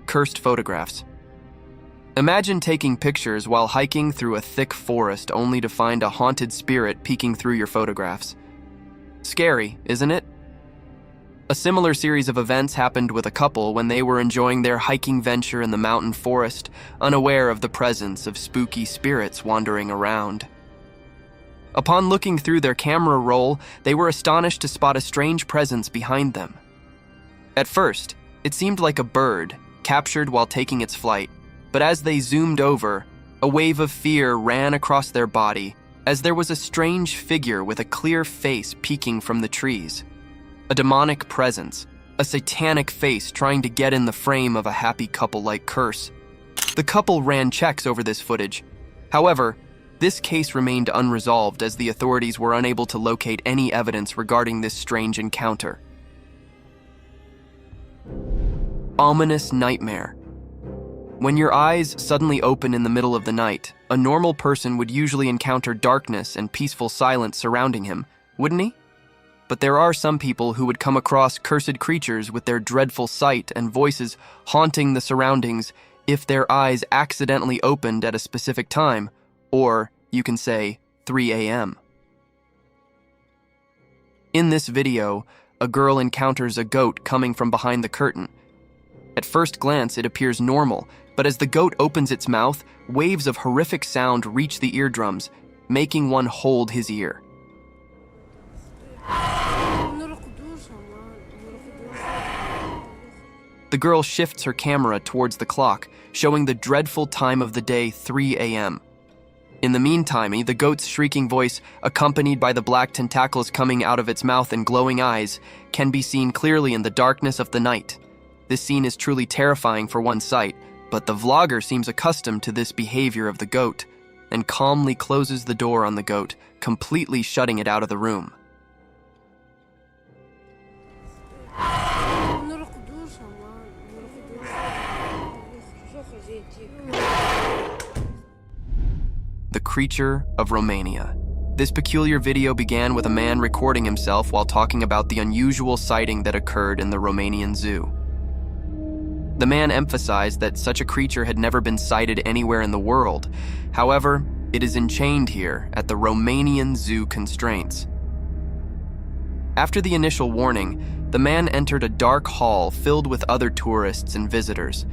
Cursed photographs. Imagine taking pictures while hiking through a thick forest only to find a haunted spirit peeking through your photographs. Scary, isn't it? A similar series of events happened with a couple when they were enjoying their hiking venture in the mountain forest, unaware of the presence of spooky spirits wandering around. Upon looking through their camera roll, they were astonished to spot a strange presence behind them. At first, it seemed like a bird, captured while taking its flight, but as they zoomed over, A wave of fear ran across their body as there was a strange figure with a clear face peeking from the trees. A demonic presence, a satanic face trying to get in the frame of a happy couple like Curse. The couple ran checks over this footage. However, this case remained unresolved as the authorities were unable to locate any evidence regarding this strange encounter. Ominous nightmare. When your eyes suddenly open in the middle of the night, a normal person would usually encounter darkness and peaceful silence surrounding him, wouldn't he? But there are some people who would come across cursed creatures with their dreadful sight and voices haunting the surroundings if their eyes accidentally opened at a specific time, or you can say 3 a.m. In this video, a girl encounters a goat coming from behind the curtain. At first glance, it appears normal, but as the goat opens its mouth, waves of horrific sound reach the eardrums, making one hold his ear. The girl shifts her camera towards the clock, showing the dreadful time of the day, 3 a.m. In the meantime, the goat's shrieking voice, accompanied by the black tentacles coming out of its mouth and glowing eyes, can be seen clearly in the darkness of the night. This scene is truly terrifying for one sight, but the vlogger seems accustomed to this behavior of the goat and calmly closes the door on the goat, completely shutting it out of the room. The creature of Romania. This peculiar video began with a man recording himself while talking about the unusual sighting that occurred in the Romanian zoo. The man emphasized that such a creature had never been sighted anywhere in the world. However, it is enchained here at the Romanian zoo constraints. After the initial warning, the man entered a dark hall filled with other tourists and visitors.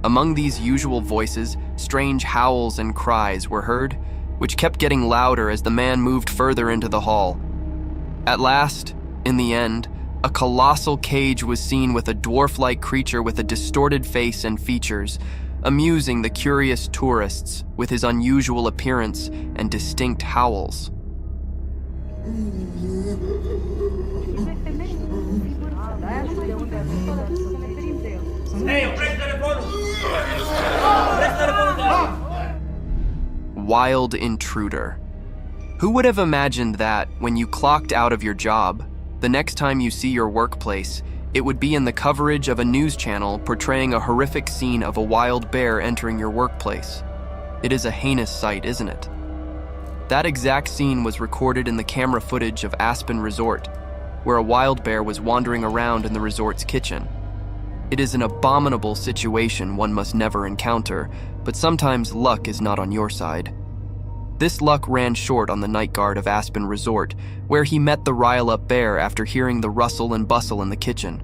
Among these usual voices, strange howls and cries were heard, which kept getting louder as the man moved further into the hall. At last, in the end, a colossal cage was seen with a dwarf-like creature with a distorted face and features, amusing the curious tourists with his unusual appearance and distinct howls. Wild intruder. Who would have imagined that, when you clocked out of your job, the next time you see your workplace, it would be in the coverage of a news channel portraying a horrific scene of a wild bear entering your workplace? It is a heinous sight, isn't it? That exact scene was recorded in the camera footage of Aspen Resort, where a wild bear was wandering around in the resort's kitchen. It is an abominable situation one must never encounter, but sometimes luck is not on your side. This luck ran short on the night guard of Aspen Resort, where he met the rile-up bear after hearing the rustle and bustle in the kitchen.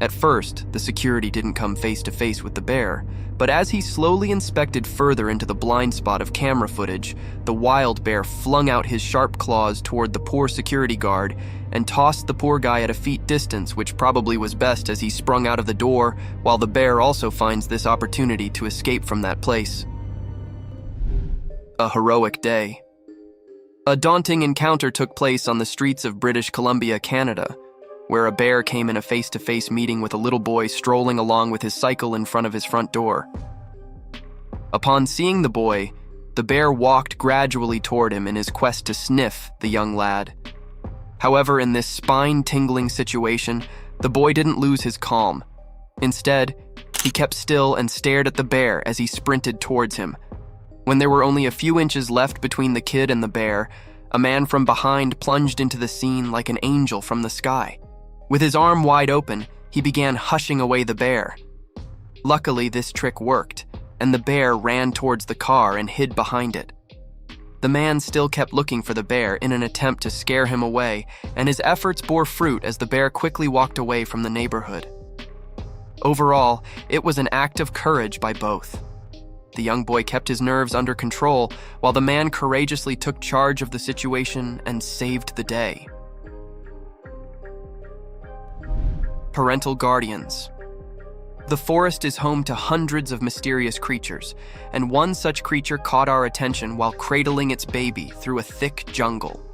At first, the security didn't come face-to-face with the bear, but as he slowly inspected further into the blind spot of camera footage, the wild bear flung out his sharp claws toward the poor security guard and tossed the poor guy at a feet distance, which probably was best as he sprung out of the door, while the bear also finds this opportunity to escape from that place. A heroic day. A daunting encounter took place on the streets of British Columbia, Canada, where a bear came in a face-to-face meeting with a little boy strolling along with his cycle in front of his front door. Upon seeing the boy, the bear walked gradually toward him in his quest to sniff the young lad. However, in this spine-tingling situation, the boy didn't lose his calm. Instead, he kept still and stared at the bear as he sprinted towards him. When there were only a few inches left between the kid and the bear, a man from behind plunged into the scene like an angel from the sky. With his arm wide open, he began hushing away the bear. Luckily, this trick worked, and the bear ran towards the car and hid behind it. The man still kept looking for the bear in an attempt to scare him away, and his efforts bore fruit as the bear quickly walked away from the neighborhood. Overall, it was an act of courage by both. The young boy kept his nerves under control, while the man courageously took charge of the situation and saved the day. Parental guardians. The forest is home to hundreds of mysterious creatures, and one such creature caught our attention while cradling its baby through a thick jungle.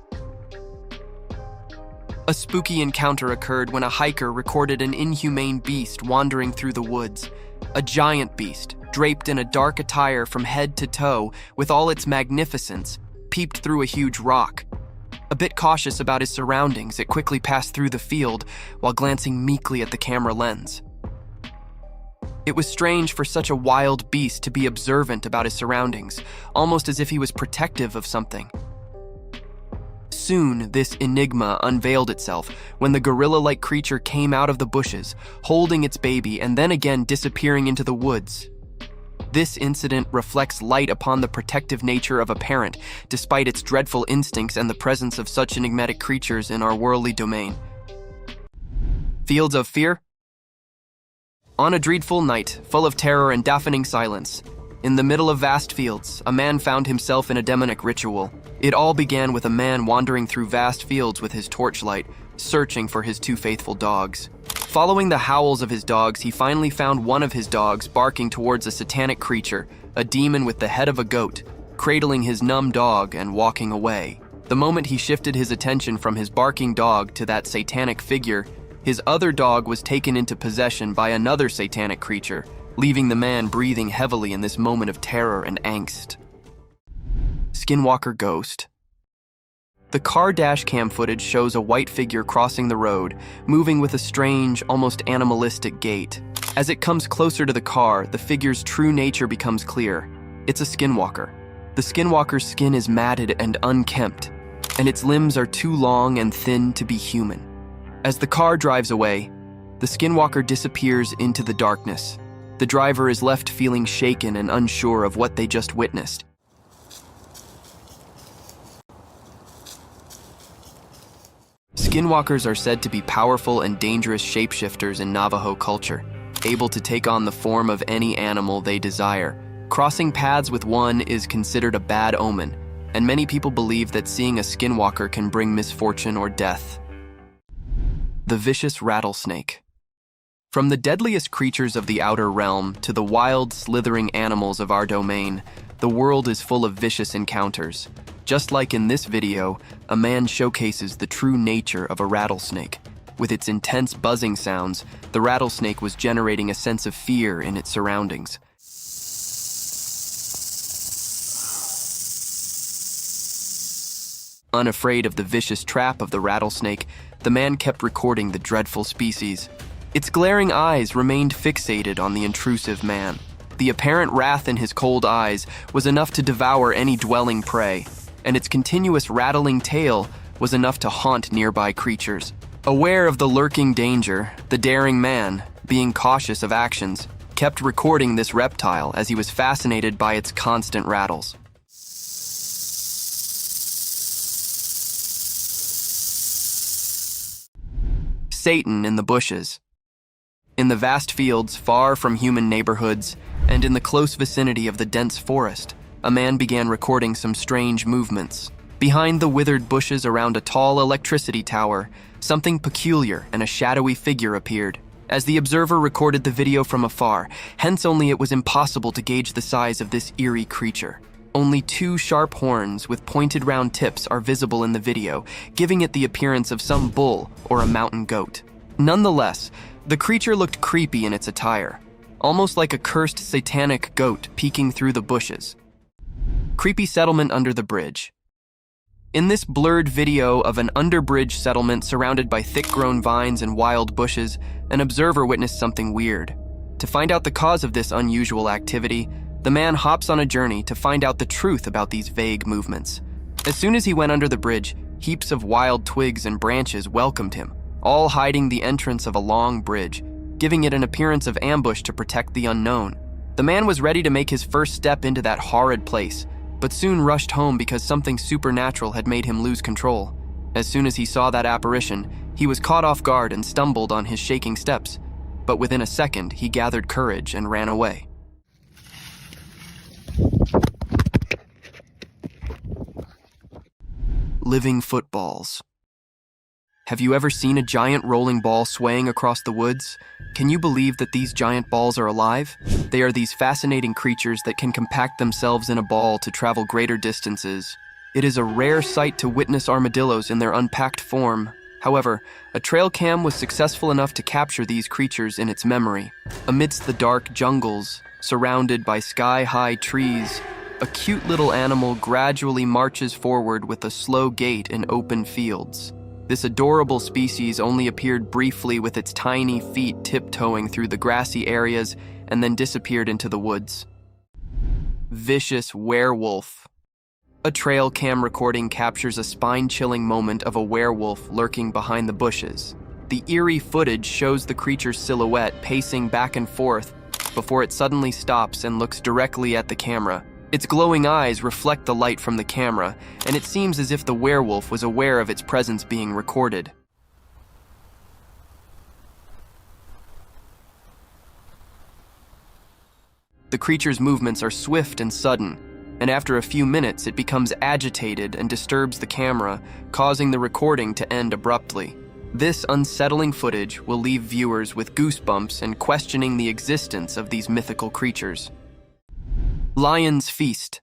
A spooky encounter occurred when a hiker recorded an inhumane beast wandering through the woods. A giant beast, draped in a dark attire from head to toe with all its magnificence, peeped through a huge rock. A bit cautious about his surroundings, it quickly passed through the field while glancing meekly at the camera lens. It was strange for such a wild beast to be observant about his surroundings, almost as if he was protective of something. Soon, this enigma unveiled itself when the gorilla-like creature came out of the bushes, holding its baby and then again disappearing into the woods. This incident reflects light upon the protective nature of a parent, despite its dreadful instincts and the presence of such enigmatic creatures in our worldly domain. Fields of fear? On a dreadful night, full of terror and deafening silence, in the middle of vast fields, a man found himself in a demonic ritual. It all began with a man wandering through vast fields with his torchlight, searching for his two faithful dogs. Following the howls of his dogs, he finally found one of his dogs barking towards a satanic creature, a demon with the head of a goat, cradling his numb dog and walking away. The moment he shifted his attention from his barking dog to that satanic figure, his other dog was taken into possession by another satanic creature, leaving the man breathing heavily in this moment of terror and angst. Skinwalker Ghost. The car dash cam footage shows a white figure crossing the road, moving with a strange, almost animalistic gait. As it comes closer to the car, the figure's true nature becomes clear. It's a skinwalker. The skinwalker's skin is matted and unkempt, and its limbs are too long and thin to be human. As the car drives away, the skinwalker disappears into the darkness. The driver is left feeling shaken and unsure of what they just witnessed. Skinwalkers are said to be powerful and dangerous shapeshifters in Navajo culture, able to take on the form of any animal they desire. Crossing paths with one is considered a bad omen, and many people believe that seeing a skinwalker can bring misfortune or death. The vicious rattlesnake. From the deadliest creatures of the outer realm to the wild, slithering animals of our domain, the world is full of vicious encounters. Just like in this video, a man showcases the true nature of a rattlesnake. With its intense buzzing sounds, the rattlesnake was generating a sense of fear in its surroundings. Unafraid of the vicious trap of the rattlesnake, the man kept recording the dreadful species. Its glaring eyes remained fixated on the intrusive man. The apparent wrath in his cold eyes was enough to devour any dwelling prey, and its continuous rattling tail was enough to haunt nearby creatures. Aware of the lurking danger, the daring man, being cautious of actions, kept recording this reptile as he was fascinated by its constant rattles. Satan in the bushes. In the vast fields far from human neighborhoods and in the close vicinity of the dense forest, a man began recording some strange movements. Behind the withered bushes around a tall electricity tower, something peculiar and a shadowy figure appeared. As the observer recorded the video from afar, hence only it was impossible to gauge the size of this eerie creature. Only two sharp horns with pointed round tips are visible in the video, giving it the appearance of some bull or a mountain goat. Nonetheless, the creature looked creepy in its attire, almost like a cursed satanic goat peeking through the bushes. Creepy settlement under the bridge. In this blurred video of an underbridge settlement surrounded by thick-grown vines and wild bushes, an observer witnessed something weird. To find out the cause of this unusual activity, the man hops on a journey to find out the truth about these vague movements. As soon as he went under the bridge, heaps of wild twigs and branches welcomed him, all hiding the entrance of a long bridge, giving it an appearance of ambush to protect the unknown. The man was ready to make his first step into that horrid place, but soon rushed home because something supernatural had made him lose control. As soon as he saw that apparition, he was caught off guard and stumbled on his shaking steps, but within a second he gathered courage and ran away. Living footballs. Have you ever seen a giant rolling ball swaying across the woods? Can you believe that these giant balls are alive? They are these fascinating creatures that can compact themselves in a ball to travel greater distances. It is a rare sight to witness armadillos in their unpacked form. However, a trail cam was successful enough to capture these creatures in its memory. Amidst the dark jungles, surrounded by sky-high trees, a cute little animal gradually marches forward with a slow gait in open fields. This adorable species only appeared briefly with its tiny feet tiptoeing through the grassy areas and then disappeared into the woods. Vicious werewolf. A trail cam recording captures a spine-chilling moment of a werewolf lurking behind the bushes. The eerie footage shows the creature's silhouette pacing back and forth before it suddenly stops and looks directly at the camera. Its glowing eyes reflect the light from the camera, and it seems as if the werewolf was aware of its presence being recorded. The creature's movements are swift and sudden, and after a few minutes it becomes agitated and disturbs the camera, causing the recording to end abruptly. This unsettling footage will leave viewers with goosebumps and questioning the existence of these mythical creatures. Lion's Feast.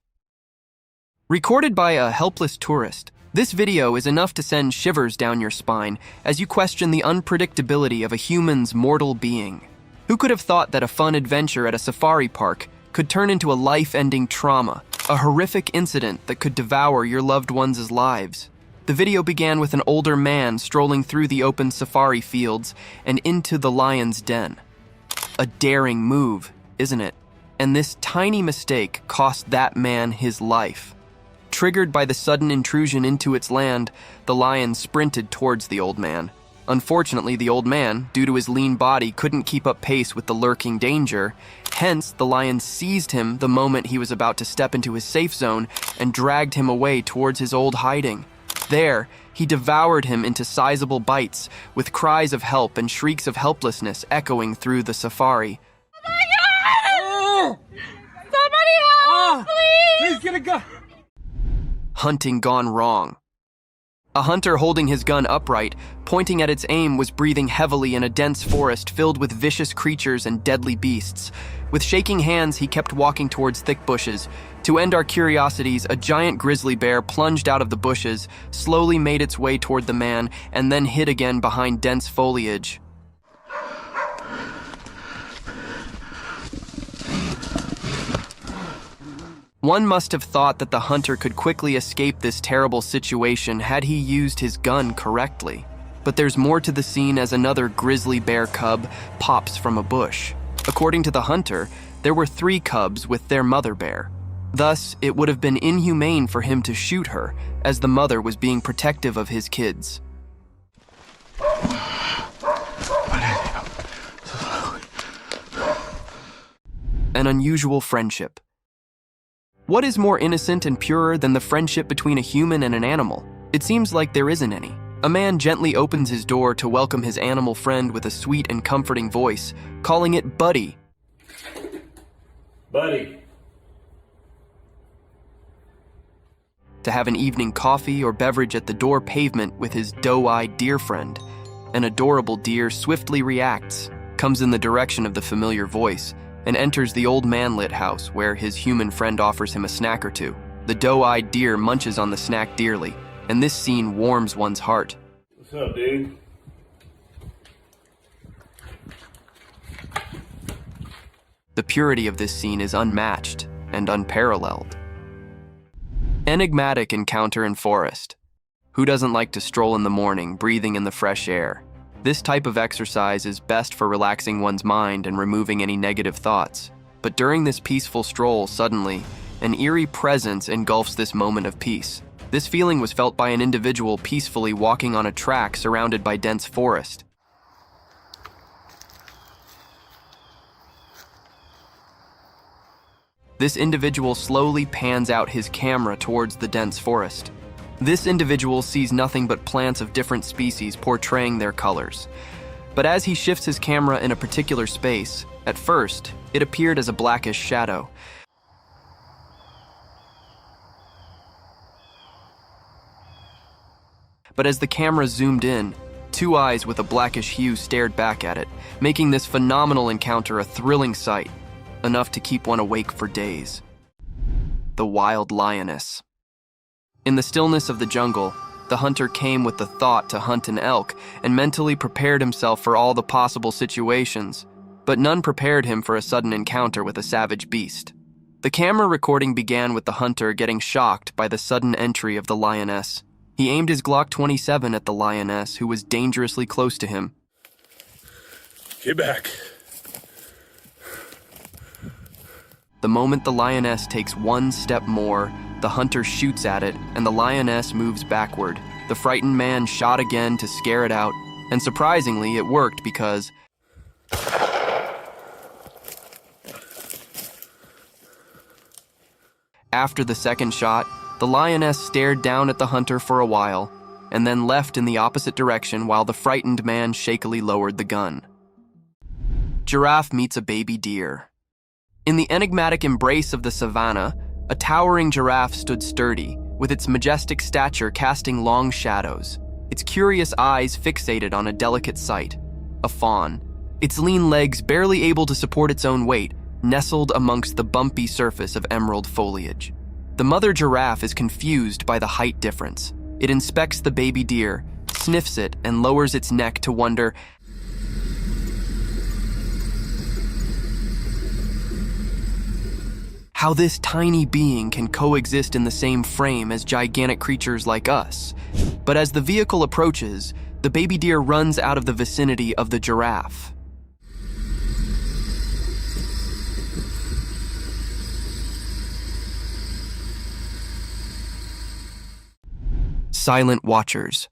Recorded by a helpless tourist, this video is enough to send shivers down your spine as you question the unpredictability of a human's mortal being. Who could have thought that a fun adventure at a safari park could turn into a life-ending trauma, a horrific incident that could devour your loved ones' lives? The video began with an older man strolling through the open safari fields and into the lion's den. A daring move, isn't it? And this tiny mistake cost that man his life. Triggered by the sudden intrusion into its land, the lion sprinted towards the old man. Unfortunately, the old man, due to his lean body, couldn't keep up pace with the lurking danger. Hence, the lion seized him the moment he was about to step into his safe zone and dragged him away towards his old hiding. There, he devoured him into sizable bites, with cries of help and shrieks of helplessness echoing through the safari. He's gonna go. Hunting gone wrong. A hunter holding his gun upright, pointing at its aim, was breathing heavily in a dense forest filled with vicious creatures and deadly beasts. With shaking hands, he kept walking towards thick bushes. To end our curiosities, a giant grizzly bear plunged out of the bushes, slowly made its way toward the man, and then hid again behind dense foliage. One must have thought that the hunter could quickly escape this terrible situation had he used his gun correctly. But there's more to the scene as another grizzly bear cub pops from a bush. According to the hunter, there were 3 cubs with their mother bear. Thus, it would have been inhumane for him to shoot her, as the mother was being protective of his kids. An unusual friendship. What is more innocent and purer than the friendship between a human and an animal? It seems like there isn't any. A man gently opens his door to welcome his animal friend with a sweet and comforting voice, calling it Buddy. Buddy. To have an evening coffee or beverage at the door pavement with his doe-eyed deer friend. An adorable deer swiftly reacts, comes in the direction of the familiar voice, and enters the old man-lit house where his human friend offers him a snack or two. The doe-eyed deer munches on the snack dearly, and this scene warms one's heart. What's up, dude? The purity of this scene is unmatched and unparalleled. Enigmatic encounter in forest. Who doesn't like to stroll in the morning, breathing in the fresh air? This type of exercise is best for relaxing one's mind and removing any negative thoughts. But during this peaceful stroll, suddenly, an eerie presence engulfs this moment of peace. This feeling was felt by an individual peacefully walking on a track surrounded by dense forest. This individual slowly pans out his camera towards the dense forest. This individual sees nothing but plants of different species portraying their colors. But as he shifts his camera in a particular space, at first, it appeared as a blackish shadow. But as the camera zoomed in, Two eyes with a blackish hue stared back at it, making this phenomenal encounter a thrilling sight, enough to keep one awake for days. The wild lioness. In the stillness of the jungle, the hunter came with the thought to hunt an elk and mentally prepared himself for all the possible situations, but none prepared him for a sudden encounter with a savage beast. The camera recording began with the hunter getting shocked by the sudden entry of the lioness. He aimed his Glock 27 at the lioness, who was dangerously close to him. Get back. The moment the lioness takes one step more, the hunter shoots at it, and the lioness moves backward. The frightened man shot again to scare it out, and surprisingly, it worked because after the second shot, the lioness stared down at the hunter for a while, and then left in the opposite direction while the frightened man shakily lowered the gun. Giraffe meets a baby deer. In the enigmatic embrace of the savannah, a towering giraffe stood sturdy, with its majestic stature casting long shadows, its curious eyes fixated on a delicate sight, a fawn, its lean legs barely able to support its own weight, nestled amongst the bumpy surface of emerald foliage. The mother giraffe is confused by the height difference. It inspects the baby deer, sniffs it, and lowers its neck to wonder how this tiny being can coexist in the same frame as gigantic creatures like us. But as the vehicle approaches, the baby deer runs out of the vicinity of the giraffe. Silent watchers.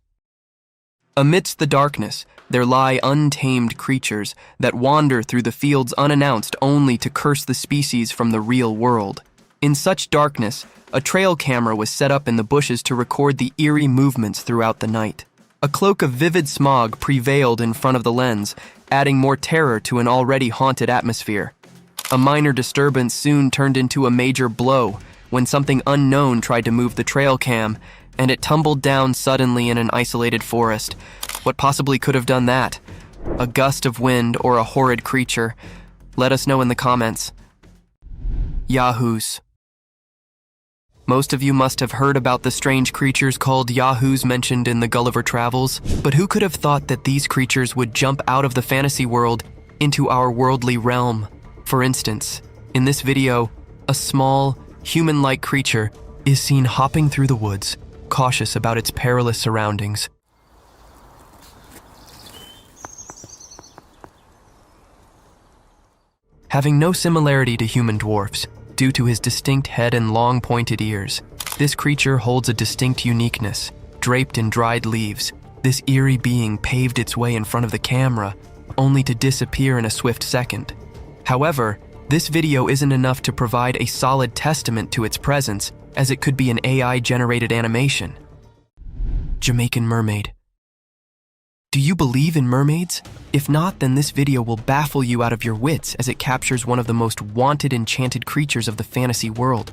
Amidst the darkness, there lie untamed creatures that wander through the fields unannounced only to curse the species from the real world. In such darkness, a trail camera was set up in the bushes to record the eerie movements throughout the night. A cloak of vivid smog prevailed in front of the lens, adding more terror to an already haunted atmosphere. A minor disturbance soon turned into a major blow when something unknown tried to move the trail cam, and it tumbled down suddenly in an isolated forest. What possibly could have done that? A gust of wind or a horrid creature? Let us know in the comments. Yahoos. Most of you must have heard about the strange creatures called Yahoos mentioned in the Gulliver Travels, but who could have thought that these creatures would jump out of the fantasy world into our worldly realm? For instance, in this video, a small, human-like creature is seen hopping through the woods, cautious about its perilous surroundings. Having no similarity to human dwarfs, due to his distinct head and long pointed ears, this creature holds a distinct uniqueness. Draped in dried leaves, this eerie being paved its way in front of the camera, only to disappear in a swift second. However, this video isn't enough to provide a solid testament to its presence, as it could be an AI-generated animation. Jamaican mermaid. Do you believe in mermaids? If not, then this video will baffle you out of your wits as it captures one of the most wanted enchanted creatures of the fantasy world.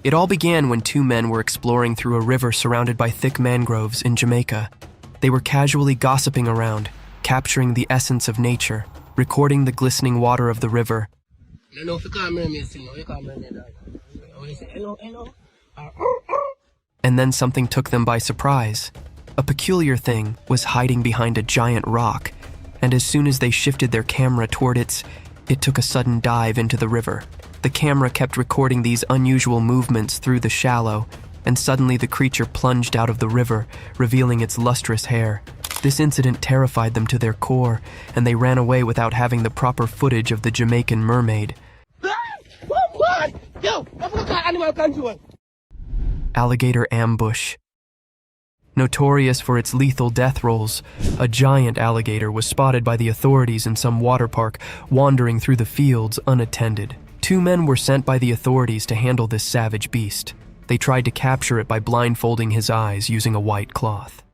It all began when two men were exploring through a river surrounded by thick mangroves in Jamaica. They were casually gossiping around, capturing the essence of nature, recording the glistening water of the river. And then something took them by surprise. A peculiar thing was hiding behind a giant rock, and as soon as they shifted their camera toward it took a sudden dive into the river. The camera kept recording these unusual movements through the shallow, and suddenly the creature plunged out of the river, revealing its lustrous hair. This incident terrified them to their core, and they ran away without having the proper footage of the Jamaican mermaid. Alligator ambush. Notorious for its lethal death rolls, a giant alligator was spotted by the authorities in some water park, wandering through the fields unattended. Two men were sent by the authorities to handle this savage beast. They tried to capture it by blindfolding his eyes using a white cloth.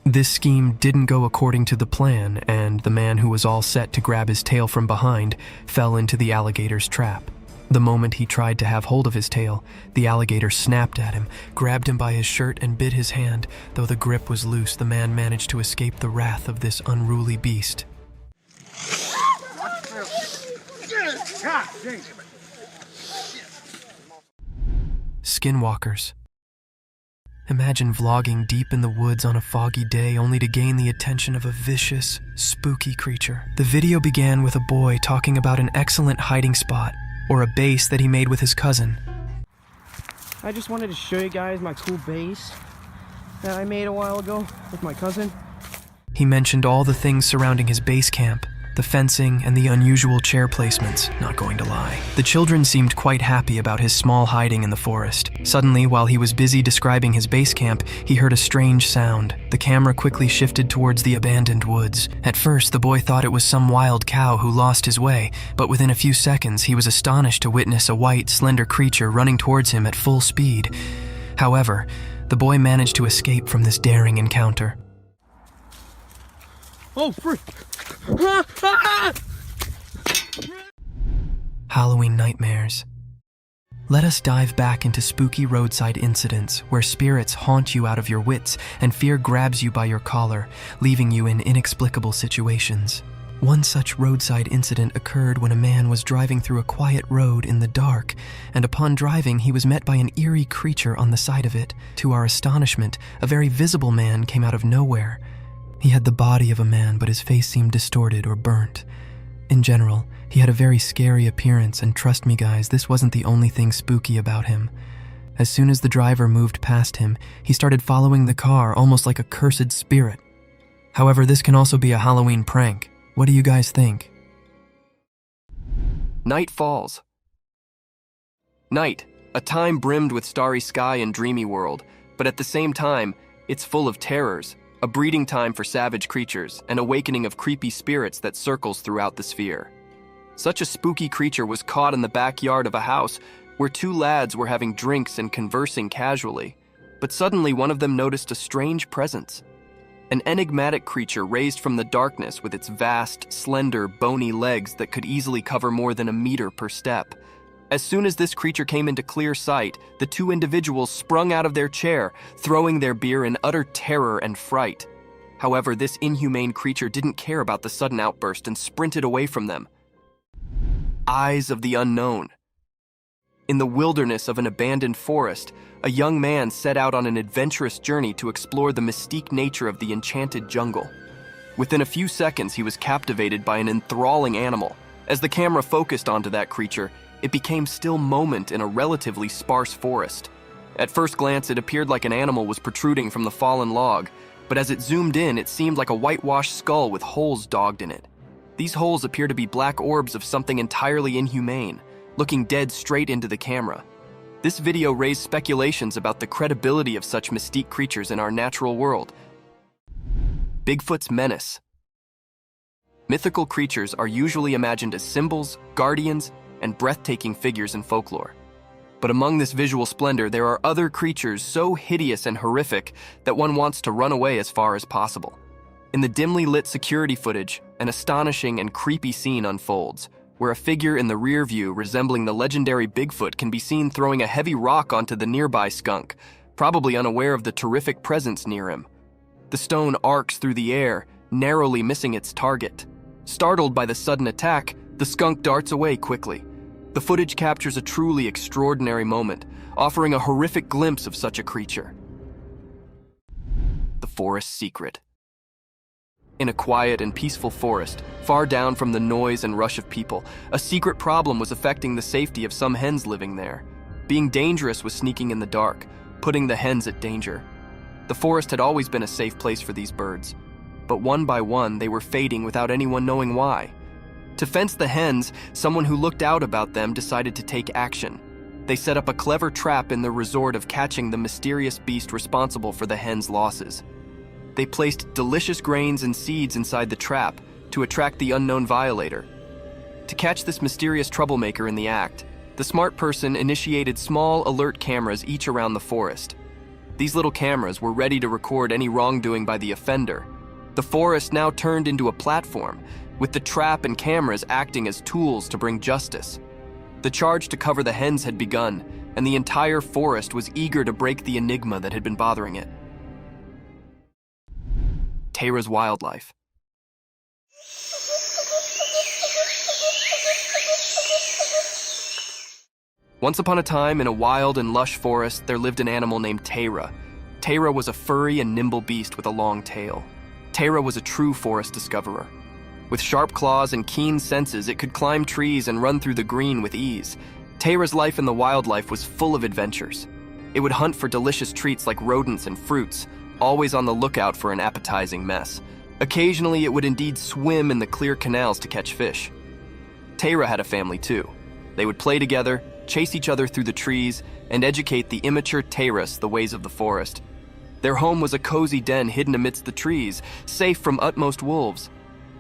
This scheme didn't go according to the plan, and the man who was all set to grab his tail from behind fell into the alligator's trap. The moment he tried to have hold of his tail, the alligator snapped at him, grabbed him by his shirt, and bit his hand. Though the grip was loose, the man managed to escape the wrath of this unruly beast. Skinwalkers. Imagine vlogging deep in the woods on a foggy day only to gain the attention of a vicious, spooky creature. The video began with a boy talking about an excellent hiding spot, or a base that he made with his cousin. I just wanted to show you guys my cool base that I made a while ago with my cousin. He mentioned all the things surrounding his base camp, the fencing and the unusual chair placements, not going to lie. The children seemed quite happy about his small hiding in the forest. Suddenly, while he was busy describing his base camp, he heard a strange sound. The camera quickly shifted towards the abandoned woods. At first, the boy thought it was some wild cow who lost his way, but within a few seconds, he was astonished to witness a white, slender creature running towards him at full speed. However, the boy managed to escape from this daring encounter. Oh, frick! Halloween nightmares. Let us dive back into spooky roadside incidents where spirits haunt you out of your wits and fear grabs you by your collar, leaving you in inexplicable situations. One such roadside incident occurred when a man was driving through a quiet road in the dark, and upon driving he was met by an eerie creature on the side of it. To our astonishment, a very visible man came out of nowhere. He had the body of a man, but his face seemed distorted or burnt. In general, he had a very scary appearance, and trust me guys, this wasn't the only thing spooky about him. As soon as the driver moved past him, he started following the car almost like a cursed spirit. However, this can also be a Halloween prank. What do you guys think? Night falls. Night, a time brimmed with starry sky and dreamy world, but at the same time, it's full of terrors. A breeding time for savage creatures, an awakening of creepy spirits that circles throughout the sphere. Such a spooky creature was caught in the backyard of a house where two lads were having drinks and conversing casually, but suddenly one of them noticed a strange presence. An enigmatic creature raised from the darkness with its vast, slender, bony legs that could easily cover more than a meter per step. As soon as this creature came into clear sight, the two individuals sprung out of their chair, throwing their beer in utter terror and fright. However, this inhumane creature didn't care about the sudden outburst and sprinted away from them. Eyes of the unknown. In the wilderness of an abandoned forest, a young man set out on an adventurous journey to explore the mystique nature of the enchanted jungle. Within a few seconds, he was captivated by an enthralling animal. As the camera focused onto that creature, it became still moment in a relatively sparse forest. At first glance, it appeared like an animal was protruding from the fallen log, but as it zoomed in, it seemed like a whitewashed skull with holes dogged in it. These holes appear to be black orbs of something entirely inhumane, looking dead straight into the camera. This video raised speculations about the credibility of such mystique creatures in our natural world. Bigfoot's menace. Mythical creatures are usually imagined as symbols, guardians, and breathtaking figures in folklore. But among this visual splendor, there are other creatures so hideous and horrific that one wants to run away as far as possible. In the dimly lit security footage, an astonishing and creepy scene unfolds, where a figure in the rear view resembling the legendary Bigfoot can be seen throwing a heavy rock onto the nearby skunk, probably unaware of the terrific presence near him. The stone arcs through the air, narrowly missing its target. Startled by the sudden attack, the skunk darts away quickly. The footage captures a truly extraordinary moment, offering a horrific glimpse of such a creature. The forest secret. In a quiet and peaceful forest, far down from the noise and rush of people, a secret problem was affecting the safety of some hens living there. Being dangerous was sneaking in the dark, putting the hens at danger. The forest had always been a safe place for these birds, but one by one they were fading without anyone knowing why. To fence the hens, someone who looked out about them decided to take action. They set up a clever trap in the resort of catching the mysterious beast responsible for the hens' losses. They placed delicious grains and seeds inside the trap to attract the unknown violator. To catch this mysterious troublemaker in the act, the smart person initiated small alert cameras each around the forest. These little cameras were ready to record any wrongdoing by the offender. The forest now turned into a platform, with the trap and cameras acting as tools to bring justice. The charge to cover the hens had begun, and the entire forest was eager to break the enigma that had been bothering it. Tara's wildlife. Once upon a time, in a wild and lush forest, there lived an animal named Tara. Tara was a furry and nimble beast with a long tail. Tara was a true forest discoverer. With sharp claws and keen senses, it could climb trees and run through the green with ease. Tara's life in the wildlife was full of adventures. It would hunt for delicious treats like rodents and fruits, always on the lookout for an appetizing mess. Occasionally, it would indeed swim in the clear canals to catch fish. Tara had a family too. They would play together, chase each other through the trees, and educate the immature Taras the ways of the forest. Their home was a cozy den hidden amidst the trees, safe from utmost wolves.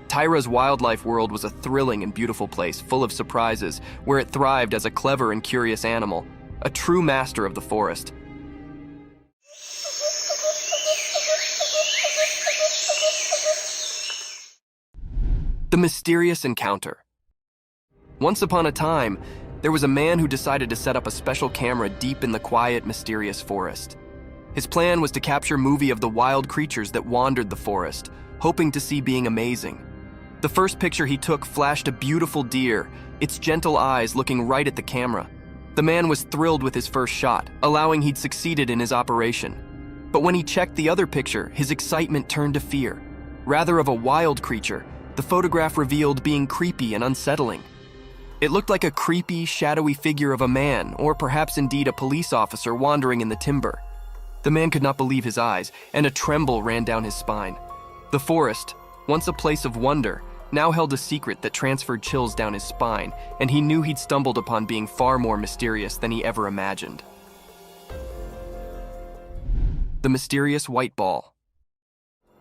Tara's wildlife world was a thrilling and beautiful place, full of surprises, where it thrived as a clever and curious animal, a true master of the forest. The mysterious encounter. Once upon a time, there was a man who decided to set up a special camera deep in the quiet, mysterious forest. His plan was to capture movie of the wild creatures that wandered the forest, hoping to see being amazing. The first picture he took flashed a beautiful deer, its gentle eyes looking right at the camera. The man was thrilled with his first shot, allowing he'd succeeded in his operation. But when he checked the other picture, his excitement turned to fear. Rather of a wild creature, the photograph revealed being creepy and unsettling. It looked like a creepy, shadowy figure of a man, or perhaps indeed a police officer wandering in the timber. The man could not believe his eyes, and a tremble ran down his spine. The forest, once a place of wonder, now held a secret that transferred chills down his spine, and he knew he'd stumbled upon being far more mysterious than he ever imagined. The mysterious white ball.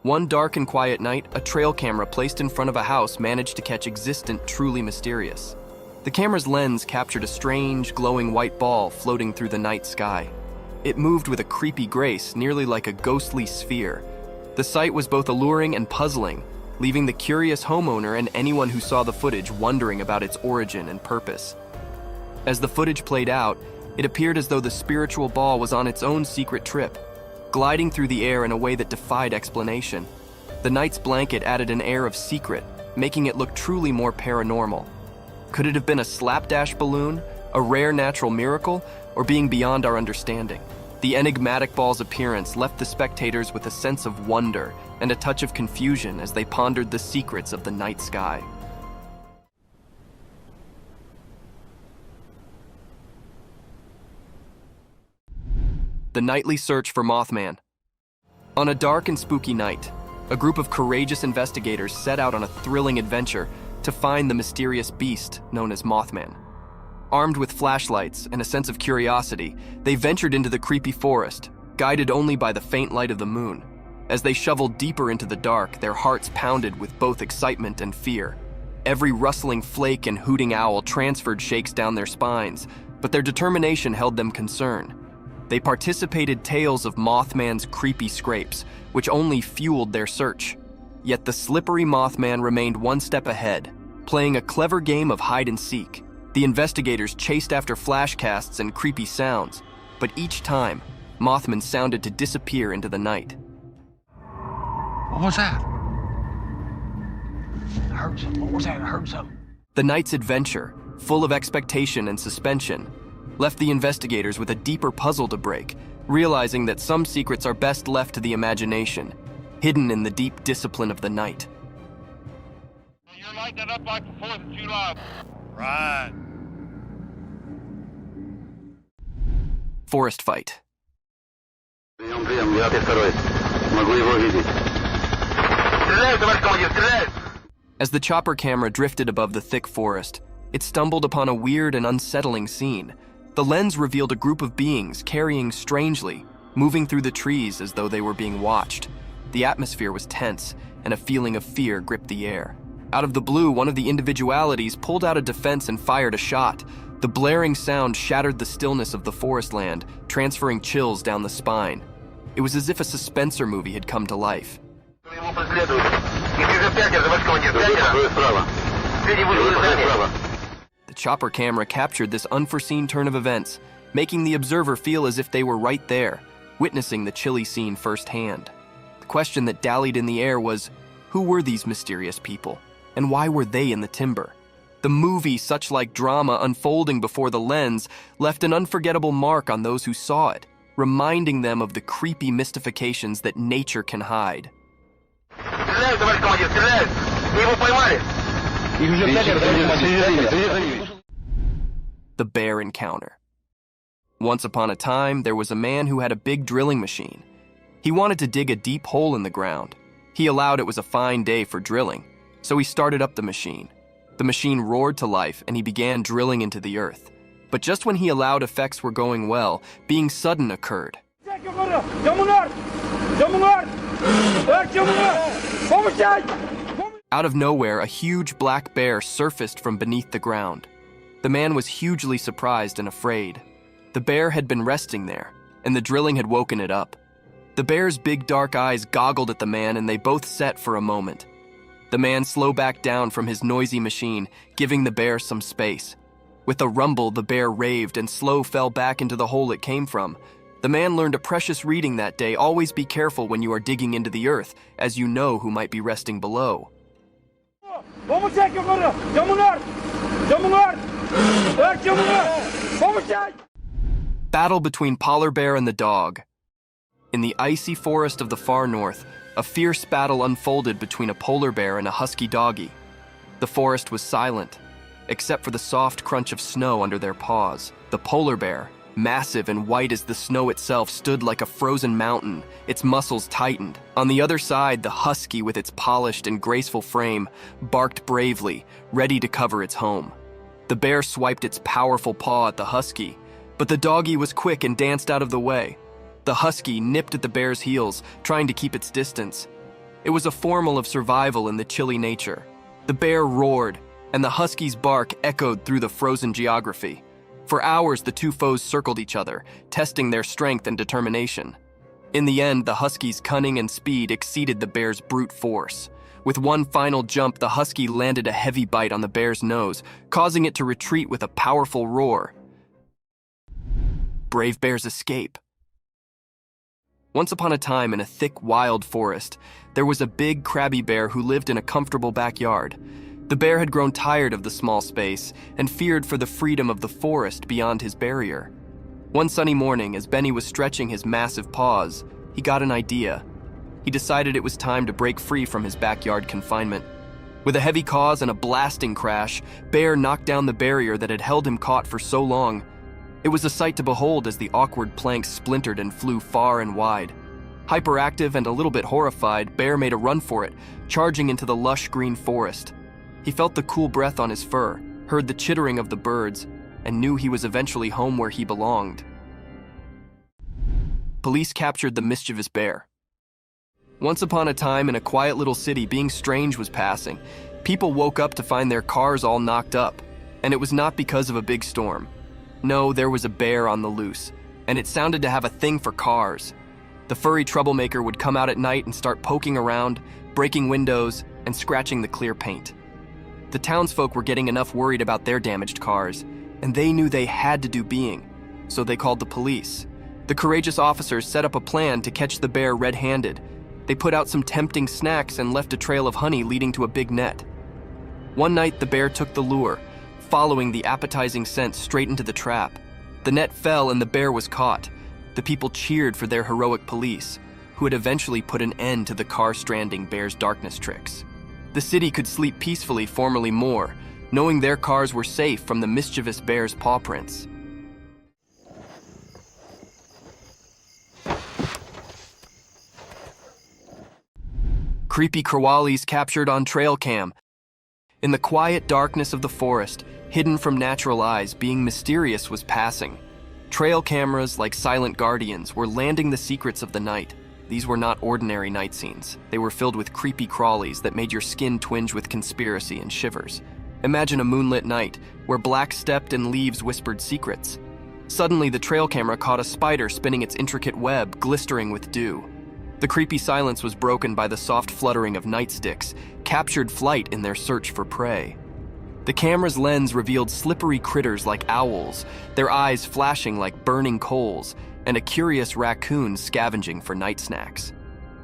One dark and quiet night, a trail camera placed in front of a house managed to catch existent, truly mysterious. The camera's lens captured a strange, glowing white ball floating through the night sky. It moved with a creepy grace, nearly like a ghostly sphere. The sight was both alluring and puzzling, leaving the curious homeowner and anyone who saw the footage wondering about its origin and purpose. As the footage played out, it appeared as though the spiritual ball was on its own secret trip, gliding through the air in a way that defied explanation. The night's blanket added an air of secret, making it look truly more paranormal. Could it have been a slapdash balloon, a rare natural miracle, or being beyond our understanding? The enigmatic ball's appearance left the spectators with a sense of wonder and a touch of confusion as they pondered the secrets of the night sky. The nightly search for Mothman. On a dark and spooky night, a group of courageous investigators set out on a thrilling adventure to find the mysterious beast known as Mothman. Armed with flashlights and a sense of curiosity, they ventured into the creepy forest, guided only by the faint light of the moon. As they shoveled deeper into the dark, their hearts pounded with both excitement and fear. Every rustling flake and hooting owl transferred shakes down their spines, but their determination held them concerned. They participated tales of Mothman's creepy scrapes, which only fueled their search. Yet the slippery Mothman remained one step ahead, playing a clever game of hide and seek. The investigators chased after flashcasts and creepy sounds, but each time, Mothman sounded to disappear into the night. What was that? I heard something. What was that? I heard something. The night's adventure, full of expectation and suspension, left the investigators with a deeper puzzle to break, realizing that some secrets are best left to the imagination, hidden in the deep discipline of the night. You're lighting it up like the 4th of July. Right. Forest fight. As the chopper camera drifted above the thick forest, it stumbled upon a weird and unsettling scene. The lens revealed a group of beings carrying strangely, moving through the trees as though they were being watched. The atmosphere was tense, and a feeling of fear gripped the air. Out of the blue, one of the individualities pulled out a defense and fired a shot. The blaring sound shattered the stillness of the forest land, transferring chills down the spine. It was as if a suspensor movie had come to life. The The chopper camera captured this unforeseen turn of events, making the observer feel as if they were right there, witnessing the chilly scene firsthand. The question that dallied in the air was, who were these mysterious people, and why were they in the timber? The movie, such like drama unfolding before the lens, left an unforgettable mark on those who saw it, reminding them of the creepy mystifications that nature can hide. The bear encounter. Once upon a time, there was a man who had a big drilling machine. He wanted to dig a deep hole in the ground. He allowed it was a fine day for drilling, so he started up the machine. The machine roared to life and he began drilling into the earth. But just when he allowed effects were going well, being sudden occurred. Out of nowhere, a huge black bear surfaced from beneath the ground. The man was hugely surprised and afraid. The bear had been resting there, and the drilling had woken it up. The bear's big dark eyes goggled at the man and they both set for a moment. The man slowed back down from his noisy machine, giving the bear some space. With a rumble, the bear raved and slow fell back into the hole it came from. The man learned a precious reading that day: always be careful when you are digging into the earth, as you know who might be resting below. Battle between polar bear and the dog. In the icy forest of the far north, a fierce battle unfolded between a polar bear and a husky doggy. The forest was silent, except for the soft crunch of snow under their paws. The polar bear, massive and white as the snow itself, stood like a frozen mountain, its muscles tightened. On the other side, the husky, with its polished and graceful frame, barked bravely, ready to cover its home. The bear swiped its powerful paw at the husky, but the doggy was quick and danced out of the way. The husky nipped at the bear's heels, trying to keep its distance. It was a formal of survival in the chilly nature. The bear roared, and the husky's bark echoed through the frozen geography. For hours, the two foes circled each other, testing their strength and determination. In the end, the husky's cunning and speed exceeded the bear's brute force. With one final jump, the husky landed a heavy bite on the bear's nose, causing it to retreat with a powerful roar. Brave bears escape. Once upon a time, in a thick, wild forest, there was a big, crabby bear who lived in a comfortable backyard. The bear had grown tired of the small space and feared for the freedom of the forest beyond his barrier. One sunny morning, as Benny was stretching his massive paws, he got an idea. He decided it was time to break free from his backyard confinement. With a heavy cause and a blasting crash, Bear knocked down the barrier that had held him caught for so long. It was a sight to behold as the awkward planks splintered and flew far and wide. Hyperactive and a little bit horrified, Bear made a run for it, charging into the lush green forest. He felt the cool breath on his fur, heard the chittering of the birds, and knew he was eventually home where he belonged. Police captured the mischievous bear. Once upon a time, in a quiet little city, being strange was passing. People woke up to find their cars all knocked up, and it was not because of a big storm. No, there was a bear on the loose, and it sounded to have a thing for cars. The furry troublemaker would come out at night and start poking around, breaking windows, and scratching the clear paint. The townsfolk were getting enough worried about their damaged cars, and they knew they had to do being, so they called the police. The courageous officers set up a plan to catch the bear red-handed. They put out some tempting snacks and left a trail of honey leading to a big net. One night, the bear took the lure, following the appetizing scent straight into the trap. The net fell and the bear was caught. The people cheered for their heroic police, who had eventually put an end to the car-stranding bear's darkness tricks. The city could sleep peacefully, formerly more, knowing their cars were safe from the mischievous bear's paw prints. Creepy crawlies captured on trail cam. In the quiet darkness of the forest, hidden from natural eyes, being mysterious was passing. Trail cameras, like silent guardians, were landing the secrets of the night. These were not ordinary night scenes. They were filled with creepy crawlies that made your skin twinge with conspiracy and shivers. Imagine a moonlit night, where black stepped and leaves whispered secrets. Suddenly, the trail camera caught a spider spinning its intricate web, glistering with dew. The creepy silence was broken by the soft fluttering of nightsticks, captured flight in their search for prey. The camera's lens revealed slippery critters like owls, their eyes flashing like burning coals, and a curious raccoon scavenging for night snacks.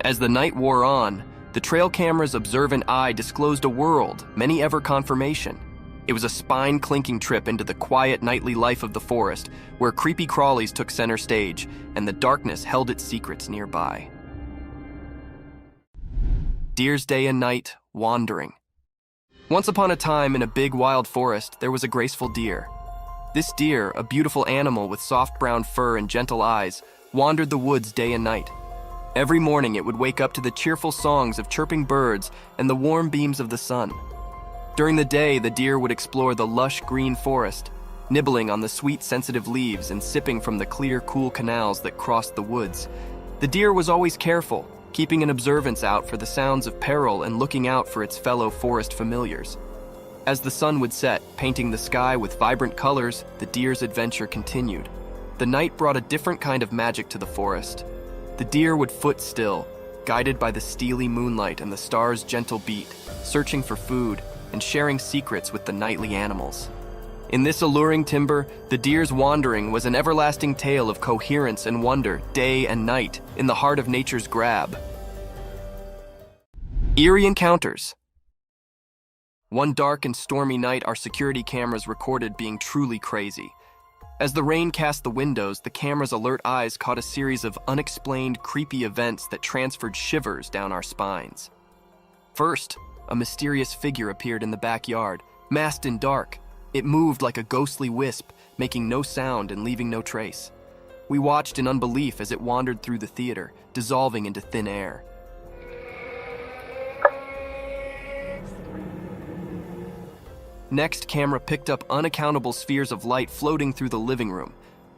As the night wore on, the trail camera's observant eye disclosed a world many ever confirmation. It was a spine-clinking trip into the quiet nightly life of the forest, where creepy crawlies took center stage, and the darkness held its secrets nearby. Deer's day and night, wandering. Once upon a time, in a big wild forest, there was a graceful deer. This deer, a beautiful animal with soft brown fur and gentle eyes, wandered the woods day and night. Every morning it would wake up to the cheerful songs of chirping birds and the warm beams of the sun. During the day, the deer would explore the lush green forest, nibbling on the sweet, sensitive leaves and sipping from the clear, cool canals that crossed the woods. The deer was always careful, keeping an observance out for the sounds of peril and looking out for its fellow forest familiars. As the sun would set, painting the sky with vibrant colors, the deer's adventure continued. The night brought a different kind of magic to the forest. The deer would foot still, guided by the steely moonlight and the stars' gentle beat, searching for food and sharing secrets with the nightly animals. In this alluring timber, the deer's wandering was an everlasting tale of coherence and wonder, day and night, in the heart of nature's grab. Eerie encounters. One dark and stormy night, our security cameras recorded being truly crazy. As the rain cast the windows, the camera's alert eyes caught a series of unexplained, creepy events that transferred shivers down our spines. First, a mysterious figure appeared in the backyard, masked in dark. It moved like a ghostly wisp, making no sound and leaving no trace. We watched in unbelief as it wandered through the theater, dissolving into thin air. Next, camera picked up unaccountable spheres of light floating through the living room.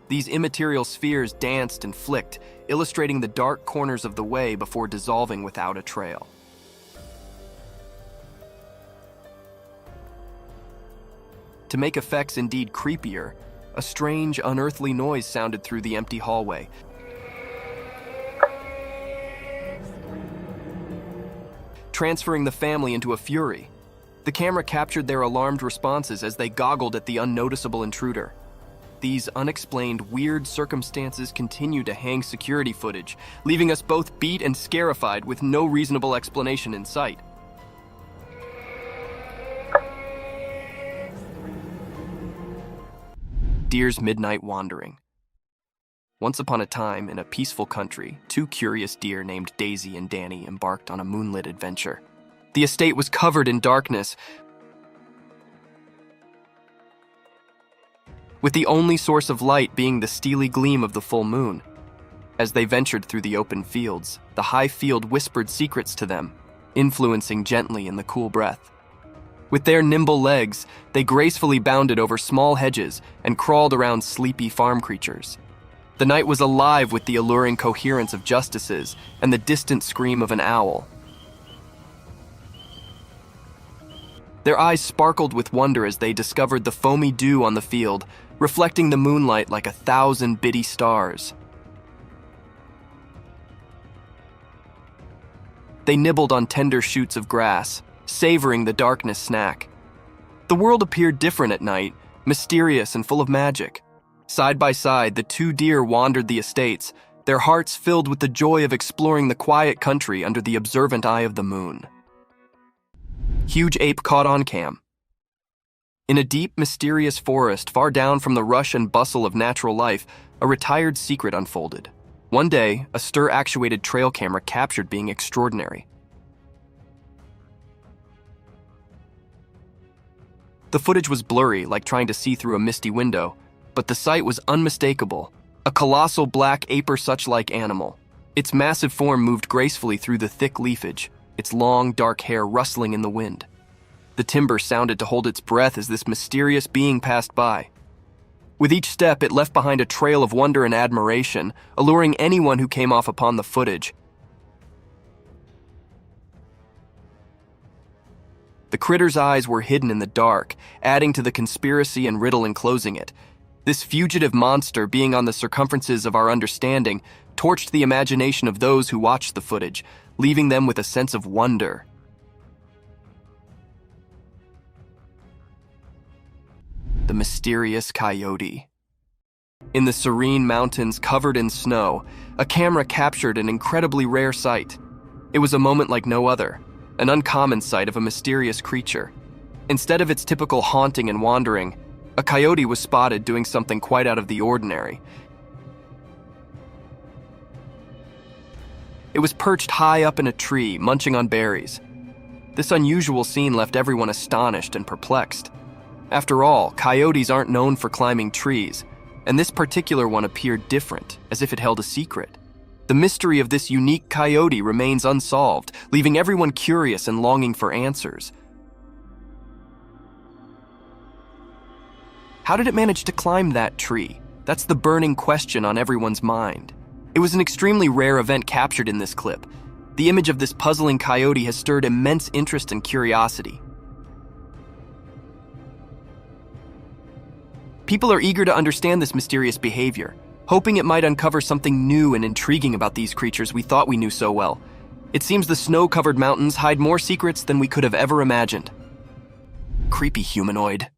These immaterial spheres danced and flicked, illustrating the dark corners of the way before dissolving without a trail. To make effects indeed creepier, a strange, unearthly noise sounded through the empty hallway. Transferring the family into a fury. The camera captured their alarmed responses as they goggled at the unnoticeable intruder. These unexplained, weird circumstances continue to hang security footage, leaving us both beat and scarified with no reasonable explanation in sight. Deer's midnight wandering. Once upon a time, in a peaceful country, two curious deer named Daisy and Danny embarked on a moonlit adventure. The estate was covered in darkness, with the only source of light being the steely gleam of the full moon. As they ventured through the open fields, the high field whispered secrets to them, influencing gently in the cool breath. With their nimble legs, they gracefully bounded over small hedges and crawled around sleepy farm creatures. The night was alive with the alluring coherence of justices and the distant scream of an owl. Their eyes sparkled with wonder as they discovered the foamy dew on the field, reflecting the moonlight like 1,000 bitty stars. They nibbled on tender shoots of grass, savoring the darkness snack. The world appeared different at night, mysterious and full of magic. Side by side, the two deer wandered the estates, their hearts filled with the joy of exploring the quiet country under the observant eye of the moon. Huge ape caught on cam. In a deep, mysterious forest far down from the rush and bustle of natural life, a retired secret unfolded. One day, a stir-actuated trail camera captured being extraordinary. The footage was blurry, like trying to see through a misty window, but the sight was unmistakable. A colossal black ape or such-like animal. Its massive form moved gracefully through the thick leafage, its long, dark hair rustling in the wind. The timber sounded to hold its breath as this mysterious being passed by. With each step, it left behind a trail of wonder and admiration, alluring anyone who came off upon the footage. The critter's eyes were hidden in the dark, adding to the conspiracy and riddle enclosing it. This fugitive monster, being on the circumferences of our understanding, torched the imagination of those who watched the footage, leaving them with a sense of wonder. the mysterious coyote. In the serene mountains covered in snow, a camera captured an incredibly rare sight. It was a moment like no other, an uncommon sight of a mysterious creature. Instead of its typical haunting and wandering, a coyote was spotted doing something quite out of the ordinary. It was perched high up in a tree, munching on berries. This unusual scene left everyone astonished and perplexed. After all, coyotes aren't known for climbing trees, and this particular one appeared different, as if it held a secret. The mystery of this unique coyote remains unsolved, leaving everyone curious and longing for answers. How did it manage to climb that tree? That's the burning question on everyone's mind. It was an extremely rare event captured in this clip. The image of this puzzling coyote has stirred immense interest and curiosity. People are eager to understand this mysterious behavior, hoping it might uncover something new and intriguing about these creatures we thought we knew so well. It seems the snow-covered mountains hide more secrets than we could have ever imagined. Creepy humanoid.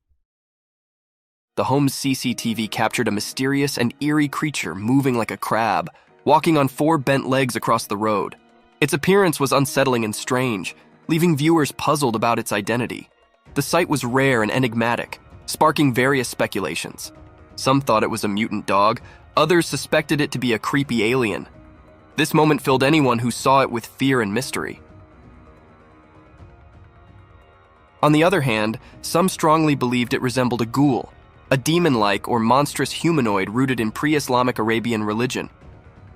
The home's CCTV captured a mysterious and eerie creature moving like a crab, walking on 4 bent legs across the road. Its appearance was unsettling and strange, leaving viewers puzzled about its identity. The sight was rare and enigmatic, sparking various speculations. Some thought it was a mutant dog, others suspected it to be a creepy alien. This moment filled anyone who saw it with fear and mystery. On the other hand, some strongly believed it resembled a ghoul, a demon-like or monstrous humanoid rooted in pre-Islamic Arabian religion.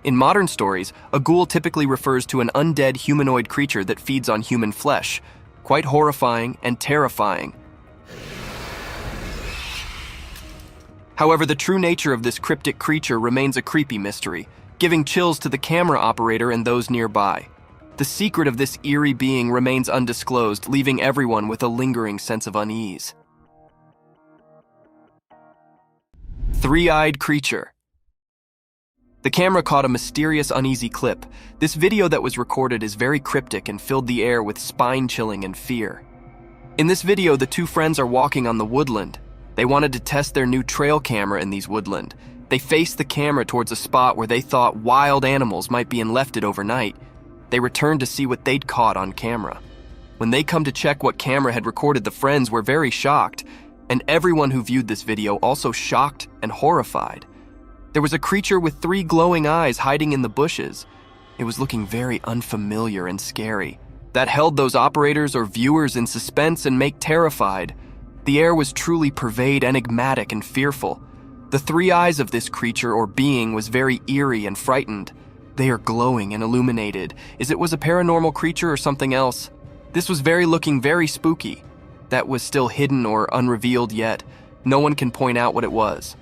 In modern stories, a ghoul typically refers to an undead humanoid creature that feeds on human flesh, quite horrifying and terrifying. However, the true nature of this cryptic creature remains a creepy mystery, giving chills to the camera operator and those nearby. The secret of this eerie being remains undisclosed, leaving everyone with a lingering sense of unease. Three-eyed creature. The camera caught a mysterious, uneasy clip. This video that was recorded is very cryptic and filled the air with spine-chilling and fear. In this video, the 2 friends are walking on the woodland. They wanted to test their new trail camera in these woodland. They faced the camera towards a spot where they thought wild animals might be left overnight. They returned to see what they'd caught on camera. When they come to check what camera had recorded, the friends were very shocked, and everyone who viewed this video also shocked and horrified. There was a creature with 3 glowing eyes hiding in the bushes. It was looking very unfamiliar and scary. That held those operators or viewers in suspense and terrified. The air was truly pervade, enigmatic and fearful. The 3 eyes of this creature or being was very eerie and frightened. They are glowing and illuminated. Is it was a paranormal creature or something else? This was looking very spooky. That was still hidden or unrevealed yet. No one can point out what it was.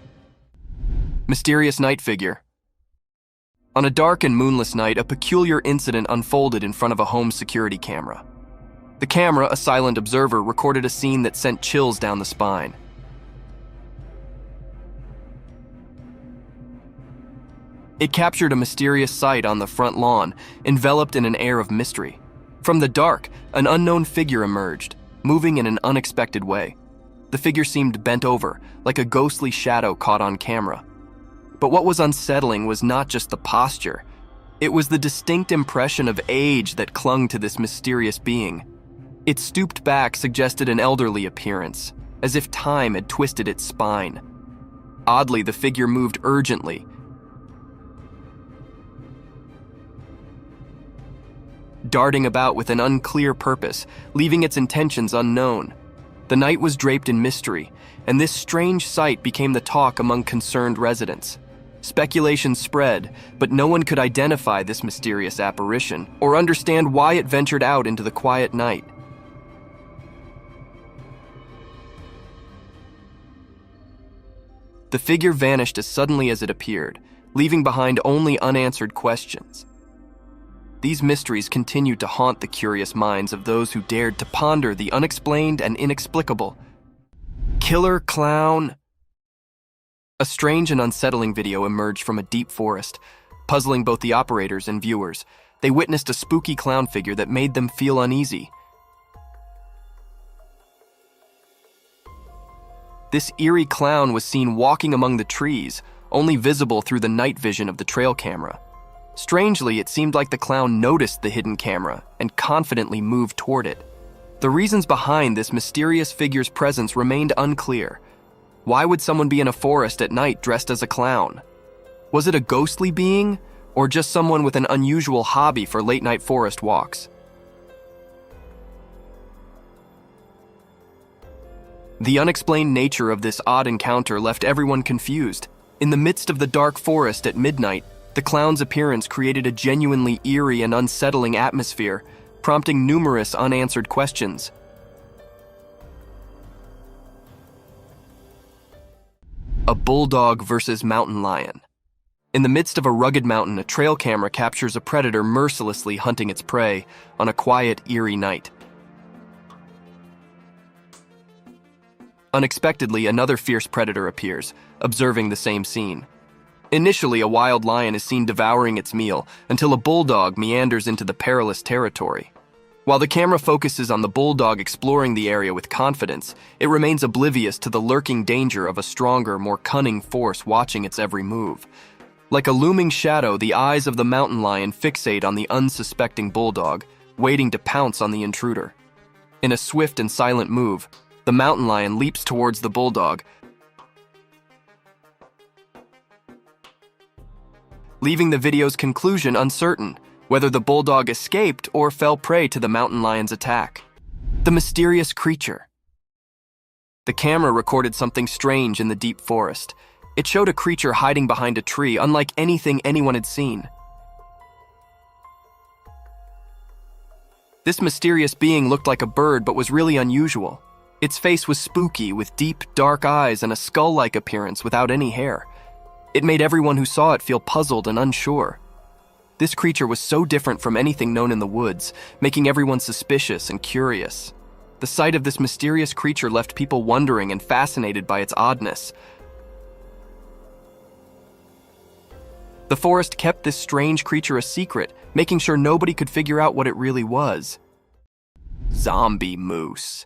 Mysterious night figure. On a dark and moonless night, a peculiar incident unfolded in front of a home security camera. The camera, a silent observer, recorded a scene that sent chills down the spine. It captured a mysterious sight on the front lawn, enveloped in an air of mystery. From the dark, an unknown figure emerged, moving in an unexpected way. The figure seemed bent over, like a ghostly shadow caught on camera. But what was unsettling was not just the posture. It was the distinct impression of age that clung to this mysterious being. Its stooped back suggested an elderly appearance, as if time had twisted its spine. Oddly, the figure moved urgently, darting about with an unclear purpose, leaving its intentions unknown. The night was draped in mystery, and this strange sight became the talk among concerned residents. Speculation spread, but no one could identify this mysterious apparition or understand why it ventured out into the quiet night. The figure vanished as suddenly as it appeared, leaving behind only unanswered questions. These mysteries continued to haunt the curious minds of those who dared to ponder the unexplained and inexplicable. Killer clown. A strange and unsettling video emerged from a deep forest, puzzling both the operators and viewers. They witnessed a spooky clown figure that made them feel uneasy. This eerie clown was seen walking among the trees, only visible through the night vision of the trail camera. Strangely, it seemed like the clown noticed the hidden camera and confidently moved toward it. The reasons behind this mysterious figure's presence remained unclear. Why would someone be in a forest at night dressed as a clown? Was it a ghostly being, or just someone with an unusual hobby for late-night forest walks? The unexplained nature of this odd encounter left everyone confused. In the midst of the dark forest at midnight, the clown's appearance created a genuinely eerie and unsettling atmosphere, prompting numerous unanswered questions. A bulldog versus mountain lion. In the midst of a rugged mountain, a trail camera captures a predator mercilessly hunting its prey on a quiet, eerie night. Unexpectedly, another fierce predator appears, observing the same scene. Initially, a wild lion is seen devouring its meal until a bulldog meanders into the perilous territory. While the camera focuses on the bulldog exploring the area with confidence, it remains oblivious to the lurking danger of a stronger, more cunning force watching its every move. Like a looming shadow, the eyes of the mountain lion fixate on the unsuspecting bulldog, waiting to pounce on the intruder. In a swift and silent move, the mountain lion leaps towards the bulldog, leaving the video's conclusion uncertain, whether the bulldog escaped or fell prey to the mountain lion's attack. The mysterious creature. The camera recorded something strange in the deep forest. It showed a creature hiding behind a tree, unlike anything anyone had seen. This mysterious being looked like a bird but was really unusual. Its face was spooky, with deep, dark eyes and a skull-like appearance without any hair. It made everyone who saw it feel puzzled and unsure. This creature was so different from anything known in the woods, making everyone suspicious and curious. The sight of this mysterious creature left people wondering and fascinated by its oddness. The forest kept this strange creature a secret, making sure nobody could figure out what it really was. Zombie moose.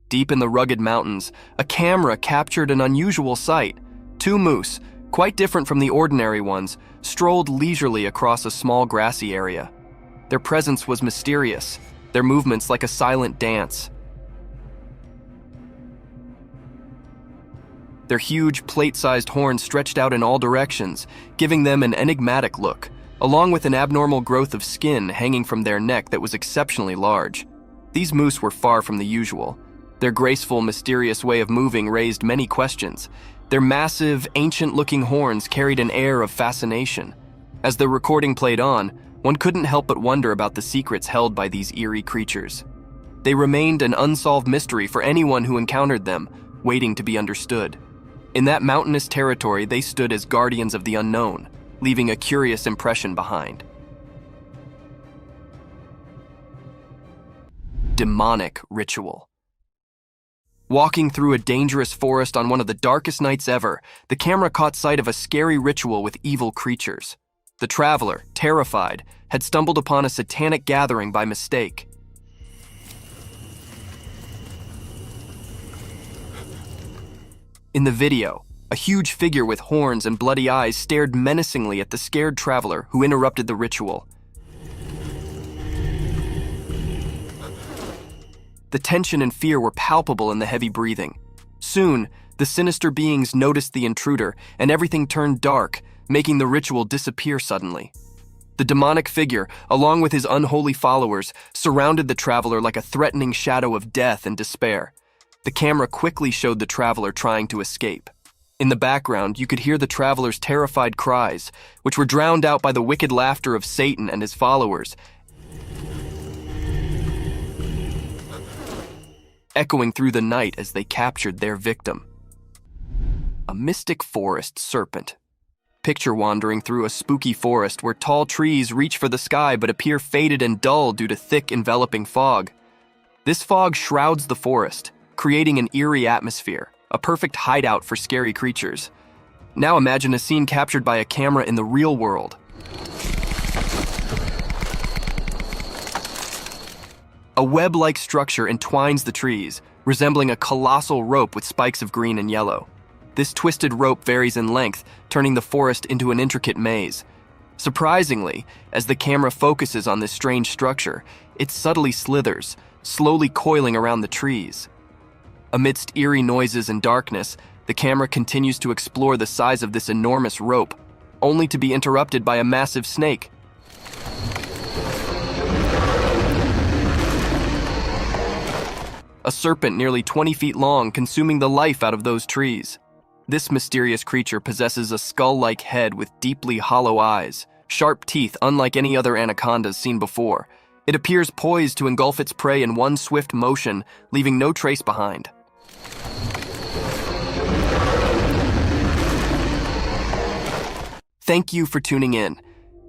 Deep in the rugged mountains, a camera captured an unusual sight. Two moose, quite different from the ordinary ones, strolled leisurely across a small grassy area. Their presence was mysterious, their movements like a silent dance. Their huge, plate-sized horns stretched out in all directions, giving them an enigmatic look, along with an abnormal growth of skin hanging from their neck that was exceptionally large. These moose were far from the usual. Their graceful, mysterious way of moving raised many questions. Their massive, ancient-looking horns carried an air of fascination. As the recording played on, one couldn't help but wonder about the secrets held by these eerie creatures. They remained an unsolved mystery for anyone who encountered them, waiting to be understood. In that mountainous territory, they stood as guardians of the unknown, leaving a curious impression behind. Demonic ritual. Walking through a dangerous forest on one of the darkest nights ever, the camera caught sight of a scary ritual with evil creatures. The traveler, terrified, had stumbled upon a satanic gathering by mistake. In the video, a huge figure with horns and bloody eyes stared menacingly at the scared traveler who interrupted the ritual. The tension and fear were palpable in the heavy breathing. Soon, the sinister beings noticed the intruder, and everything turned dark, making the ritual disappear suddenly. The demonic figure, along with his unholy followers, surrounded the traveler like a threatening shadow of death and despair. The camera quickly showed the traveler trying to escape. In the background, you could hear the traveler's terrified cries, which were drowned out by the wicked laughter of Satan and his followers, echoing through the night as they captured their victim. A mystic forest serpent. Picture wandering through a spooky forest where tall trees reach for the sky but appear faded and dull due to thick, enveloping fog. This fog shrouds the forest, creating an eerie atmosphere, a perfect hideout for scary creatures. Now imagine a scene captured by a camera in the real world. A web-like structure entwines the trees, resembling a colossal rope with spikes of green and yellow. This twisted rope varies in length, turning the forest into an intricate maze. Surprisingly, as the camera focuses on this strange structure, it subtly slithers, slowly coiling around the trees. Amidst eerie noises and darkness, the camera continues to explore the size of this enormous rope, only to be interrupted by a massive snake. A serpent nearly 20 feet long, consuming the life out of those trees. This mysterious creature possesses a skull-like head with deeply hollow eyes, sharp teeth unlike any other anacondas seen before. It appears poised to engulf its prey in one swift motion, leaving no trace behind. Thank you for tuning in.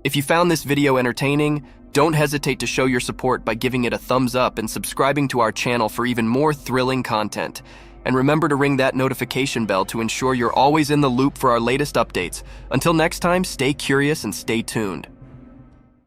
If you found this video entertaining, don't hesitate to show your support by giving it a thumbs up and subscribing to our channel for even more thrilling content. And remember to ring that notification bell to ensure you're always in the loop for our latest updates. Until next time, stay curious and stay tuned.